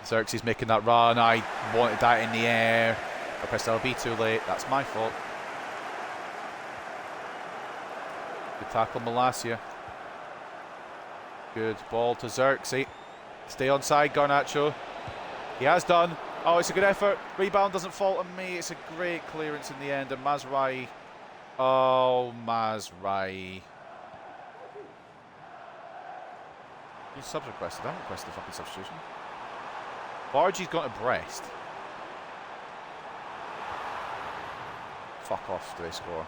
Xerxes making that run. I wanted that in the air. I pressed LB too late. That's my fault. Good tackle, Malacia. Good ball to Xerxes. Stay on side, Garnacho. He has done. Oh, it's a good effort. Rebound doesn't fall on me. It's a great clearance in the end. And Mazraoui. Oh, Mazraoui. He's subs requested. I haven't requested a fucking substitution. Bargie's gone to Brest. Fuck off, do they score?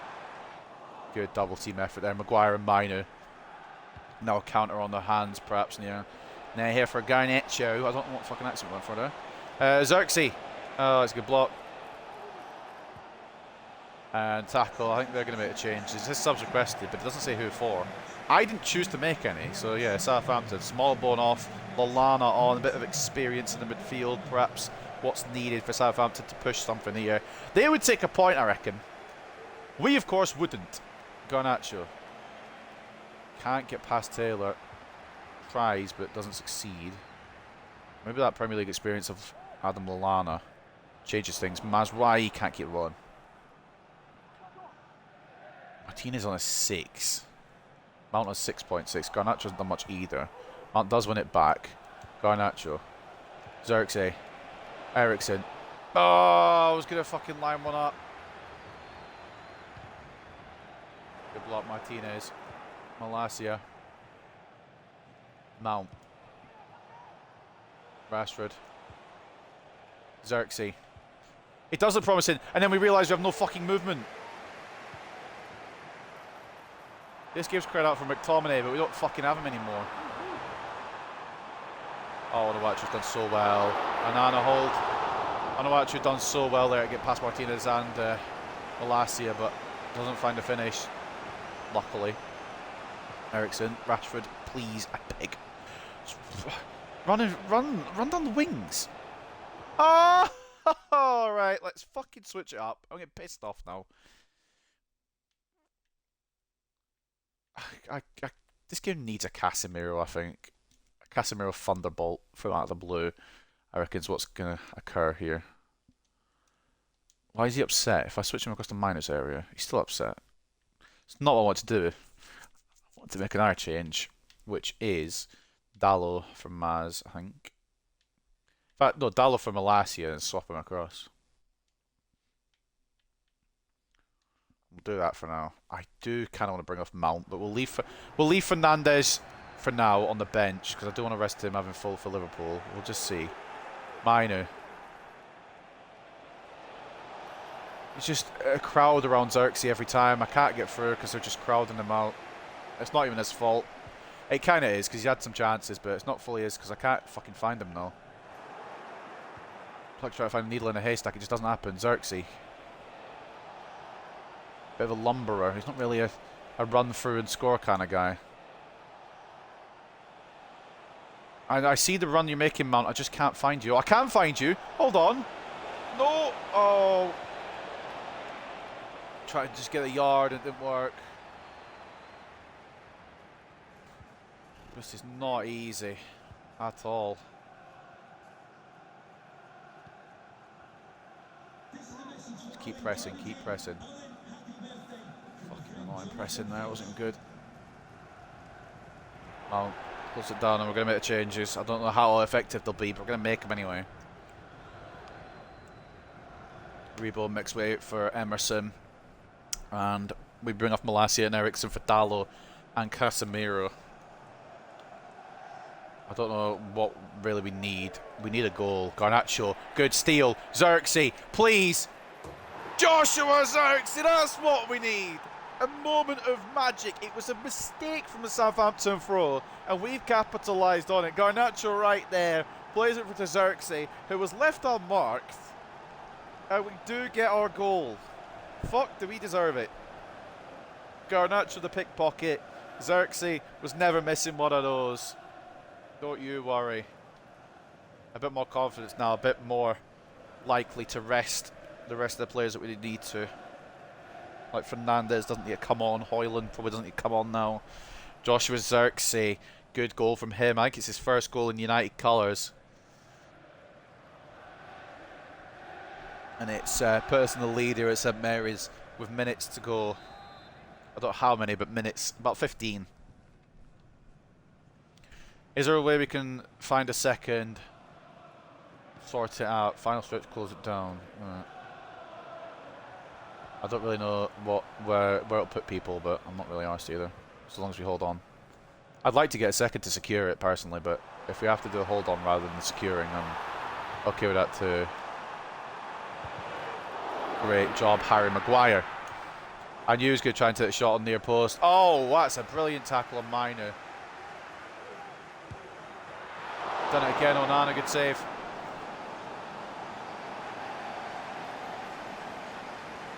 Good double team effort there. Maguire and Minu. Now a counter on their hands, perhaps near. Now here for Garnacho. I don't know what fucking accent went for there. Xerxes. Oh, it's a good block. And tackle. I think they're going to make a change. It says subs requested, but it doesn't say who for. I didn't choose to make any, so yeah, Southampton. Small blown off. Lallana on. A bit of experience in the midfield, perhaps what's needed for Southampton to push something here. They would take a point, I reckon. We, of course, wouldn't. Garnacho. Can't get past Taylor. Tries, but doesn't succeed. Maybe that Premier League experience of Adam Lallana changes things. Mazraoui can't keep rolling. Martinez on a 6. Mount on 6.6. Garnacho hasn't done much either. Mount does win it back. Garnacho. Xerxes. Eriksen. Oh, I was going to fucking line one up. Good block, Martinez. Malacia. Mount. Rashford. Xerxes. It does look promising, and then we realise we have no fucking movement. This gives credit out for McTominay, but we don't fucking have him anymore. Oh, Onuachu's done so well. Anana hold. Onuachu done so well there to get past Martinez and Malacia, but doesn't find a finish. Luckily. Eriksen, Rashford, please, I beg. Run down the wings. Oh, all right, let's fucking switch it up. I'm getting pissed off now. This game needs a Casemiro, I think. A Casemiro Thunderbolt from out of the blue, I reckon is what's going to occur here. Why is he upset? If I switch him across the minus area, he's still upset. It's not what I want to do. I want to make another change, which is Dallo for Maz, I think. In fact, no, Dallo for Malacia and swap him across. We'll do that for now. I do kind of want to bring off Mount, but we'll leave Fernandes for now on the bench because I do want to rest him having full for Liverpool. We'll just see. Minu. It's just a crowd around Xerxes every time. I can't get through because they're just crowding him out. It's not even his fault. It kind of is because he had some chances, but it's not fully his because I can't fucking find him now. Like trying to find a needle in a haystack, it just doesn't happen. Xerxes. Bit of a lumberer. He's not really a run through and score kind of guy. I see the run you're making, Mount. I just can't find you. I can find you. Hold on. No. Oh. Try to just get a yard. It didn't work. This is not easy at all. Just keep pressing. Keep pressing. Fucking not impressing there. It wasn't good. Mount. Close it down and we're going to make the changes. I don't know how effective they'll be, but we're going to make them anyway. Rebo makes way for Emerson. And we bring off Malacia and Eriksen for Dallo and Casemiro. I don't know what really we need. We need a goal. Garnacho, good steal. Xerxes, please. Joshua Xerxes, that's what we need. A moment of magic. It was a mistake from the Southampton throw, and we've capitalised on it. Garnacho right there plays it for Xerxes, who was left unmarked, and we do get our goal. Fuck, do we deserve it? Garnacho the pickpocket. Xerxes was never missing one of those. Don't you worry. A bit more confidence now, a bit more likely to rest the rest of the players that we need to. Like Fernandes doesn't need to come on. Højlund probably doesn't need to come on now. Joshua Xerxes, good goal from him. I think it's his first goal in United colours. And it's put us in the lead here at St Mary's with minutes to go. I don't know how many, but minutes, about 15. Is there a way we can find a second, sort it out, final stretch, close it down? Right. I don't really know where it'll put people, but I'm not really arsed either, as long as we hold on. I'd like to get a second to secure it personally, but if we have to do a hold on rather than securing, I'm okay with that too. Great job, Harry Maguire. I knew he was going to try and take a shot on near post. Oh, that's a brilliant tackle on Minu. Done it again, Onana, good save.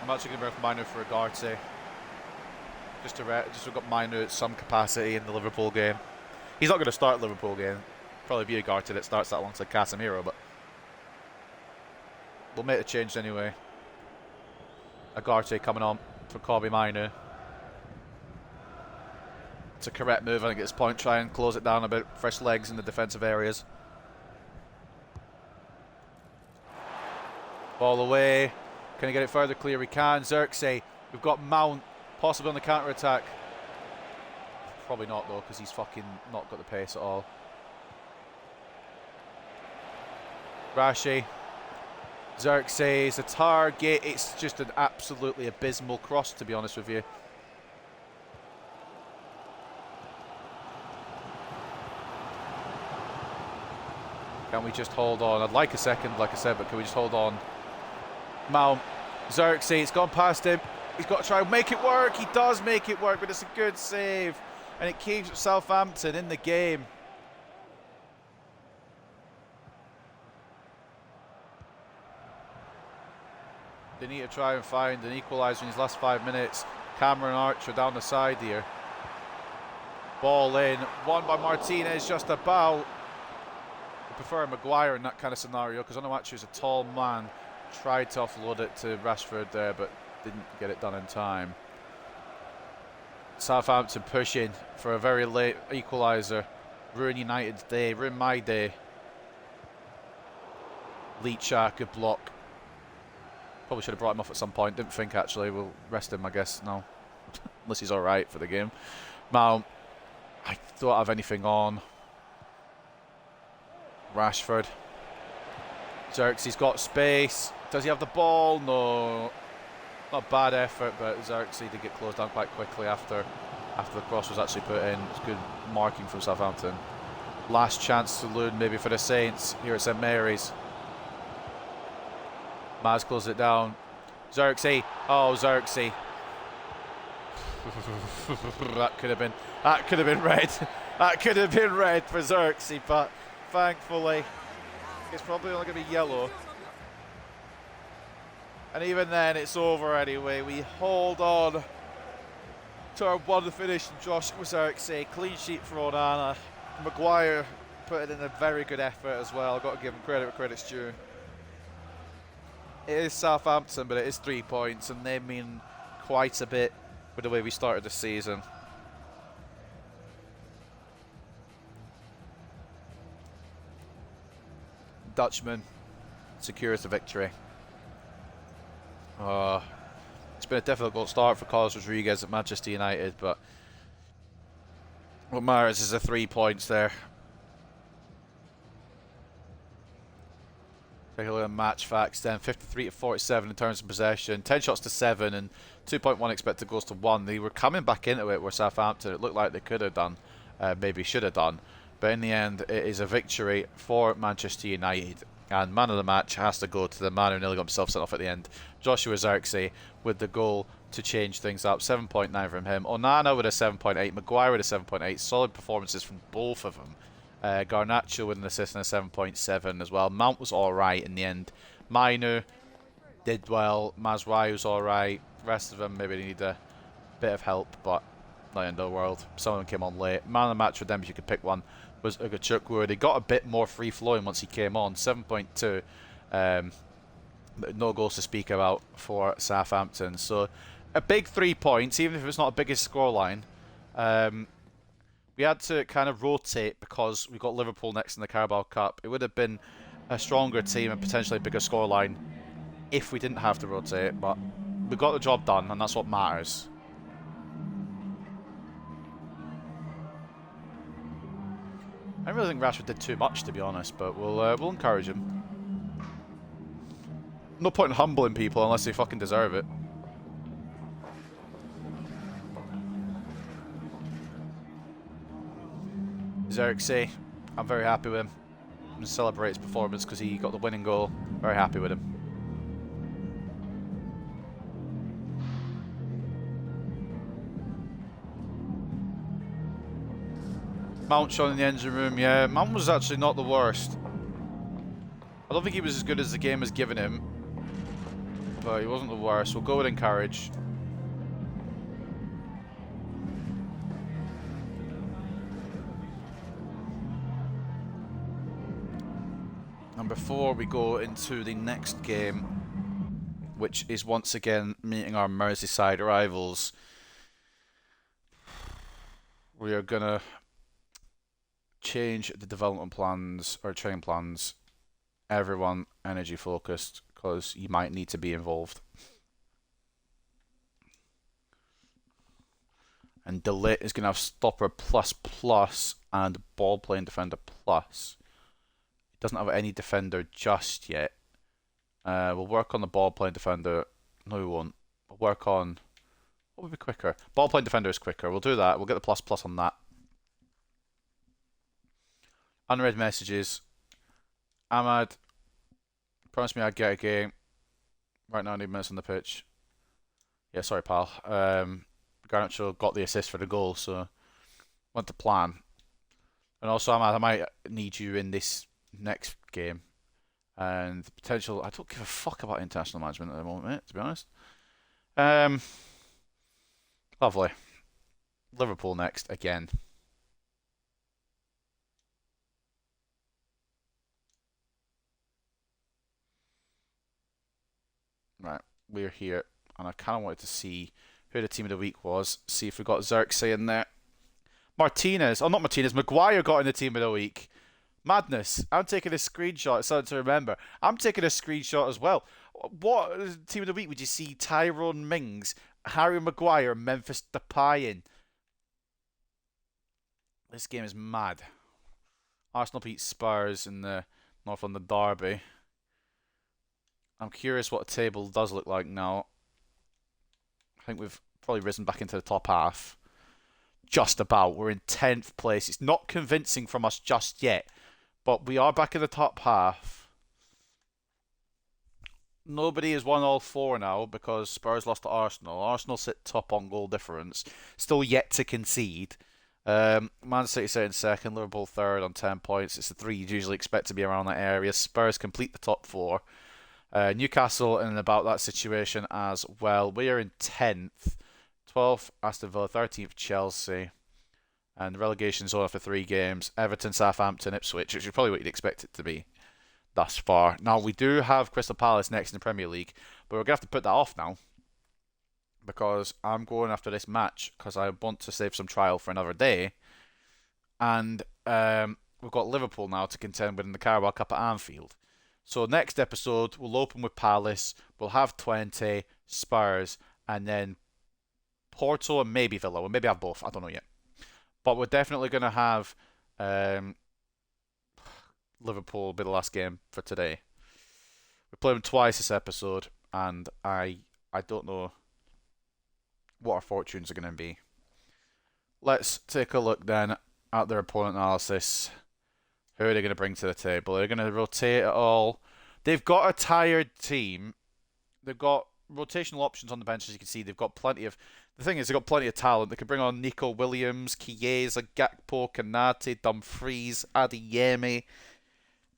I'm actually going to bring Minu for Ugarte. Just to we've got Minu at some capacity in the Liverpool game. He's not going to start the Liverpool game. Probably be Ugarte that starts that alongside Casemiro, but we'll make the change anyway. Ugarte coming on for Kobbie Minu. It's a correct move, I think, at this point. Try and close it down a bit. Fresh legs in the defensive areas. Ball away. Can he get it further clear? He can. Xerxes. We've got Mount, possibly on the counter-attack. Probably not, though, because he's fucking not got the pace at all. Rashi. Xerxes, a target. It's just an absolutely abysmal cross, to be honest with you. Can we just hold on? I'd like a second, like I said, but can we just hold on? Mount, Xerxes, it's gone past him. He's got to try and make it work. He does make it work, but it's a good save. And it keeps Southampton in the game. They need to try and find an equaliser in his last 5 minutes. Cameron Archer down the side here. Ball in, won by Martinez just about. I prefer Maguire in that kind of scenario because Onuachu is a tall man. Tried to offload it to Rashford there, but didn't get it done in time. Southampton pushing for a very late equaliser. Ruin United's day, ruin my day. Leachak, good block. Probably should have brought him off at some point. Didn't think actually. We'll rest him, I guess. No, unless he's all right for the game. Mount, I don't have anything on. Rashford. Xerxes got space. Does he have the ball? No. Not a bad effort, but Xerxes did get closed down quite quickly after the cross was actually put in. It's good marking from Southampton. Last chance saloon maybe for the Saints here at St Mary's. Maz closes it down. Xerxes. Oh, Xerxes. that could have been red. That could have been red for Xerxes, but thankfully it's probably only going to be yellow. And even then it's over anyway. We hold on to our one finish from Joshua Xerxes. Clean sheet for Onana. Maguire put in a very good effort as well. I've got to give him credit where credit's due. It is Southampton, but it is 3 points, and they mean quite a bit with the way we started the season. Dutchman secures the victory. It's been a difficult start for Carlos Rodriguez at Manchester United, but what matters is the 3 points there. Take a look at match facts then. 53 to 47 in terms of possession. 10 shots to 7 and 2.1 expected goals to 1. They were coming back into it where Southampton, it looked like they could have done, maybe should have done. But in the end, it is a victory for Manchester United. And man of the match has to go to the man who nearly got himself sent off at the end. Joshua Xerxes with the goal to change things up. 7.9 from him. Onana with a 7.8. Maguire with a 7.8. Solid performances from both of them. Garnacho with an assist and a 7.7 as well. Mount was alright in the end. Minu did well. Mazraoui was alright. The rest of them maybe need a bit of help, but not the end of the world. Some of them came on late. Man of the match for them, if you could pick one, was Ugachukwu. He got a bit more free flowing once he came on. 7.2. But no goals to speak about for Southampton. So a big 3 points, even if it's not the biggest scoreline. We had to kind of rotate because we got Liverpool next in the Carabao Cup. It would have been a stronger team and potentially a bigger scoreline if we didn't have to rotate, but we got the job done, and that's what matters. I don't really think Rashford did too much, to be honest, but we'll encourage him. No point in humbling people unless they fucking deserve it. Xerxes, I'm very happy with him. I'm going to celebrate his performance because he got the winning goal. Very happy with him. Mount shot in the engine room, yeah. Mount was actually not the worst. I don't think he was as good as the game has given him, but he wasn't the worst. We'll go with encourage. And before we go into the next game, which is once again meeting our Merseyside rivals, we are going to change the development plans or training plans. Everyone energy focused because you might need to be involved. And Delete is going to have stopper plus and ball playing defender plus. It doesn't have any defender just yet. We'll work on the ball playing defender. No, we won't. We'll work on. What would be quicker? Ball playing defender is quicker. We'll do that. We'll get the plus on that. Unread messages. Ahmad promised me I'd get a game. Right now I need minutes on the pitch. Yeah, sorry pal. Garnacho got the assist for the goal, so went to plan. And also Ahmad, I might need you in this next game. And the potential, I don't give a fuck about international management at the moment, mate, to be honest. Lovely. Liverpool next again. Right, we're here, and I kind of wanted to see who the team of the week was. See if we got Xerxes in there. Martinez, oh not Martinez, Maguire got in the team of the week. Madness. I'm taking a screenshot. It's something to remember. I'm taking a screenshot as well. What team of the week would you see Tyrone Mings, Harry Maguire, Memphis Depay in? This game is mad. Arsenal beat Spurs in the North London derby. I'm curious what the table does look like now. I think we've probably risen back into the top half. Just about. We're in 10th place. It's not convincing from us just yet, but we are back in the top half. Nobody has won all four now because Spurs lost to Arsenal. Arsenal sit top on goal difference. Still yet to concede. Man City sit in second. Liverpool third on 10 points. It's the three you'd usually expect to be around that area. Spurs complete the top four. Newcastle in about that situation as well. We are in 10th. 12th Aston Villa, 13th Chelsea. And relegation zone after 3 games. Everton, Southampton, Ipswich, which is probably what you'd expect it to be thus far. Now, we do have Crystal Palace next in the Premier League, but we're going to have to put that off now because I'm going after this match because I want to save some trial for another day. And we've got Liverpool now to contend with in the Carabao Cup at Anfield. So next episode, we'll open with Palace, we'll have 20, Spurs, and then Porto and maybe Villa. We'll maybe have both, I don't know yet. But we're definitely going to have Liverpool be the last game for today. We play them twice this episode, and I don't know what our fortunes are going to be. Let's take a look then at their opponent analysis. Who are they going to bring to the table? They're going to rotate it all. They've got a tired team. They've got rotational options on the bench, as you can see. They've got plenty of... The thing is, they've got plenty of talent. They can bring on Nico Williams, Chiesa, Gakpo, Kanate, Dumfries, Adeyemi,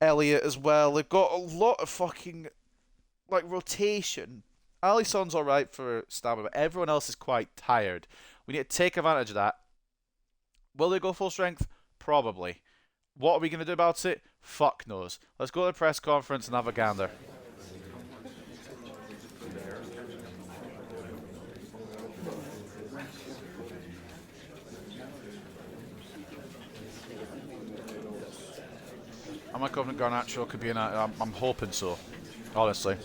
Elliott as well. They've got a lot of fucking rotation. Alisson's alright for stamina, but everyone else is quite tired. We need to take advantage of that. Will they go full strength? Probably. What are we going to do about it? Fuck knows. Let's go to the press conference and have a gander. Am I confident Garnacho could be in a... I'm hoping so, honestly.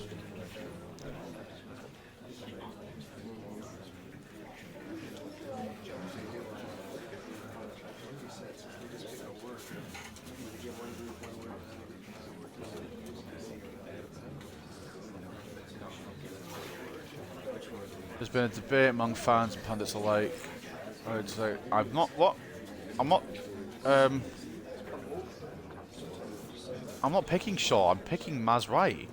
There's been a debate among fans and pundits alike. It's like, I'm not what? I'm not. I'm not picking Shaw. I'm picking Mazraoui.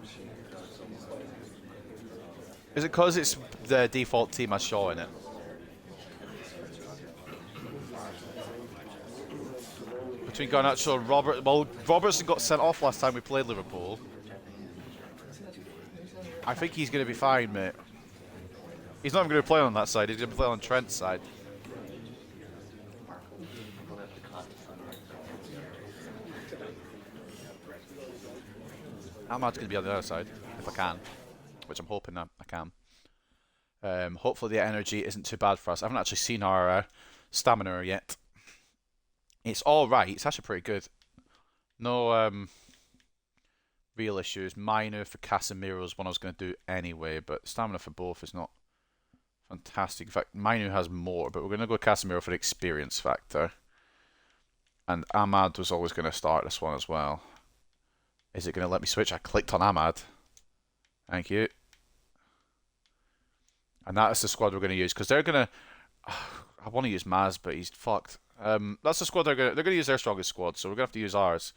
Is it because it's the default team has Shaw in it? Between Garnacho and Robert, well, Robertson got sent off last time we played Liverpool. I think he's going to be fine, mate. He's not even going to play on that side. He's going to play on Trent's side. Ahmad's going to be on the other side, if I can. Which I'm hoping I can. Hopefully the energy isn't too bad for us. I haven't actually seen our stamina yet. It's alright. It's actually pretty good. No real issues. Minor for Casemiro is one I was going to do anyway, but stamina for both is not fantastic. In fact, Mainu has more, but we're going to go Casemiro for the experience factor. And Ahmad was always going to start this one as well. Is it going to let me switch? I clicked on Ahmad. Thank you. And that is the squad we're going to use, because they're going to... I want to use Maz, but he's fucked. That's the squad they're going to use their strongest squad, so we're going to have to use ours.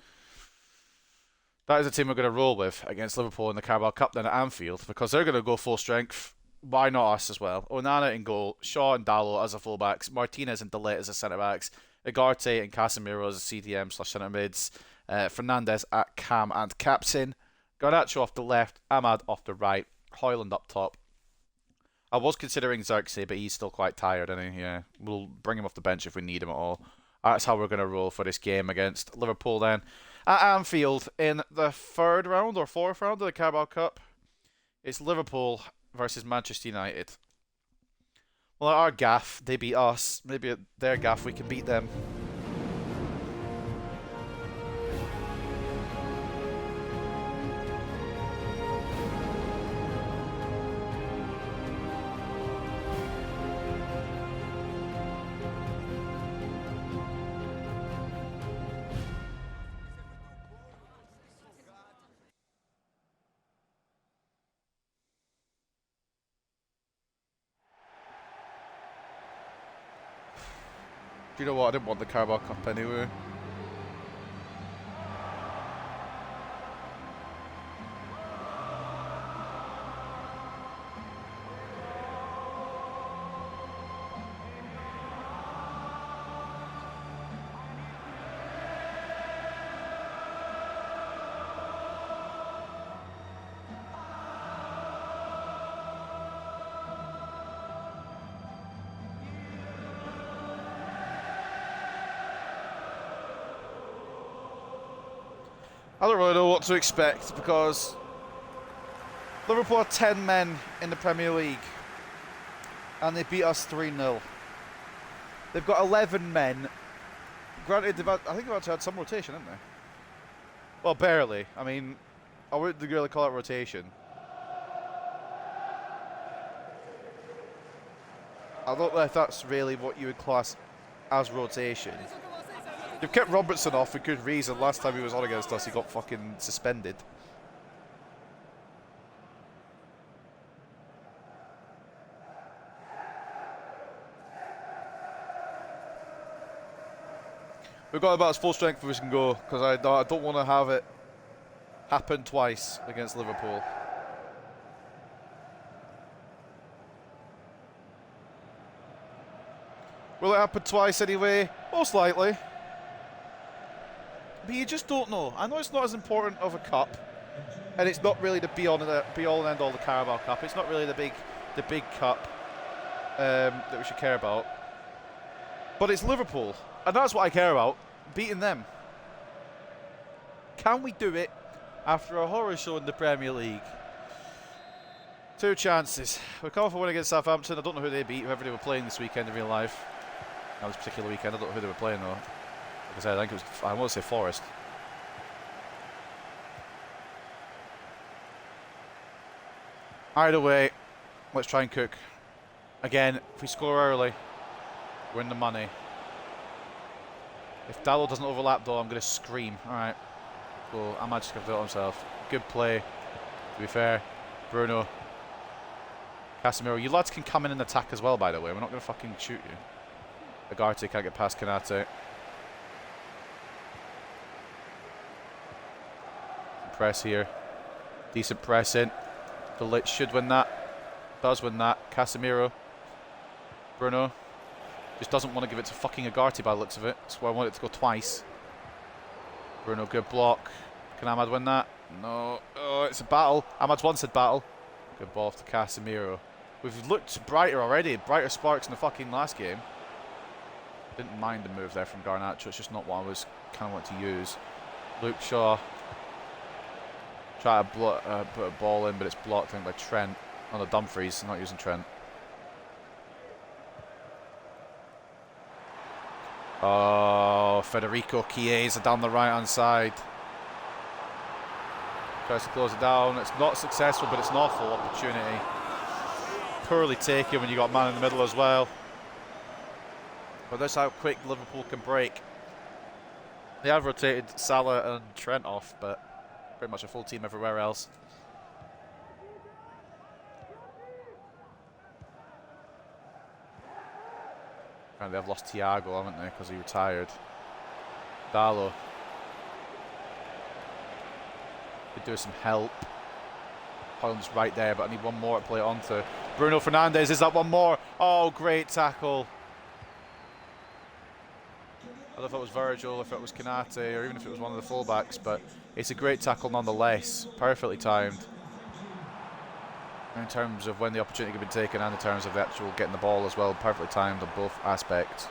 That is the team we're going to roll with against Liverpool in the Carabao Cup then at Anfield, because they're going to go full strength. Why not us as well? Onana in goal, Shaw and Dalot as the fullbacks, Martinez and Delit as the centre-backs, Ugarte and Casemiro as the CDM/centre-mids, Fernandes at cam and captain, Garnacho off the left, Ahmad off the right, Højlund up top. I was considering Xerxes, but he's still quite tired, isn't he? Yeah, we'll bring him off the bench if we need him at all. That's how we're going to roll for this game against Liverpool then. At Anfield, in the third round or fourth round of the Carabao Cup, it's Liverpool versus Manchester United. Well, at our gaff, they beat us. Maybe at their gaff, we can beat them. Do you know what? I didn't want the Carabao Cup anyway. I don't really know what to expect, because Liverpool are 10 men in the Premier League and they beat us 3-0. They've got 11 men. Granted, I think they've actually had some rotation, haven't they? Well, barely. I mean, I wouldn't really call it rotation. I don't know if that's really what you would class as rotation. You've kept Robertson off for good reason. Last time he was on against us, he got fucking suspended. We've got about as full strength as we can go, because I don't want to have it happen twice against Liverpool. Will it happen twice anyway? Most likely. But you just don't know. I know it's not as important of a cup, and it's not really the be all and end all the Carabao Cup. It's not really the big cup that we should care about. But it's Liverpool, and that's what I care about, beating them. Can we do it after a horror show in the Premier League? 2 chances. We're coming for one against Southampton. I don't know who they beat, whoever they were playing this weekend in real life. Now, this particular weekend, I don't know who they were playing though. Like I said, I think it was, I want to say Forest. Either way, let's try and cook. Again, if we score early, we're in the money. If Dalot doesn't overlap though, I'm going to scream. Alright. Cool. I might just going to do it himself. Good play, to be fair. Bruno. Casemiro, you lads can come in and attack as well, by the way. We're not going to fucking shoot you. Agarte can't get past Kanate. Press here. Decent press in. De Ligt should win that. Does win that. Casemiro. Bruno. Just doesn't want to give it to fucking Agarte by the looks of it. That's why I want it to go twice. Bruno, good block. Can Ahmad win that? No. Oh, it's a battle. Ahmad's once said battle. Good ball off to Casemiro. We've looked brighter already. Brighter sparks in the fucking last game. Didn't mind the move there from Garnacho. It's just not what I was kind of wanting to use. Luke Shaw. Try to put a ball in, but it's blocked, I think, by Trent. Oh no, Dumfries, not using Trent. Oh, Federico Chiesa down the right-hand side. Tries to close it down. It's not successful, but it's an awful opportunity. Poorly taken when you got man in the middle as well. But that's how quick Liverpool can break. They have rotated Salah and Trent off, but pretty much a full team everywhere else. And they've lost Thiago, haven't they, because he retired. Dalot. Could do some help. Haaland's right there, but I need one more to play it onto. Bruno Fernandes, is that one more? Oh, great tackle. I don't know if it was Virgil, if it was Kanate, or even if it was one of the fullbacks, but it's a great tackle nonetheless. Perfectly timed. In terms of when the opportunity could be taken and in terms of the actual getting the ball as well. Perfectly timed on both aspects.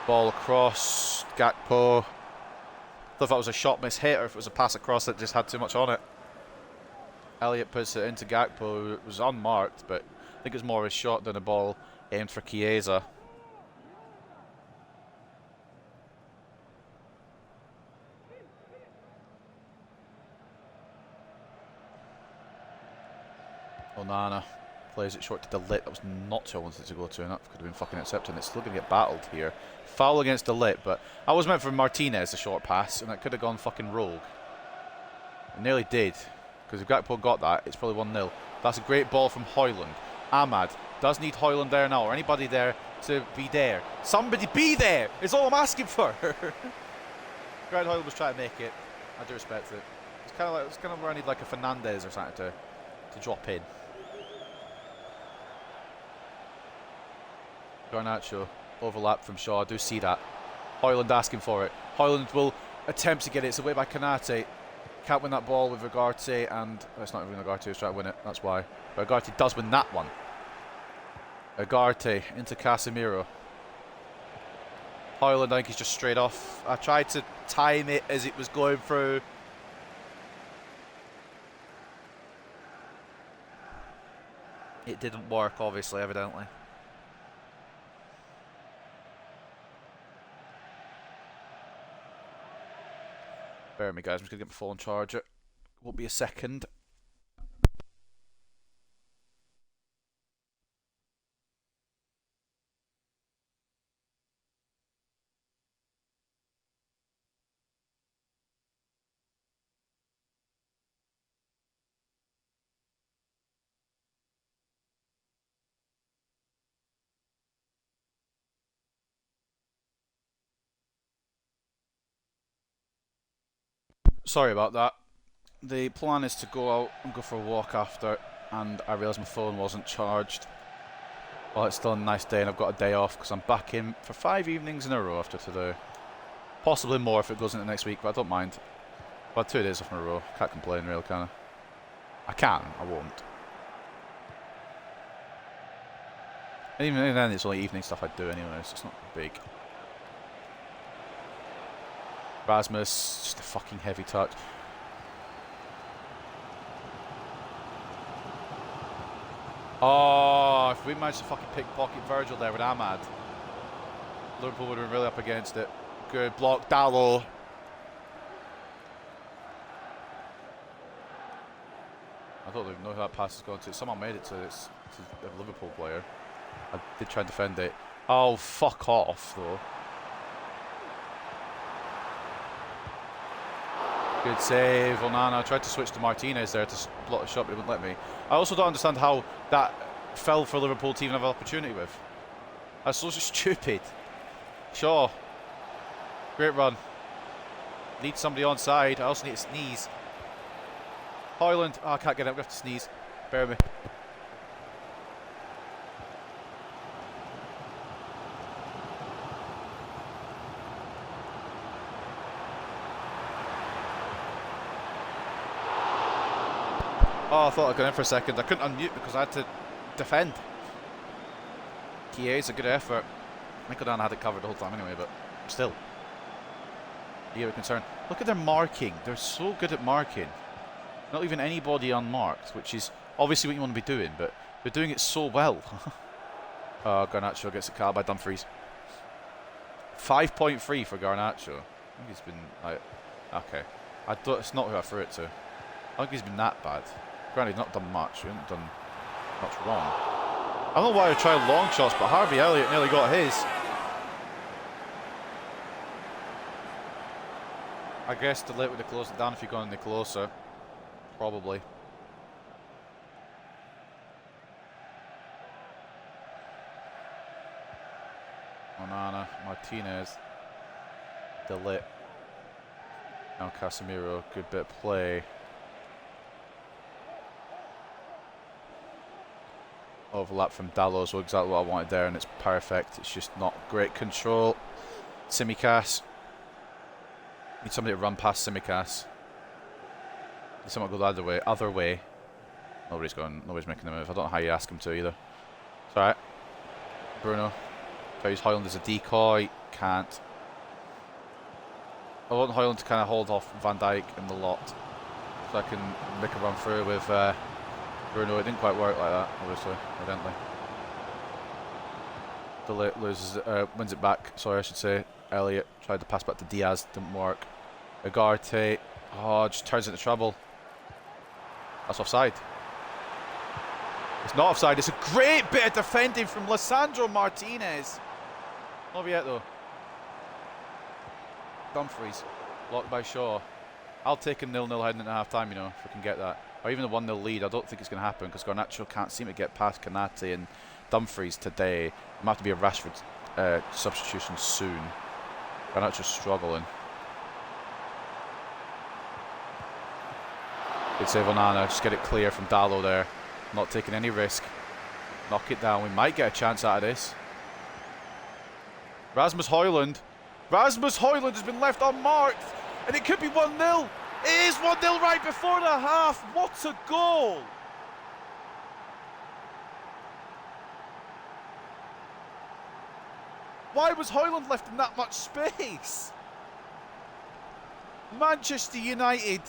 Ball across. Gakpo. I don't know if that was a shot miss hit or if it was a pass across that just had too much on it. Elliott puts it into Gakpo. It was unmarked, but I think it was more of a shot than a ball aimed for Chiesa. Onana plays it short to De Ligt. That was not who I wanted it to go to, and that could have been fucking accepted. And it's still going to get battled here. Foul against De Ligt, but I was meant for Martinez, a short pass, and that could have gone fucking rogue. It nearly did, because if Gakpo got that, it's probably 1-0. That's a great ball from Højlund. Ahmad does need Højlund there now, or anybody there to be there. Somebody be there! It's all I'm asking for! Grant Højlund was trying to make it. I do respect it. It's kind of where I need like a Fernandes or something to drop in. Garnacho, overlap from Shaw, I do see that. Højlund asking for it. Højlund will attempt to get it, it's away by Kanate. Can't win that ball with Agarte, and it's not even Agarte who's trying to win it, that's why. But Agarte does win that one. Agarte into Casemiro. Højlund, I think he's just straight off. I tried to time it as it was going through. It didn't work, obviously, evidently. Bear with me, guys. I'm just going to get my phone charger. Won't be a second. Sorry about that. The plan is to go out and go for a walk after, and I realised my phone wasn't charged. Well, it's still a nice day and I've got a day off because I'm back in for 5 evenings in a row after today. Possibly more if it goes into next week, but I don't mind. I've had 2 days off in a row. Can't complain, really, can I? I can, I won't. And even then, it's only evening stuff I do anyway, so it's not big. Rasmus, just a fucking heavy touch. Oh, if we managed to fucking pickpocket Virgil there with Ahmad, Liverpool would have been really up against it. Good block, Dalot. I don't even know who that pass is going to. Someone made it to a Liverpool player. I did try and defend it. Oh, fuck off, though. Good save, Onana. I tried to switch to Martinez there to block the shot, but it wouldn't let me. I also don't understand how that fell for Liverpool to even have an opportunity with. That's so stupid. Shaw. Great run. Need somebody on side. I also need to sneeze. Højlund. Oh, I can't get it. I'm going to have to sneeze. Bear with me. Oh, I thought I'd gone in for a second. I couldn't unmute because I had to defend. It's a good effort. Mikodana had it covered the whole time anyway, but still. You're concerned. Look at their marking. They're so good at marking. Not even anybody unmarked, which is obviously what you want to be doing, but they're doing it so well. Oh, Garnacho gets it caught by Dumfries. 5.3 for Garnacho. I think he's been like, okay. It's not who I threw it to. I think he's been that bad. Granted, he's not done much. He hasn't done much wrong. I don't know why I tried long shots, but Harvey Elliott nearly got his. I guess the late would have closed it down if you'd gone any closer. Probably. Onana, Martinez, De Ligt. Now Casemiro, good bit of play. Overlap from Dalot, so exactly what I wanted there, and it's perfect. It's just not great control. Tsimikas. Need somebody to run past Tsimikas. Need someone to go the other way. Nobody's making the move. I don't know how you ask him to either. It's alright. Bruno. Tries Højlund as a decoy. Can't. I want Højlund to kind of hold off Van Dijk in the lot, so I can make a run through with Bruno. It didn't quite work like that, obviously, evidently. De Ligt loses, wins it back. Sorry, I should say. Elliott tried to pass back to Diaz, didn't work. Ugarte, just turns into trouble. That's offside. It's not offside. It's a great bit of defending from Lisandro Martinez. Not yet though. Dumfries, blocked by Shaw. I'll take a 0-0 heading into half time, you know, if we can get that. Or even a 1-0 lead. I don't think it's going to happen because Garnacho can't seem to get past Kanate and Dumfries today. It might have to be a Rashford substitution soon. Garnacho's struggling. Good save on Onana. Just get it clear from Dalot there. Not taking any risk. Knock it down. We might get a chance out of this. Rasmus Højlund. Rasmus Højlund has been left unmarked. And it could be 1-0. It is 1-0 right before the half. What a goal! Why was Højlund left in that much space? Manchester United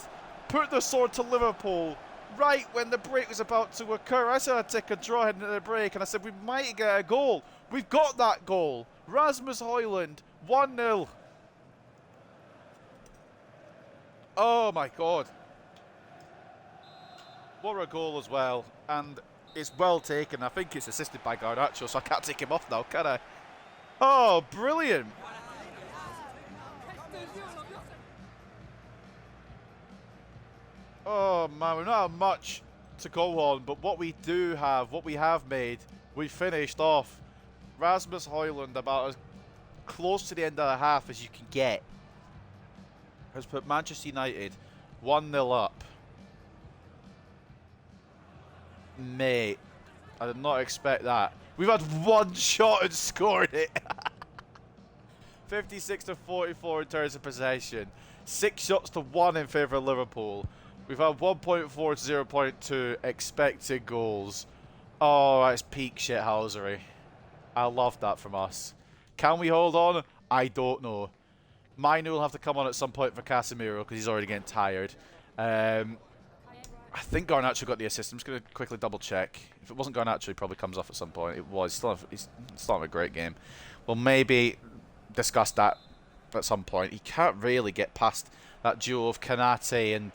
put the sword to Liverpool right when the break was about to occur. I said I'd take a draw heading into the break, and I said we might get a goal. We've got that goal. Rasmus Højlund, 1-0. Oh my God. What a goal as well. And it's well taken. I think it's assisted by Garnacho, so I can't take him off now, can I? Oh, brilliant. Oh man, we don't have much to go on, but what we do have, what we have made, we finished off. Rasmus Højlund, about as close to the end of the half as you can get, has put Manchester United 1-0 up. Mate, I did not expect that. We've had one shot and scored it. 56 to 44 in terms of possession. 6 shots to 1 in favour of Liverpool. We've had 1.4 to 0.2 expected goals. Oh, that's peak shithousery. I love that from us. Can we hold on? I don't know. Mine will have to come on at some point for Casemiro because he's already getting tired. I think Garnacho got the assist. I'm just going to quickly double check. If it wasn't Garnacho, he probably comes off at some point. It was. He's still having a great game. We'll maybe discuss that at some point. He can't really get past that duo of Kanate and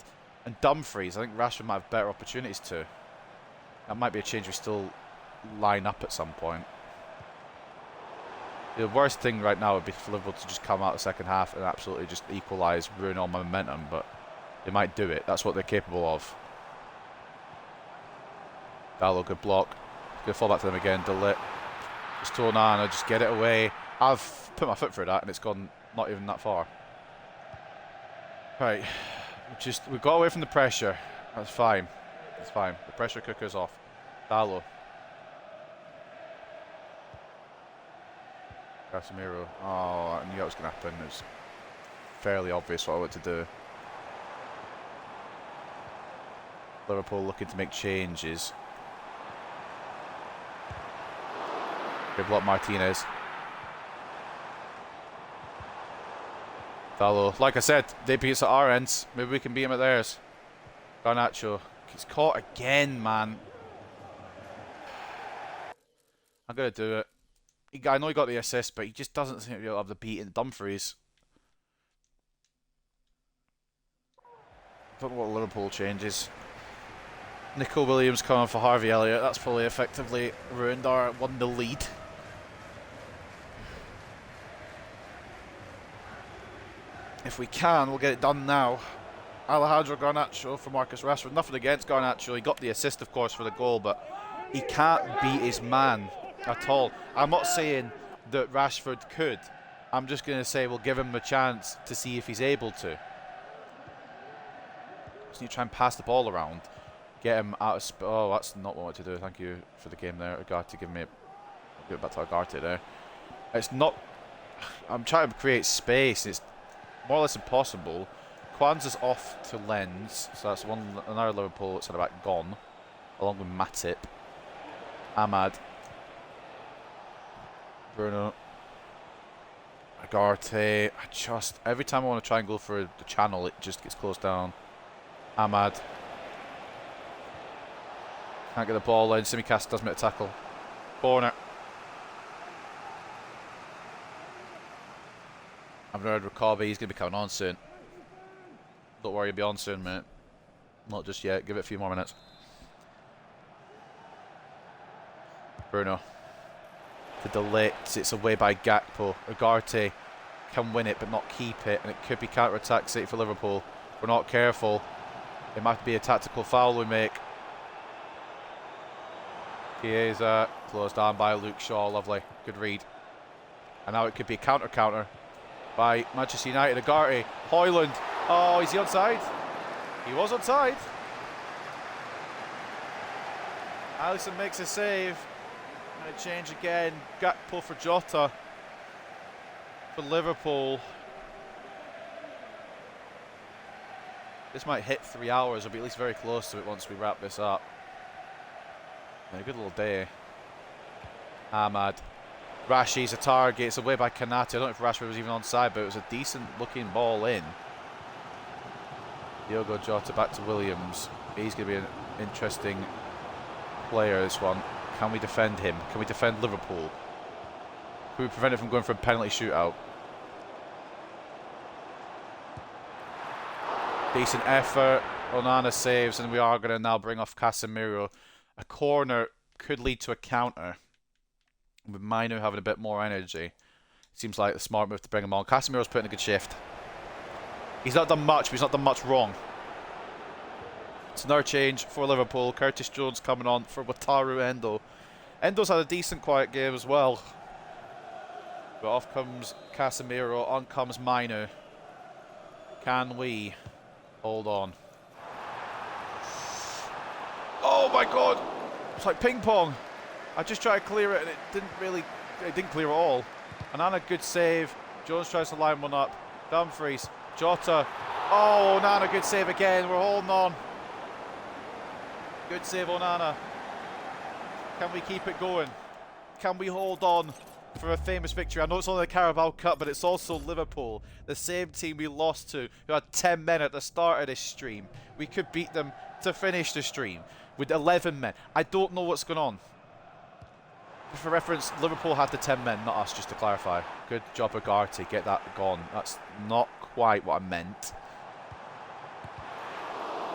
Dumfries. I think Rashford might have better opportunities too. That might be a change we still line up at some point. The worst thing right now would be for Liverpool to just come out the second half and absolutely just equalise, ruin all momentum, but They might do it. That's what they're capable of. Dallo, good block. Good fall back to them again. Delit. Just to Onana, just get it away. I've put my foot through that and it's gone not even that far. Right. We got away from the pressure. That's fine. That's fine. The pressure cooker's off. Dallo. Casemiro. Oh, I knew that was going to happen. It was fairly obvious what I wanted to do. Liverpool looking to make changes. Good block, Martinez. Dallo. Like I said, they beat us at our ends. Maybe we can beat them at theirs. Garnacho. He's caught again, man. I'm going to do it. I know he got the assist, but he just doesn't seem to be able to have the beat in Dumfries. I don't know what Liverpool changes. Nico Williams coming for Harvey Elliott. That's probably effectively ruined our 1-0 lead. If we can, we'll get it done now. Alejandro Garnacho for Marcus Rashford. Nothing against Garnacho. He got the assist, of course, for the goal, but he can't beat his man at all. I'm not saying that Rashford could. I'm just going to say we'll give him a chance to see if he's able to. Just need to try and pass the ball around. Get him out of... Oh, that's not what I want to do. Thank you for the game there. Ugarte, give me... I'll give it back to Ugarte there. It's not... I'm trying to create space. It's more or less impossible. Kwanzaa's off to Lens. So that's another Liverpool centre back gone. Along with Matip. Ahmad. Bruno. Ugarte. Every time I want to try and go for the channel, it just gets closed down. Ahmad. Can't get the ball in. Simicast does make a tackle. Corner. I've heard Rakabi. He's going to be coming on soon. Don't worry, he'll be on soon, mate. Not just yet. Give it a few more minutes. Bruno. To Delit. It's away by Gakpo. Ugarte can win it but not keep it. And it could be counter-attack City for Liverpool. If we're not careful, it might be a tactical foul we make. Chiesa closed down by Luke Shaw. Lovely. Good read. And now it could be a counter by Manchester United. Ugarte. Højlund. Oh, is he onside? He was onside. Alisson makes a save. And a change again. Gakpo for Jota. For Liverpool. This might hit 3 hours. We'll be at least very close to it once we wrap this up. A good little day. Ahmad. Rashi's a target. It's away by Kanate. I don't know if Rashford was even onside, but it was a decent looking ball in. Diogo Jota back to Williams. He's going to be an interesting player, this one. Can we defend him? Can we defend Liverpool? Can we prevent it from going for a penalty shootout? Decent effort. Onana saves, and we are going to now bring off Casemiro. A corner could lead to a counter. With Mino having a bit more energy. Seems like a smart move to bring him on. Casemiro's putting a good shift. He's not done much, but he's not done much wrong. It's another change for Liverpool. Curtis Jones coming on for Wataru Endo. Endo's had a decent quiet game as well. But off comes Casemiro, on comes Mino. Can we hold on? Oh my god! It's like ping pong. I just tried to clear it and it didn't clear at all. Onana, good save. Jones tries to line one up. Dumfries. Jota. Oh, Onana, good save again. We're holding on. Good save, Onana. Can we keep it going? Can we hold on for a famous victory? I know it's only the Carabao Cup, but it's also Liverpool, the same team we lost to, who had 10 men at the start of this stream. We could beat them to finish the stream with 11 men. I don't know what's going on. For reference, Liverpool had the 10 men, not us, just to clarify. Good job, Ugarte. Get that gone. That's not quite what I meant.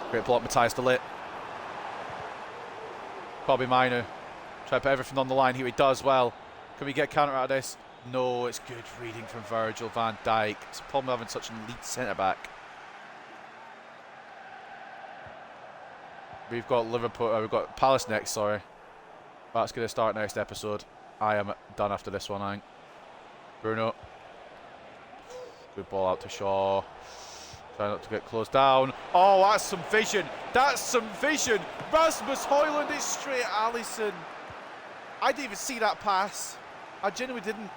Great block, Matthias de Ligt. Bobby Mino. Try to put everything on the line. Here he does well. Can we get a counter out of this? No, it's good reading from Virgil van Dijk. It's a problem having such an elite centre-back. We've got Liverpool. We've got Palace next. Sorry, that's going to start next episode. I am done after this one. I think. Bruno. Good ball out to Shaw. Try not to get closed down. Oh, that's some vision. That's some vision. Rasmus Højlund is straight at Alisson. I didn't even see that pass. I genuinely didn't.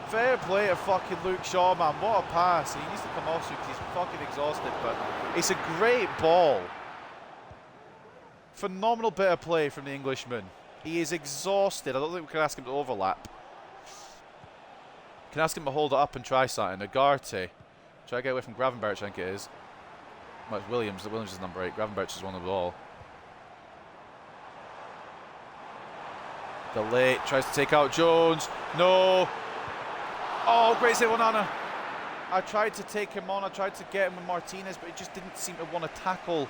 Fair play to fucking Luke Shaw, man. What a pass. He needs to come off soon because he's fucking exhausted, but it's a great ball. Phenomenal bit of play from the Englishman. He is exhausted. I don't think we can ask him to overlap. Can ask him to hold it up and try something. Ugarte. Try to get away from Gravenberch, I think it is. Well, it's Williams. Williams is number 8. Gravenberch is one of the ball. Delay tries to take out Jones. No. Oh, great save on Onana. I tried to take him on. I tried to get him with Martinez, but he just didn't seem to want to tackle.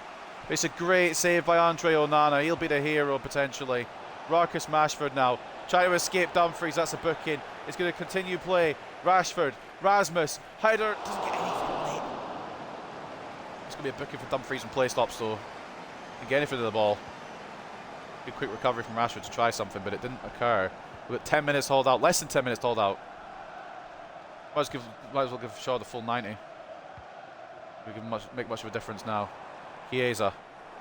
But it's a great save by Andre Onana. He'll be the hero potentially. Marcus Rashford now. Trying to escape Dumfries. That's a booking. It's going to continue play. Rashford. Rasmus. Heider doesn't get anything late. It's going to be a booking for Dumfries and play stops though. Didn't get anything to the ball. Good quick recovery from Rashford to try something, but it didn't occur. We've got 10 minutes hold out. Less than 10 minutes hold out. Might as well give Shaw the full 90. We can make much of a difference now. Chiesa.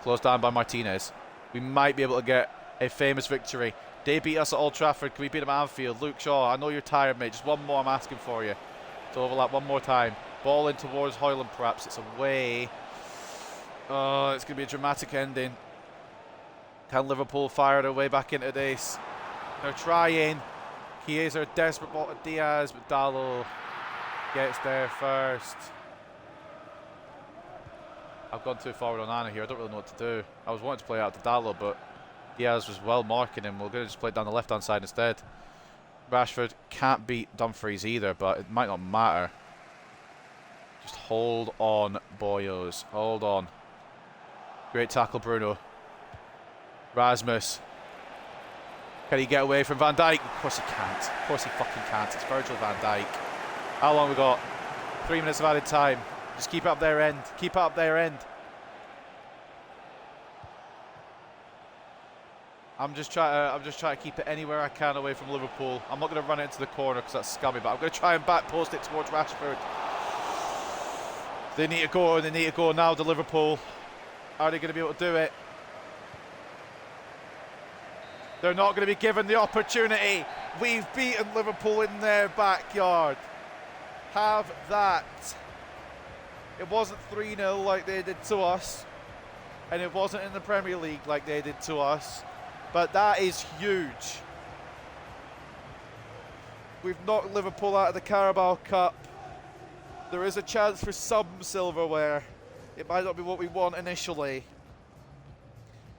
Closed down by Martinez. We might be able to get a famous victory. They beat us at Old Trafford. Can we beat them at Anfield? Luke Shaw, I know you're tired, mate. Just one more I'm asking for you. To overlap one more time. Ball in towards Højlund, perhaps. It's away. Oh, it's going to be a dramatic ending. Can Liverpool fire their way back into this? They're trying. Chiesa, desperate ball to Diaz, but Dalot gets there first. I've gone too forward on Anna here. I don't really know what to do. I was wanting to play out to Dalot, but Diaz was well marking him. We're going to just play it down the left-hand side instead. Rashford can't beat Dumfries either, but it might not matter. Just hold on, boyos. Hold on. Great tackle, Bruno. Rasmus. Can he get away from Van Dijk? Of course he can't. Of course he fucking can't. It's Virgil van Dijk. How long we got? 3 minutes of added time. Just keep it up their end. Keep it up their end. I'm just trying to keep it anywhere I can away from Liverpool. I'm not going to run it into the corner because that's scummy, but I'm going to try and back post it towards Rashford. They need to go, and they need to go now to Liverpool. Are they going to be able to do it? They're not going to be given the opportunity. We've beaten Liverpool in their backyard. Have that. It wasn't 3-0 like they did to us. And it wasn't in the Premier League like they did to us. But that is huge. We've knocked Liverpool out of the Carabao Cup. There is a chance for some silverware. It might not be what we want initially,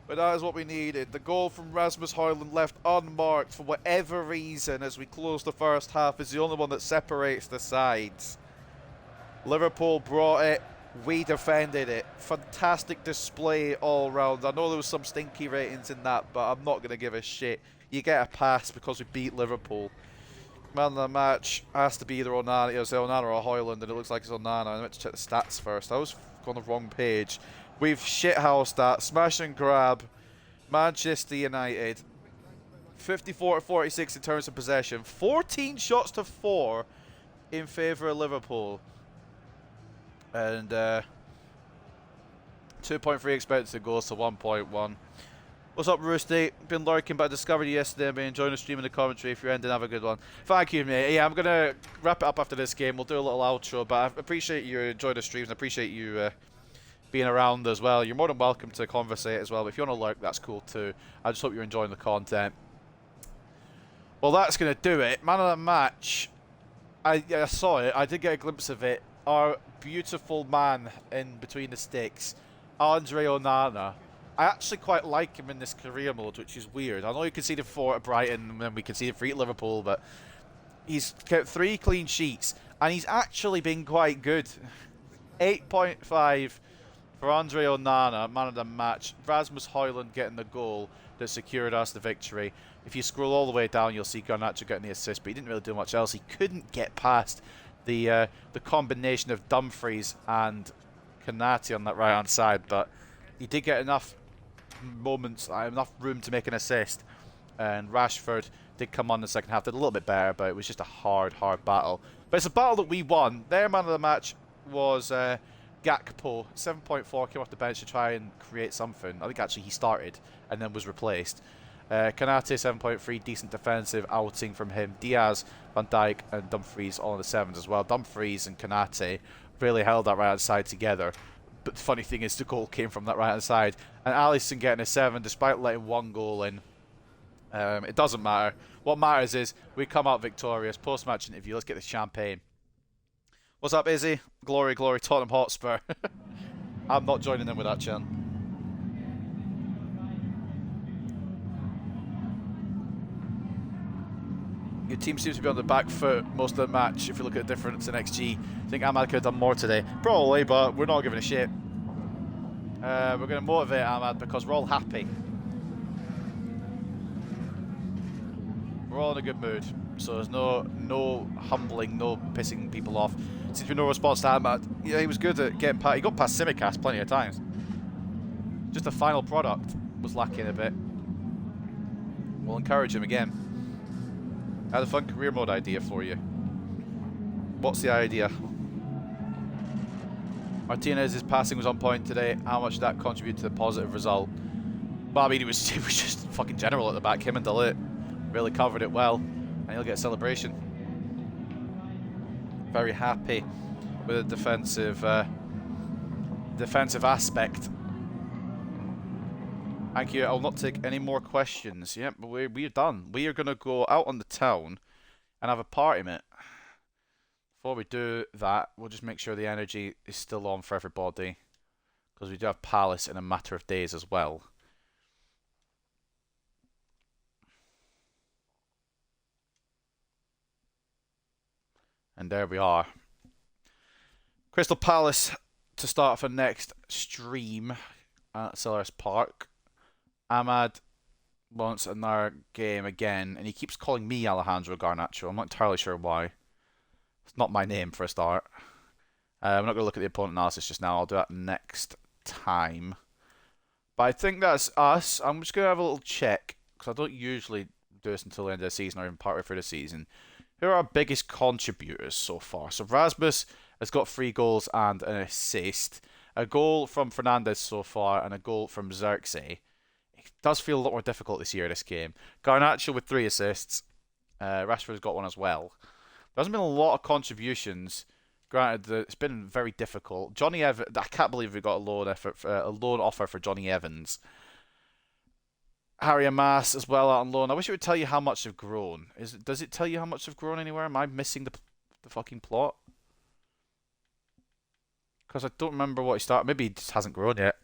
but that is what we needed. The goal from Rasmus Højlund left unmarked for whatever reason as we close the first half is the only one that separates the sides. Liverpool brought it. We defended it. Fantastic display all round. I know there was some stinky ratings in that, but I'm not going to give a shit. You get a pass because we beat Liverpool. Man of the match has to be either Onana, Onana or Højlund, and it looks like it's Onana. I meant to check the stats first. I was on the wrong page. We've shithoused that. Smash and grab. Manchester United. 54 to 46 in terms of possession. 14 shots to 4 in favour of Liverpool. And 2.3 expected goals to 1.1. What's up, Roosty? Been lurking, but I discovered you yesterday. I've been enjoying the stream and the commentary. If you're ending, have a good one. Thank you, mate. Yeah, I'm going to wrap it up after this game. We'll do a little outro, but I appreciate you enjoying the streams. I appreciate you being around as well. You're more than welcome to conversate as well. But if you want to lurk, that's cool too. I just hope you're enjoying the content. Well, that's going to do it. Man of the match. I saw it. I did get a glimpse of it. Our beautiful man in between the sticks, Andre Onana. I actually quite like him in this career mode, which is weird. I know you conceded 4 at Brighton and then we conceded 3 at Liverpool, but he's kept 3 clean sheets and he's actually been quite good. 8.5 for Andre Onana, man of the match. Rasmus Højlund getting the goal that secured us the victory. If you scroll all the way down, you'll see Garnacho getting the assist, but he didn't really do much else. He couldn't get past the combination of Dumfries and Kanati on that right-hand side, but he did get enough moments, enough room to make an assist. And Rashford did come on in the second half, did a little bit better, but it was just a hard battle. But it's a battle that we won. Their man of the match was Gakpo. 7.4, came off the bench to try and create something. I think actually he started and then was replaced. Kanate 7.3, decent defensive outing from him. Diaz, Van Dijk and Dumfries all in the 7s as well. Dumfries and Kanate really held that right hand side together. But the funny thing is the goal came from that right hand side. And Alisson getting a 7 despite letting one goal in. It doesn't matter. What matters is we come out victorious. Post-match interview. Let's get the champagne. What's up, Izzy? Glory, glory, Tottenham Hotspur. I'm not joining them with that chant. Your team seems to be on the back foot most of the match. If you look at the difference in XG, I think Ahmad could have done more today. Probably, but we're not giving a shit. We're going to motivate Ahmad because we're all happy. We're all in a good mood, so there's no humbling, no pissing people off. Seems to be no response to Ahmad. Yeah, he was good at getting past. He got past Simicast plenty of times. Just the final product was lacking a bit. We'll encourage him again. I had a fun career mode idea for you. What's the idea? Martinez's passing was on point today. How much did that contribute to the positive result? Well, I mean, it was just fucking general at the back. Him and Dalit really covered it well, and he'll get a celebration. Very happy with the defensive aspect. Thank you. I'll not take any more questions. Yep, but we're done. We are going to go out on the town and have a party, mate. Before we do that, we'll just make sure the energy is still on for everybody, because we do have Palace in a matter of days as well. And there we are. Crystal Palace to start for next stream at Selhurst Park. Ahmad wants another game again, and he keeps calling me Alejandro Garnacho. I'm not entirely sure why. It's not my name for a start. I'm not going to look at the opponent analysis just now. I'll do that next time. But I think that's us. I'm just going to have a little check, because I don't usually do this until the end of the season or even partway through the season. Who are our biggest contributors so far? So Rasmus has got 3 goals and an assist. A goal from Fernandes so far, and a goal from Xerxes. It does feel a lot more difficult this year, this game. Garnacho with 3 assists. Rashford's got 1 as well. There hasn't been a lot of contributions. Granted, it's been very difficult. Johnny Evans, I can't believe we got a loan offer for Johnny Evans. Harry Amass as well out on loan. I wish it would tell you how much they've grown. Does it tell you how much they've grown anywhere? Am I missing the fucking plot? Because I don't remember what he started. Maybe he just hasn't grown yet.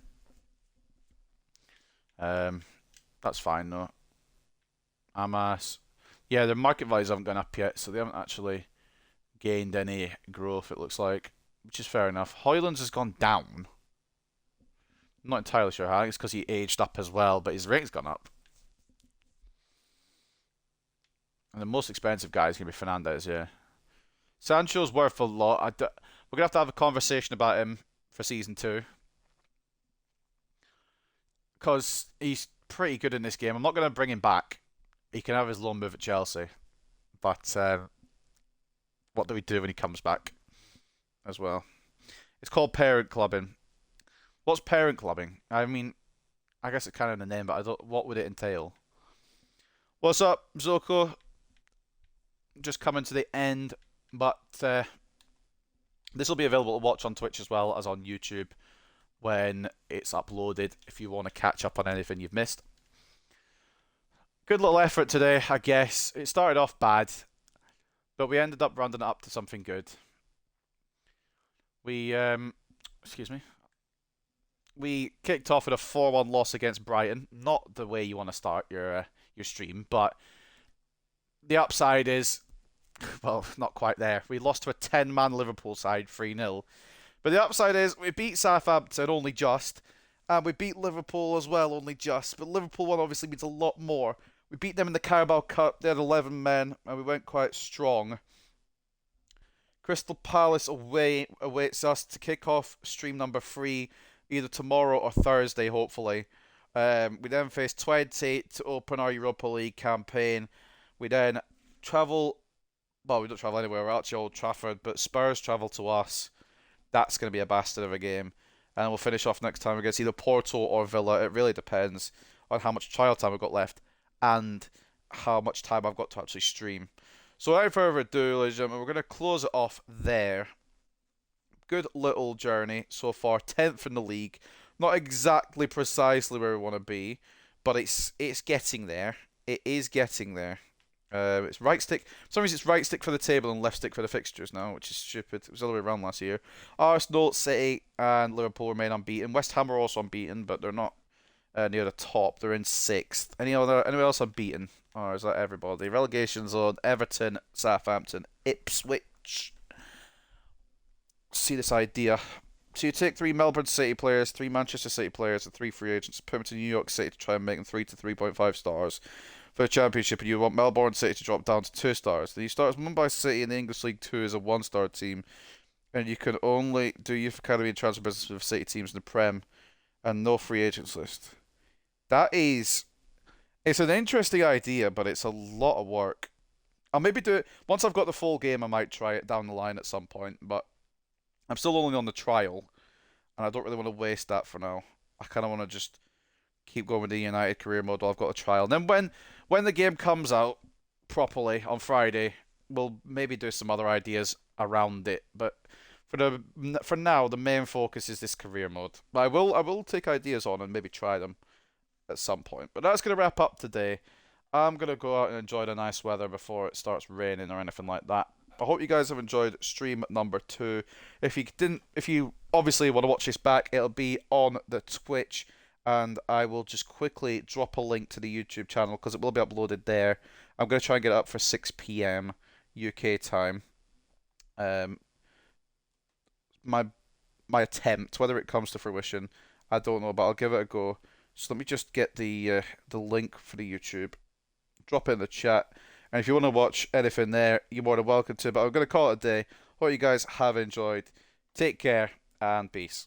That's fine though. Amass. Yeah, their market values haven't gone up yet, so they haven't actually gained any growth, it looks like. Which is fair enough. Hoyland's has gone down. I'm not entirely sure how. I think it's because he aged up as well, but his rating's gone up. And the most expensive guy is going to be Fernandes, yeah. Sancho's worth a lot. We're going to have a conversation about him for Season 2. Because he's pretty good in this game. I'm not going to bring him back. He can have his loan move at Chelsea. But what do we do when he comes back as well? It's called parent clubbing. What's parent clubbing? I mean, I guess it's kind of in the name, but what would it entail? What's up, Zoko? Just coming to the end, but this will be available to watch on Twitch as well as on YouTube when it's uploaded if you want to catch up on anything you've missed. Good little effort today, I guess. It started off bad, but we ended up rounding it up to something good. We, excuse me. We kicked off with a 4-1 loss against Brighton. Not the way you want to start your stream, but the upside is, well, not quite there. We lost to a 10-man Liverpool side 3-0. But the upside is we beat Southampton only just, and we beat Liverpool as well only just. But Liverpool one obviously means a lot more. We beat them in the Carabao Cup. They had 11 men, and we went quite strong. Crystal Palace away awaits us to kick off stream number 3 either tomorrow or Thursday, hopefully. We then face 20 to open our Europa League campaign. We then travel. Well, we don't travel anywhere. We're actually Old Trafford, but Spurs travel to us. That's going to be a bastard of a game. And we'll finish off next time against either Porto or Villa. It really depends on how much trial time I've got left and how much time I've got to actually stream. So without further ado, ladies and gentlemen, we're going to close it off there. Good little journey so far. 10th in the league. Not exactly precisely where we want to be, but it's getting there. It is getting there. It's right stick. For some reason, it's right stick for the table and left stick for the fixtures now, which is stupid. It was the other way around last year. Arsenal, City, and Liverpool remain unbeaten. West Ham are also unbeaten, but they're not near the top. They're in 6th. Anyone else unbeaten? Or is that everybody? Relegation zone: Everton, Southampton, Ipswich. See this idea. So you take 3 Melbourne City players, 3 Manchester City players, and 3 free agents, put them to New York City to try and make them 3 to 3.5 stars for the Championship, and you want Melbourne City to drop down to 2 stars. Then you start as Mumbai City in the English League 2 as a 1-star team, and you can only do youth academy and transfer business with City teams in the Prem, and no free agents list. It's an interesting idea, but it's a lot of work. I'll maybe do it once I've got the full game. I might try it down the line at some point, but I'm still only on the trial, and I don't really want to waste that for now. I kind of want to just keep going with the United career mode while I've got a trial. And then when the game comes out properly on Friday, we'll maybe do some other ideas around it. But for now, the main focus is this career mode. But I will take ideas on and maybe try them at some point. But that's going to wrap up today. I'm going to go out and enjoy the nice weather before it starts raining or anything like that. I hope you guys have enjoyed stream number 2. If you obviously want to watch this back, it'll be on the Twitch, and I will just quickly drop a link to the YouTube channel because it will be uploaded there. I'm going to try and get it up for 6 p.m. UK time. My attempt, whether it comes to fruition, I don't know, but I'll give it a go. So let me just get the link for the YouTube. Drop it in the chat. And if you want to watch anything there, you're more than welcome to. But I'm going to call it a day. Hope you guys have enjoyed. Take care and peace.